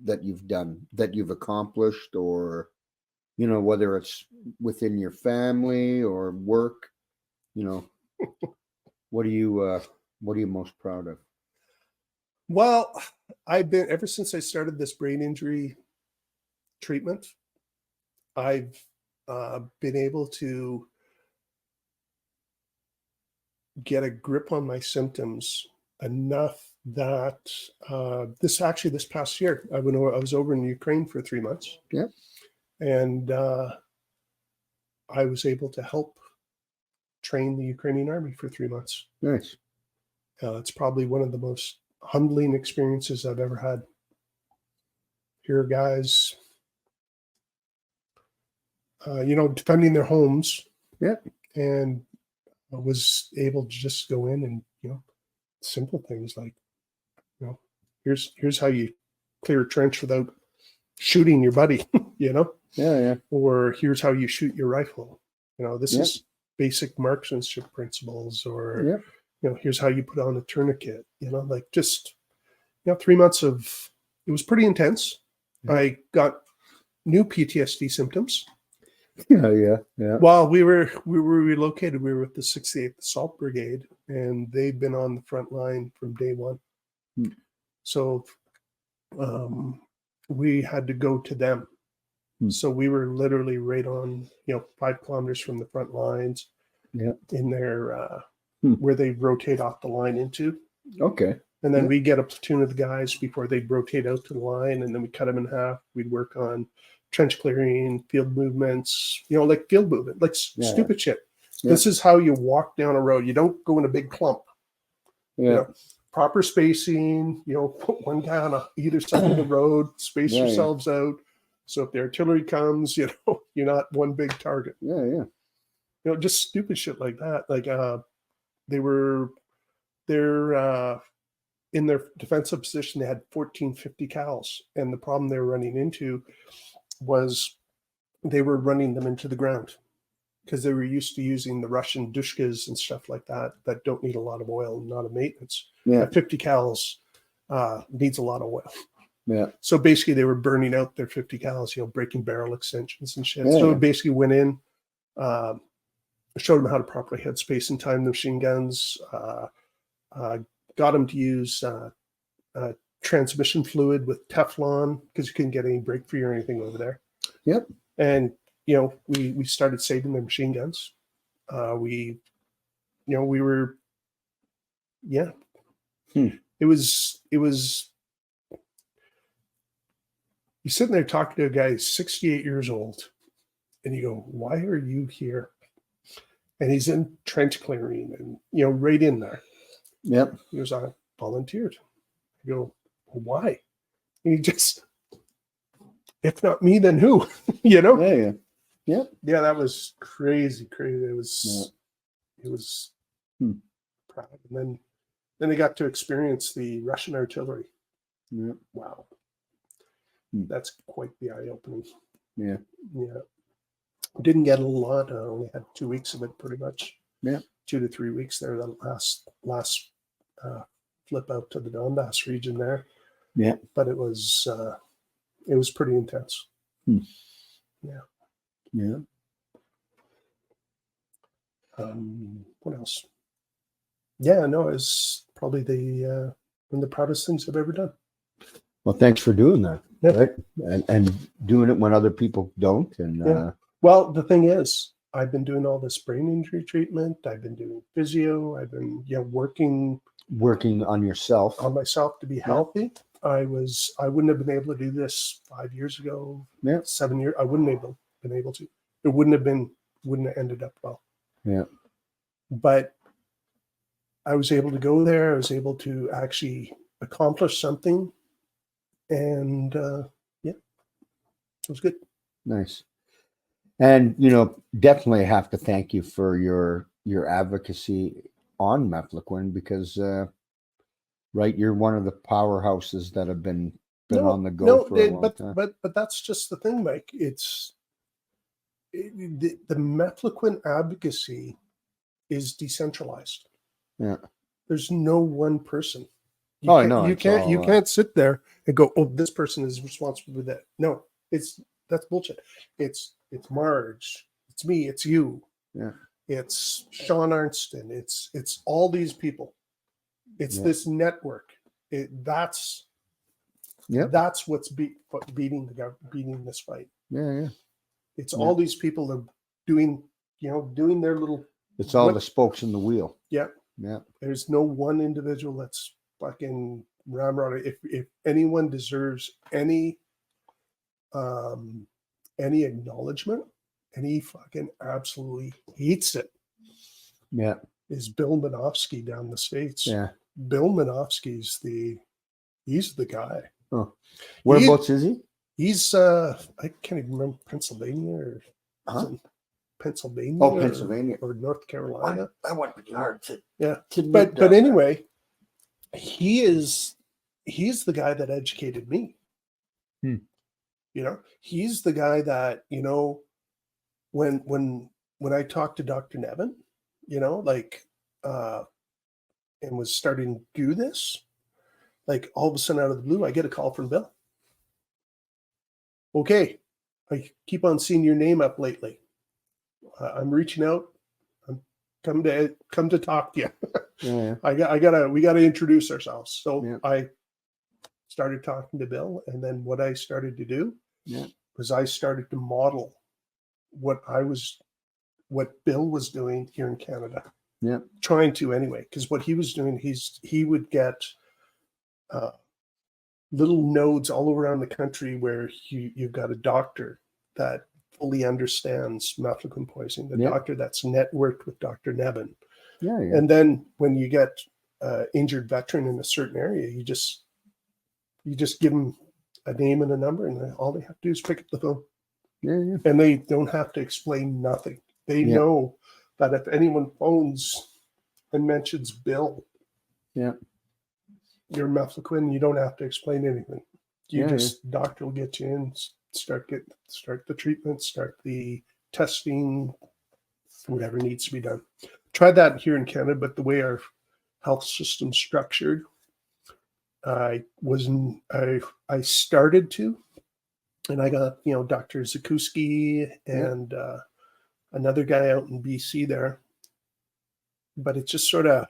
that you've done, that you've accomplished, or, whether it's within your family or work, what are you most proud of? Well, I've been, ever since I started this brain injury treatment, I've been able to get a grip on my symptoms enough that this past year, I was over in Ukraine for 3 months. Yeah. And I was able to help train the Ukrainian army for 3 months. Nice. It's probably one of the most humbling experiences I've ever had. Here are guys, defending their homes. Yeah. And I was able to just go in and, simple things like, here's how you clear a trench without shooting your buddy, Yeah. Or here's how you shoot your rifle. This is basic marksmanship principles, or, here's how you put on a tourniquet, 3 months of, it was pretty intense. Yeah. I got new PTSD symptoms. Yeah. While we were relocated, we were with the 68th Assault Brigade, and they've been on the front line from day one. So we had to go to them. So we were literally right on, 5 kilometers from the front lines. Yeah. In their where they rotate off the line into. Okay. And then we get a platoon of the guys before they rotate out to the line, and then we cut them in half. We'd work on trench clearing, field movements, like field movement, like stupid shit. Yeah. This is how you walk down a road. You don't go in a big clump. Yeah. Proper spacing, put one guy on either side of the road, space yourselves out. So if the artillery comes, you're not one big target. Yeah. Just stupid shit like that. Like they're in their defensive position, they had 1450 cals. And the problem they were running into was they were running them into the ground because they were used to using the Russian dushkas and stuff like that don't need a lot of oil and not a maintenance. Yeah. 50 cals needs a lot of oil. Yeah. So basically they were burning out their 50 cals, breaking barrel extensions and shit. Yeah. So it basically went in, showed them how to properly head space and time the machine guns, got them to use transmission fluid with Teflon because you couldn't get any brake free or anything over there. Yep. And we started saving their machine guns. We were, It was You're sitting there talking to a guy who's 68 years old, and you go, "Why are you here?" And he's in trench clearing, and right in there. Yep. He goes, "I volunteered." I go, well, "Why?" And he just, if not me, then who? Yeah. Yeah, that was crazy. It was proud. And then I got to experience the Russian artillery. Yeah. Wow. That's quite the eye-opening. Yeah. Didn't get a lot. I only had 2 weeks of it, pretty much. Yeah. 2 to 3 weeks there. The last flip out to the Donbass region there. Yeah. But it was pretty intense. Yeah. Yeah. What else? Yeah, no, it's probably one of the proudest things I've ever done. Well, thanks for doing that. Yeah. Right? And doing it when other people don't. And well, the thing is, I've been doing all this brain injury treatment. I've been doing physio. I've been working on yourself. On myself to be healthy. I wouldn't have been able to do this 5 years ago. 7 years. I wouldn't have been able to. It wouldn't have ended up well. Yeah. But I was able to go there. I was able to actually accomplish something. And it was good. Nice. And, definitely have to thank you for your advocacy on Mefloquine because, you're one of the powerhouses that have been on the go for a long time. But that's just the thing, Mike. The Mefloquine advocacy is decentralized. Yeah. There's no one person. You can't sit there and go, "Oh, this person is responsible for that." No, that's bullshit. It's Marge, it's me, it's you. Yeah. It's Sean Arnston. It's all these people. It's this network. That's what's beating this fight. Yeah. It's all these people that are doing their little. It's all the spokes in the wheel. Yeah. Yeah. There's no one individual that's fucking ramrod. If anyone deserves any acknowledgement, and he fucking absolutely hates it. Yeah. Is Bill Manofsky down the States. Yeah. Bill Manofsky's he's the guy. Oh. Whereabouts is he? He's I can't even remember, Pennsylvania or Pennsylvania. Oh, Pennsylvania. Or North Carolina. That would be hard to. Yeah. But anyway, he's the guy that educated me. He's the guy that, when I talked to Dr. Nevin, and was starting to do this, all of a sudden out of the blue, I get a call from Bill. "Okay, I keep on seeing your name up lately. I'm reaching out. I'm come to talk to you." Yeah. We gotta introduce ourselves. So I started talking to Bill, and then what I started to do was I started to model what Bill was doing here in Canada. Yeah. Trying to anyway, because what he was doing, he would get little nodes all around the country where you've got a doctor that fully understands Mefloquine poisoning, the doctor that's networked with Dr. Nevin. Yeah. And then when you get injured veteran in a certain area, you just give them a name and a number, and all they have to do is pick up the phone. Yeah. And they don't have to explain nothing. They know that if anyone phones and mentions Bill, you're Mefloquine, you don't have to explain anything. Doctor will get you in, start the treatment, start the testing, whatever needs to be done. Tried that here in Canada, but the way our health system's structured, I started to, and I got Dr. Zakuski and another guy out in BC there, but it just COVID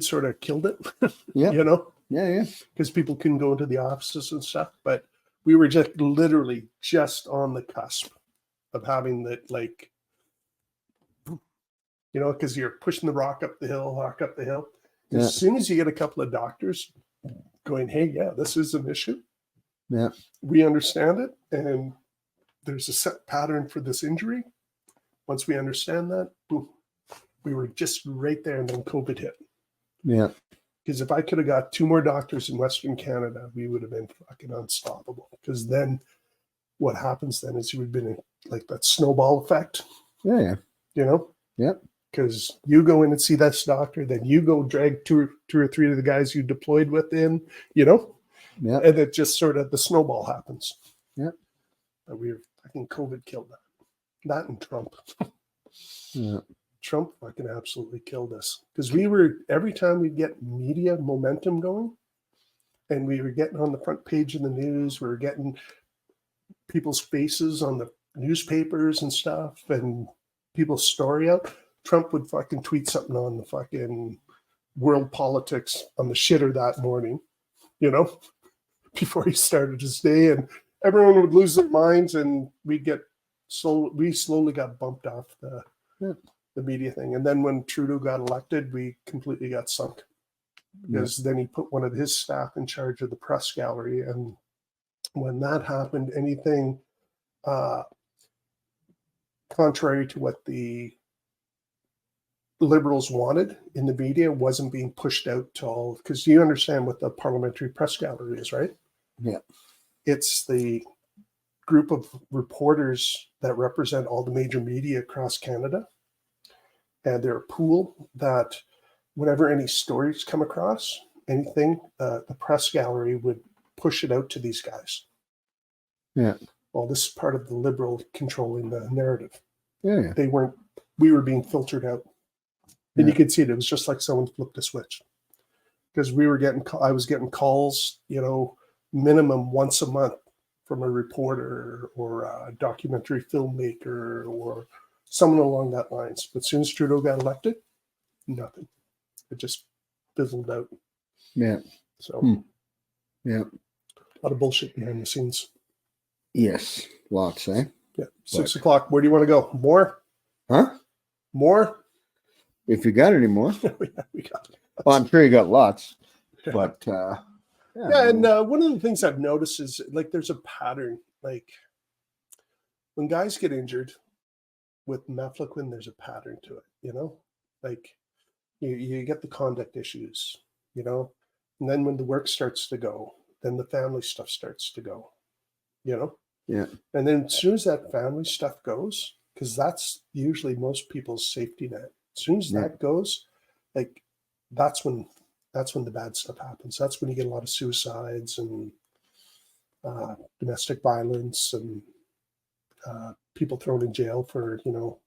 sort of killed it. Because people couldn't go into the offices and stuff, but we were just literally just on the cusp of having that, because you're pushing the rock up the hill. As soon as you get a couple of doctors going, "Hey, this is an issue," Yeah. We understand it, and there's a set pattern for this injury. Once we understand that, boom, we were just right there, and then COVID hit. Yeah. Because if I could have got 2 more doctors in Western Canada, we would have been fucking unstoppable. Because then what happens then is you would have been in like that snowball effect. Yeah. You know? Yeah. Because you go in and see this doctor, then you go drag two or three of the guys you deployed with in, you know? Yeah. And it just sort of the snowball happens. Yeah. But we were fucking COVID killed that. That and Trump. Yeah. Trump fucking absolutely killed us. Because we were, every time we'd get media momentum going, and we were getting on the front page of the news, we were getting people's faces on the newspapers and stuff, and people's story out, Trump would fucking tweet something on the fucking world politics on the shitter that morning, you know, before he started his day, and everyone would lose their minds, and we slowly got bumped off the media thing. And then when Trudeau got elected, we completely got sunk, because then he put one of his staff in charge of the press gallery, and when that happened, anything contrary to what the Liberals wanted in the media wasn't being pushed out to all, because you understand what the parliamentary press gallery is, right? Yeah. It's the group of reporters that represent all the major media across Canada. And they're a pool that whenever any stories come across, anything, the press gallery would push it out to these guys. Yeah. Well, this is part of the Liberal controlling the narrative. Yeah. We were being filtered out. And you could see it. It was just like someone flipped a switch. Because I was getting calls, you know, minimum once a month from a reporter or a documentary filmmaker or someone along that lines. But as soon as Trudeau got elected, nothing. It just fizzled out. Yeah. So, yeah. A lot of bullshit behind the scenes. Yes. Lots, eh? Yeah. 6 o'clock. Where do you want to go? More? Huh? More? If you got any more. We got it. Well, I'm sure you got lots. But, and one of the things I've noticed is, like, there's a pattern. Like, when guys get injured with Mefloquine, there's a pattern to it, you know? Like, you get the conduct issues, you know? And then when the work starts to go, then the family stuff starts to go, you know? Yeah. And then as soon as that family stuff goes, because that's usually most people's safety net, as soon as that goes, like, that's when the bad stuff happens. That's when you get a lot of suicides and domestic violence and people thrown in jail for, you know,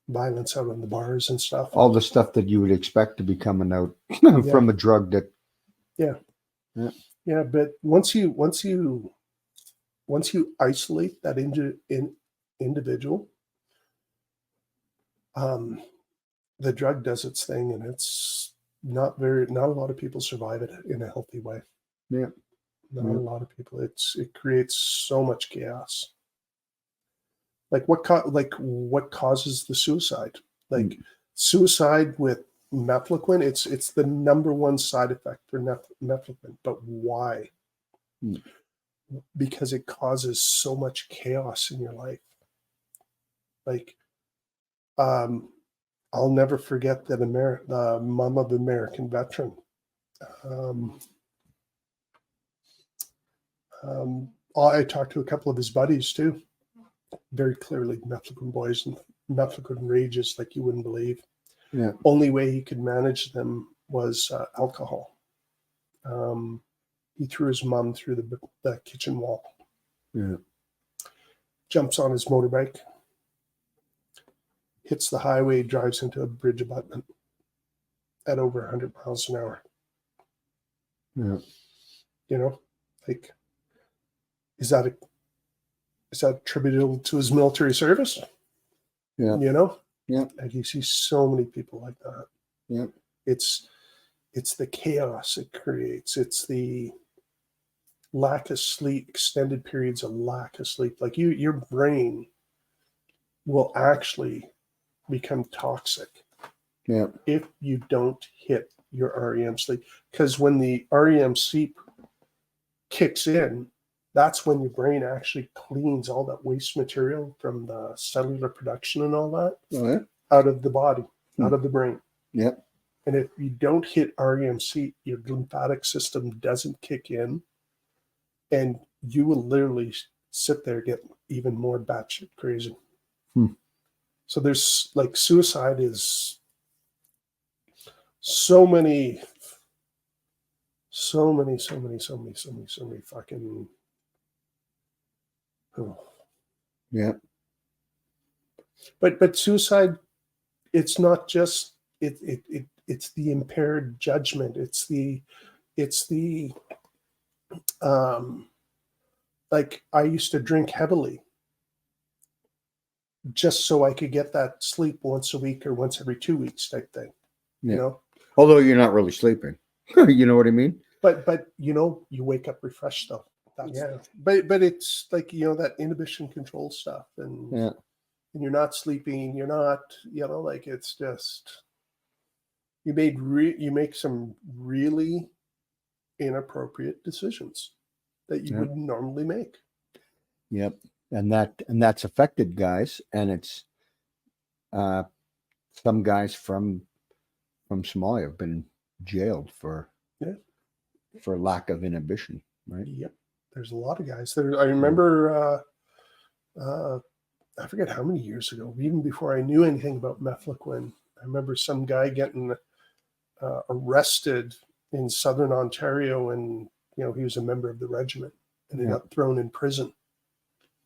violence out on the bars and stuff. All the stuff that you would expect to be coming out from a drug that. Yeah. But once you isolate that individual, the drug does its thing, and it's not a lot of people survive it in a healthy way. Yeah. Not a lot of people. It creates so much chaos. Like what causes the suicide? Like suicide with Mefloquine, it's the number one side effect for Mefloquine. But why? Because it causes so much chaos in your life. Like, I'll never forget that the mom of the American veteran. I talked to a couple of his buddies too. Very clearly, Mefloquine boys and Mefloquine rages like you wouldn't believe. Yeah. Only way he could manage them was alcohol. He threw his mom through the kitchen wall. Yeah. Jumps on his motorbike, hits the highway, drives into a bridge abutment at over 100 miles an hour. Yeah. You know, like, is that attributable to his military service? Yeah. You know? Yeah. And you see so many people like that. Yeah. It's the chaos it creates. It's the lack of sleep, extended periods of lack of sleep. Like your brain will actually become toxic if you don't hit your REM sleep. Because when the REM sleep kicks in, that's when your brain actually cleans all that waste material from the cellular production and all that Oh, yeah. out of the body, out of the brain. Yep. And if you don't hit REMC, your lymphatic system doesn't kick in, and you will literally sit there, get even more batshit crazy. So there's like suicide is so many fucking. Oh. Yeah. But suicide, it's not just it's the impaired judgment. It's the like I used to drink heavily just so I could get that sleep once a week or once every 2 weeks type thing. Yeah. You know? Although you're not really sleeping. You know what I mean? But you wake up refreshed though. But it's like, that inhibition control stuff, and and you're not sleeping, you're not, like, it's just you make some really inappropriate decisions that you wouldn't normally make. Yep. And that's affected guys, and it's some guys from Somalia have been jailed for lack of inhibition, right? Yep. There's a lot of guys there. I remember I forget how many years ago, even before I knew anything about Mefloquine, I remember some guy getting arrested in southern Ontario, and he was a member of the regiment, and he got thrown in prison.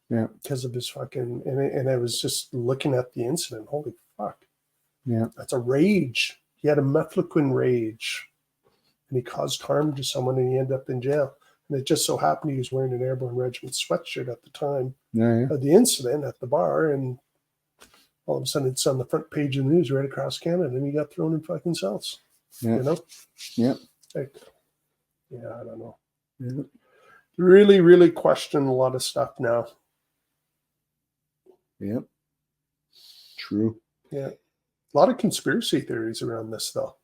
Yeah. Because of his fucking, and I was just looking at the incident. Holy fuck. Yeah. That's a rage. He had a Mefloquine rage, and he caused harm to someone, and he ended up in jail. And it just so happened he was wearing an airborne regiment sweatshirt at the time of the incident at the bar, and all of a sudden it's on the front page of the news right across Canada, and he got thrown in fucking cells. Yeah. Yeah. Like, I don't know. Yeah. Really, really question a lot of stuff now. Yep. True. Yeah. A lot of conspiracy theories around this, though.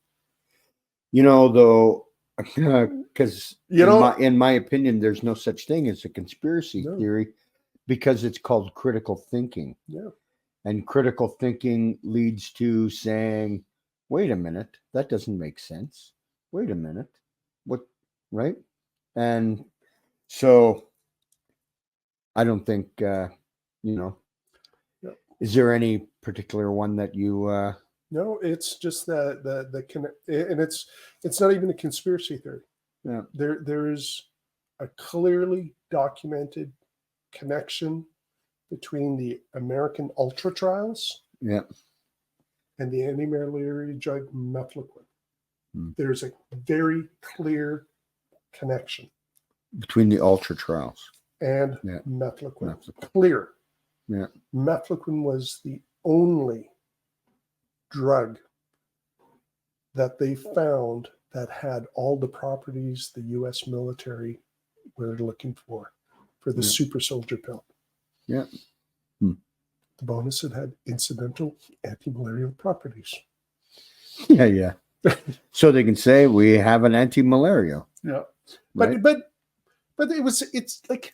Though, because in my opinion, there's no such thing as a conspiracy theory, because it's called critical thinking. Yeah. And critical thinking leads to saying, wait a minute, that doesn't make sense. Wait a minute. What, right? And so I don't think, is there any particular one that you... No, it's just and it's not even a conspiracy theory. Yeah. There is a clearly documented connection between the American Ultra trials and the anti-malaria drug Mefloquine. There's a very clear connection between the Ultra trials and Mefloquine. Clear. Yeah. Mefloquine was the only drug that they found that had all the properties the U.S. military were looking for the super soldier pill. Yeah. The bonus, it had incidental anti-malarial properties. Yeah. So they can say we have an anti-malarial. Yeah. Right? But it's like,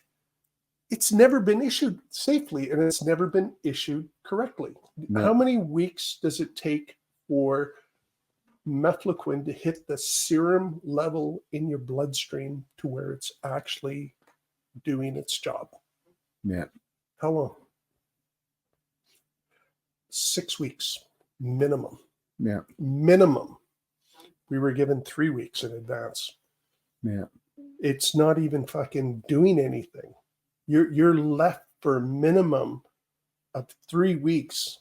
it's never been issued safely, and it's never been issued correctly. No. How many weeks does it take for Mefloquine to hit the serum level in your bloodstream to where it's actually doing its job? Yeah. How long? 6 weeks minimum. Yeah. Minimum. We were given 3 weeks in advance. Yeah. It's not even fucking doing anything. You're left for a minimum of 3 weeks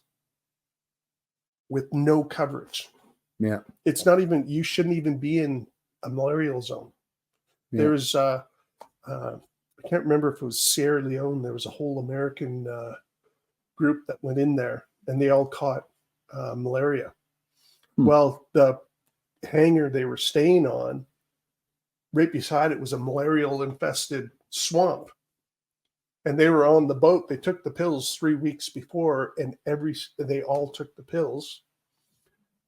with no coverage. Yeah. It's not even, you shouldn't even be in a malarial zone. Yeah. There's, I can't remember if it was Sierra Leone. There was a whole American group that went in there, and they all caught malaria. Well, the hangar they were staying on, right beside it was a malarial infested swamp. And they were on the boat. They took the pills 3 weeks before, and they all took the pills.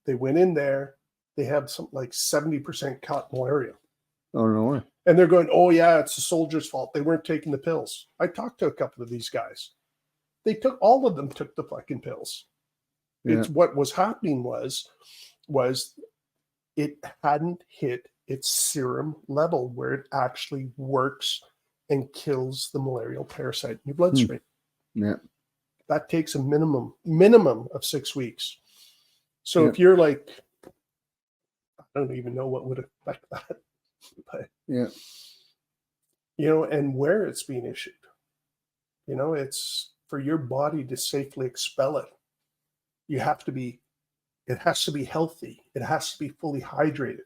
They went in there. They had something like 70% caught malaria. Oh, no way. And they're going, oh, yeah, it's the soldiers' fault. They weren't taking the pills. I talked to a couple of these guys. All of them took the fucking pills. Yeah. It's what was happening was it hadn't hit its serum level where it actually works and kills the malarial parasite in your bloodstream. Yeah. That takes a minimum of 6 weeks. So if you're like, I don't even know what would affect that, but and where it's being issued, it's for your body to safely expel it. It has to be healthy. It has to be fully hydrated.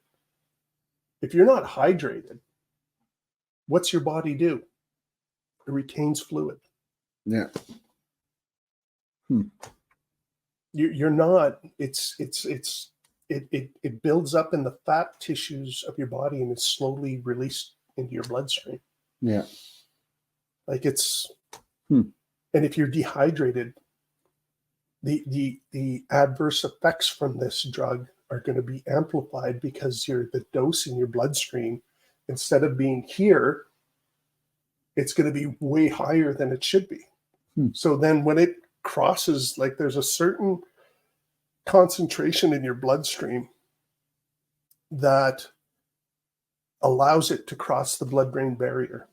If you're not hydrated, what's your body do? It retains fluid. Yeah. You're not. It builds up in the fat tissues of your body and is slowly released into your bloodstream. Yeah. Like it's. And if you're dehydrated, the adverse effects from this drug are going to be amplified because the dose in your bloodstream, instead of being here, it's going to be way higher than it should be. So then when it crosses, like there's a certain concentration in your bloodstream that allows it to cross the blood-brain barrier.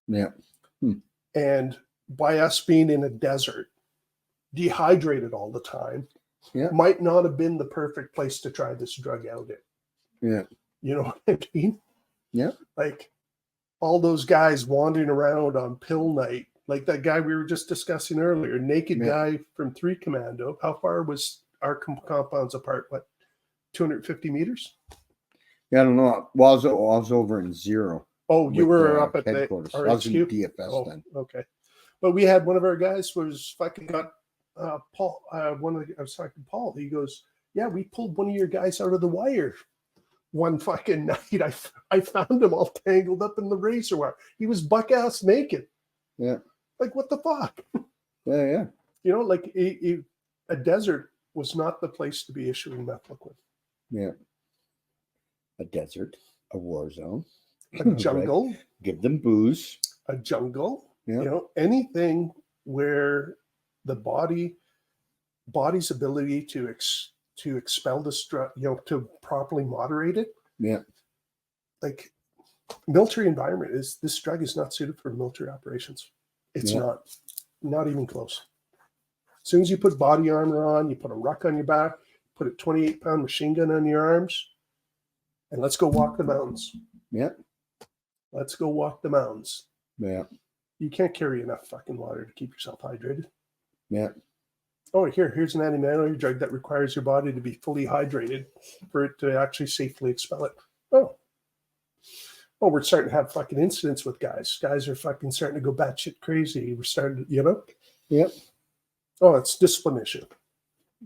Yeah. And by us being in a desert, dehydrated all the time, might not have been the perfect place to try this drug out in. Yeah. You know what I mean? Yeah. Like all those guys wandering around on pill night, like that guy we were just discussing earlier, naked guy from 3 Commando. How far was our compounds apart? What, 250 meters? Yeah, I don't know. Well, I was over in Zero. Oh, you were up at headquarters. the I was in RHQ? DFS then. Okay. But we had one of our guys was fucking got Paul. I was talking to Paul. He goes, "Yeah, we pulled one of your guys out of the wire one fucking night. I found him all tangled up in the razor wire. He was buck ass naked. Yeah. Like what the fuck? Yeah. Like a desert was not the place to be issuing mefloquine. Yeah. A desert, a war zone, a jungle. Right. Give them booze. A jungle. Yeah. Anything where the body's ability to expel this drug, to properly moderate it. Yeah. Like military environment this drug is not suited for military operations. It's not even close. As soon as you put body armor on, you put a ruck on your back, put a 28-pound machine gun on your arms, and let's go walk the mountains. Yeah. Let's go walk the mountains. Yeah. You can't carry enough fucking water to keep yourself hydrated. Yeah. Oh, here's an anti-malaria drug that requires your body to be fully hydrated for it to actually safely expel it. Oh, we're starting to have fucking incidents with guys. Guys are fucking starting to go batshit crazy. We're starting to, Yep. Oh, it's discipline issue.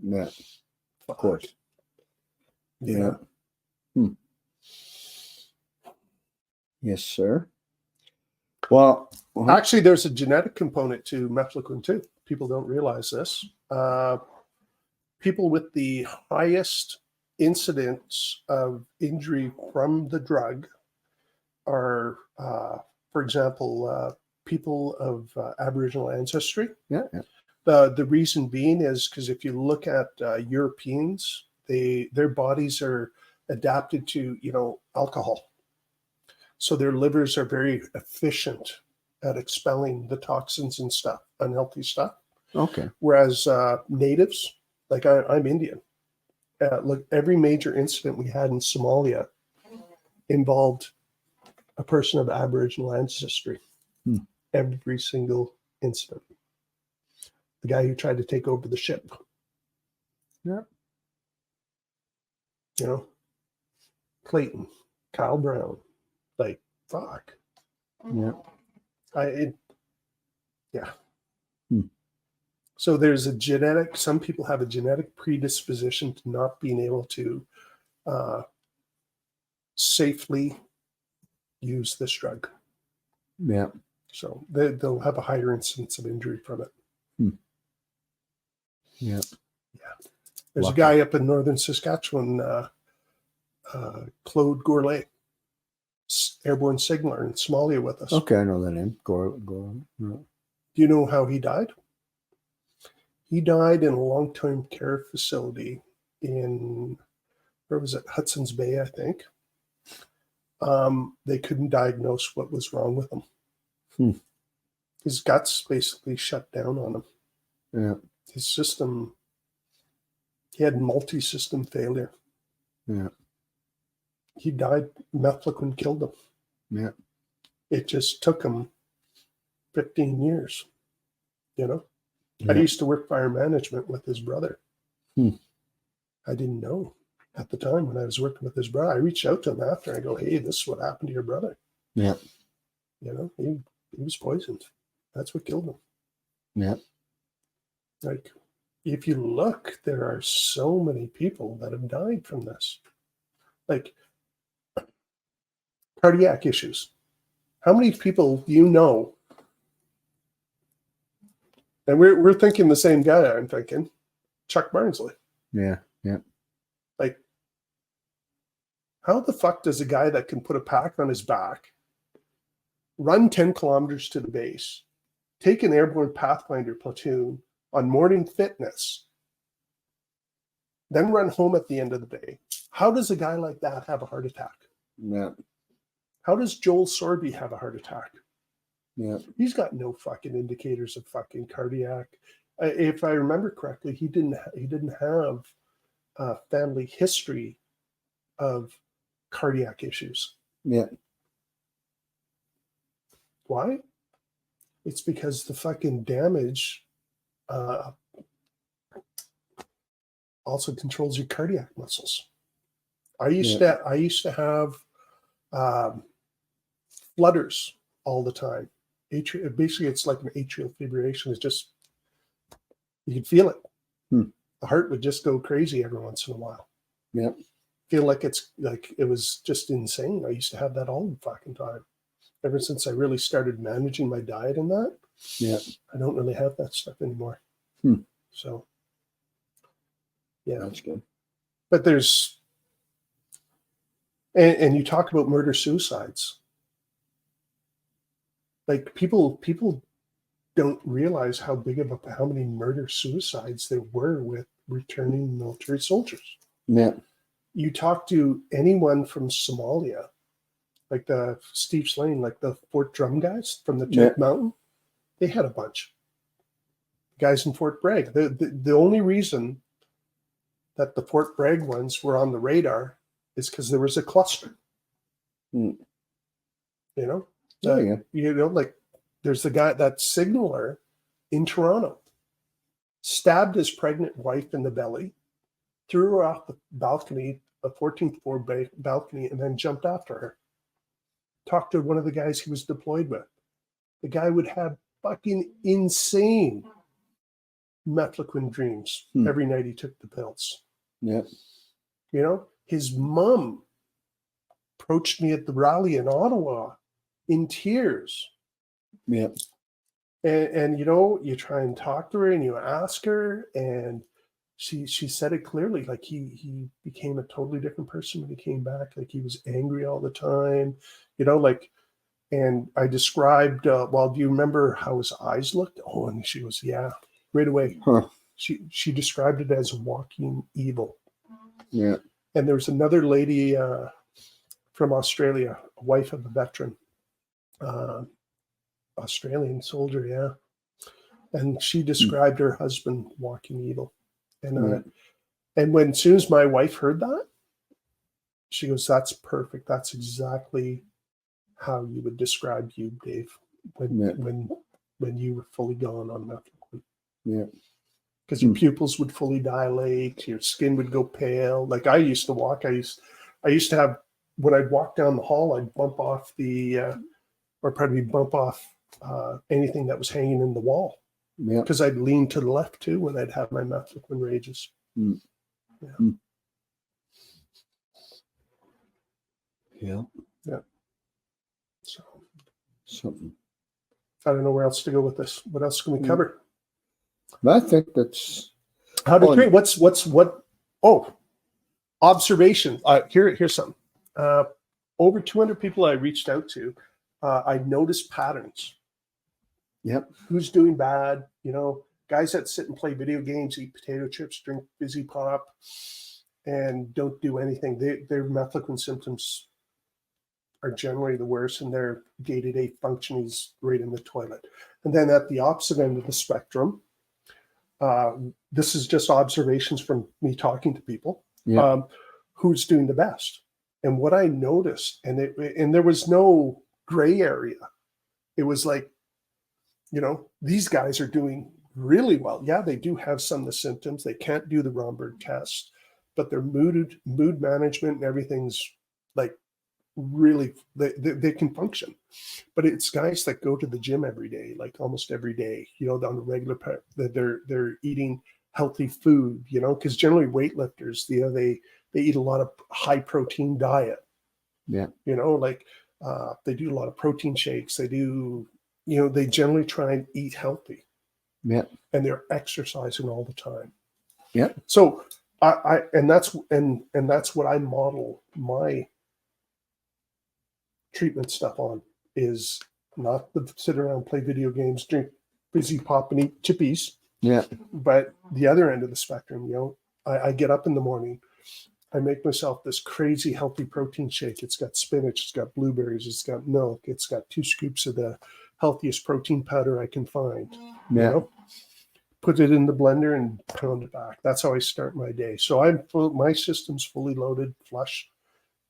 Yeah. Of course. Yeah. Yes, sir. Well, actually, there's a genetic component to mefloquine too. People don't realize this. People with the highest incidence of injury from the drug are, for example, people of Aboriginal ancestry. Yeah. The reason being is because if you look at Europeans, their bodies are adapted to alcohol. So their livers are very efficient at expelling the toxins and stuff, unhealthy stuff. Okay. Whereas natives, like I'm Indian, look, every major incident we had in Somalia involved a person of Aboriginal ancestry. Every single incident. The guy who tried to take over the ship. Yeah. Clayton, Kyle Brown. Like, fuck. Yeah. So there's some people have a genetic predisposition to not being able to safely use this drug. Yeah. So they'll have a higher incidence of injury from it. Yeah. There's a guy up in northern Saskatchewan, Claude Gourlay. airborne signaler in Somalia with us. Okay, I know that name. Go on. Yeah. Do you know how he died? He died in a long-term care facility in, where was it? Hudson's Bay, I think. They couldn't diagnose what was wrong with him. His guts basically shut down on him. Yeah. His system, he had multi-system failure. Yeah. He died. Mefloquine killed him. Yeah. It just took him 15 years. Yeah. I used to work fire management with his brother. I didn't know at the time when I was working with his brother. I reached out to him after. I go, hey, this is what happened to your brother. Yeah. He was poisoned. That's what killed him. Yeah. Like, if you look, there are so many people that have died from this. Like, cardiac issues. How many people you know? And we're thinking the same guy, I'm thinking. Chuck Barnsley. Yeah. Yeah. Like, how the fuck does a guy that can put a pack on his back, run 10 kilometers to the base, take an airborne Pathfinder platoon on morning fitness, then run home at the end of the day? How does a guy like that have a heart attack? Yeah. How does Joel Sorby have a heart attack? Yeah. He's got no fucking indicators of fucking cardiac. If I remember correctly, he didn't have a family history of cardiac issues. Yeah. Why? It's because the fucking damage also controls your cardiac muscles. I used to have flutters all the time. Basically, it's like an atrial fibrillation. It's just, you can feel it. The heart would just go crazy every once in a while. Yeah. Feel like it was just insane. I used to have that all the fucking time. Ever since I really started managing my diet and that, yeah, I don't really have that stuff anymore. So, yeah, that's good. But there's, and you talk about murder suicides. Like, people don't realize how many murder suicides there were with returning military soldiers. Yeah. You talk to anyone from Somalia, like the Steve Slane, like the Fort Drum guys from the Tenth Mountain, they had a bunch. Guys in Fort Bragg. The only reason that the Fort Bragg ones were on the radar is because there was a cluster. Like, there's the guy, that signaler in Toronto, stabbed his pregnant wife in the belly, threw her off the balcony, a 14th floor balcony, and then jumped after her. Talked to one of the guys he was deployed with. The guy would have fucking insane Mefloquine dreams every night he took the pills. Yeah. His mom approached me at the rally in Ottawa in tears. Yeah. And you try and talk to her and you ask her, and she said it clearly. Like, he became a totally different person when he came back. Like, he was angry all the time, and I described, do you remember how his eyes looked? Oh, and she goes, yeah, right away. She described it as walking evil. Yeah. And there was another lady from Australia, a wife of a veteran, Australian soldier, yeah. And she described her husband walking evil. And when soon as my wife heard that, she goes, that's perfect. That's exactly how you would describe you, Dave, when you were fully gone on Mefloquine. Yeah. Because your pupils would fully dilate, your skin would go pale. Like, I used to walk, I used to have, when I'd walk down the hall, I'd bump off anything that was hanging in the wall. Yeah. Because I'd lean to the left too when I'd have my Mefloquine rages. Yeah. Yeah. Yeah. So something. I don't know where else to go with this. What else can we cover? I think that's how to train. What? Oh, observation. Here's something. over 200 people I reached out to, I noticed patterns. Yep. Who's doing bad? You know, guys that sit and play video games, eat potato chips, drink fizzy pop, and don't do anything. Their Mefloquine symptoms are generally the worst, and their day-to-day function is right in the toilet. And then at the opposite end of the spectrum, this is just observations from me talking to people. Yeah. Who's doing the best? And what I noticed, and there was no gray area. It was like, you know, these guys are doing really well. Yeah, they do have some of the symptoms. They can't do the Romberg test, but their mood management and everything's like really, they can function. But it's guys that go to the gym every day, like almost every day, you know, on a regular, that they're eating healthy food, you know, because generally weightlifters, you know, they eat a lot of high protein diet. Yeah. You know, like they do a lot of protein shakes. They do, you know, they generally try and eat healthy. Yeah. And they're exercising all the time. Yeah. So that's what I model my treatment stuff on, is not to sit around, play video games, drink fizzy pop and eat chippies. Yeah. But the other end of the spectrum, you know, I get up in the morning, I make myself this crazy healthy protein shake. It's got spinach, it's got blueberries, it's got milk, it's got 2 scoops of the healthiest protein powder I can find. Yeah. You know? Put it in the blender and pound it back. That's how I start my day. So my system's fully loaded, flush.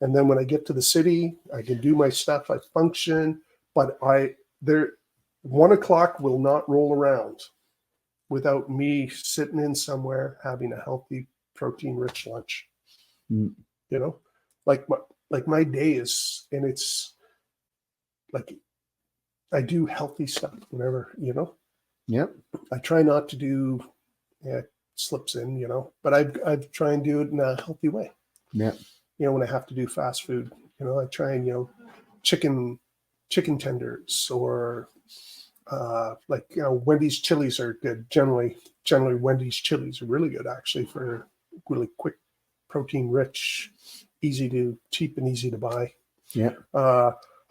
And then when I get to the city, I can do my stuff, I function, but 1 o'clock will not roll around without me sitting in somewhere having a healthy protein-rich lunch. Mm. You know, like my day is, and it's like I do healthy stuff whenever, you know. Yep. I try not to do, it slips in, you know, but I try and do it in a healthy way. Yeah. You know, when I have to do fast food, you know, I try and, you know, chicken tenders, or like, you know, Wendy's chilies are good. Generally Wendy's chilies are really good, actually, for really quick, protein rich, cheap and easy to buy. Yeah.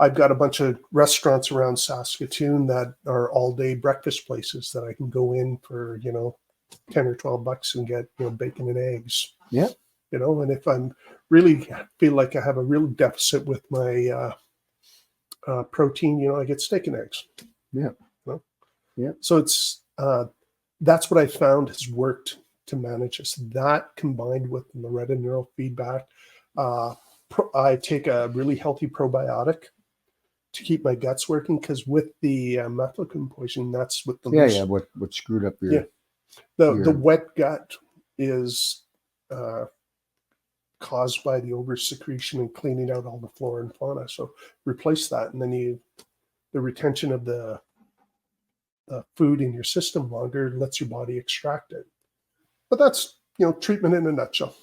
I've got a bunch of restaurants around Saskatoon that are all day breakfast places that I can go in for, you know, $10 or $12 and get, you know, bacon and eggs. Yeah. You know, and if I'm really feel like I have a real deficit with my protein, you know, I get steak and eggs. Yeah. You know? Yeah. So it's that's what I found has worked to manage this. That combined with Loretta neurofeedback, I take a really healthy probiotic to keep my guts working, because with the Mefloquine poisoning, that's what the what screwed up your the wet gut is caused by the over secretion and cleaning out all the flora and fauna. So replace that, and then the retention of the food in your system longer lets your body extract it. But that's, you know, treatment in a nutshell.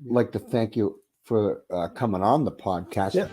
I'd like to thank you for coming on the podcast. Yeah.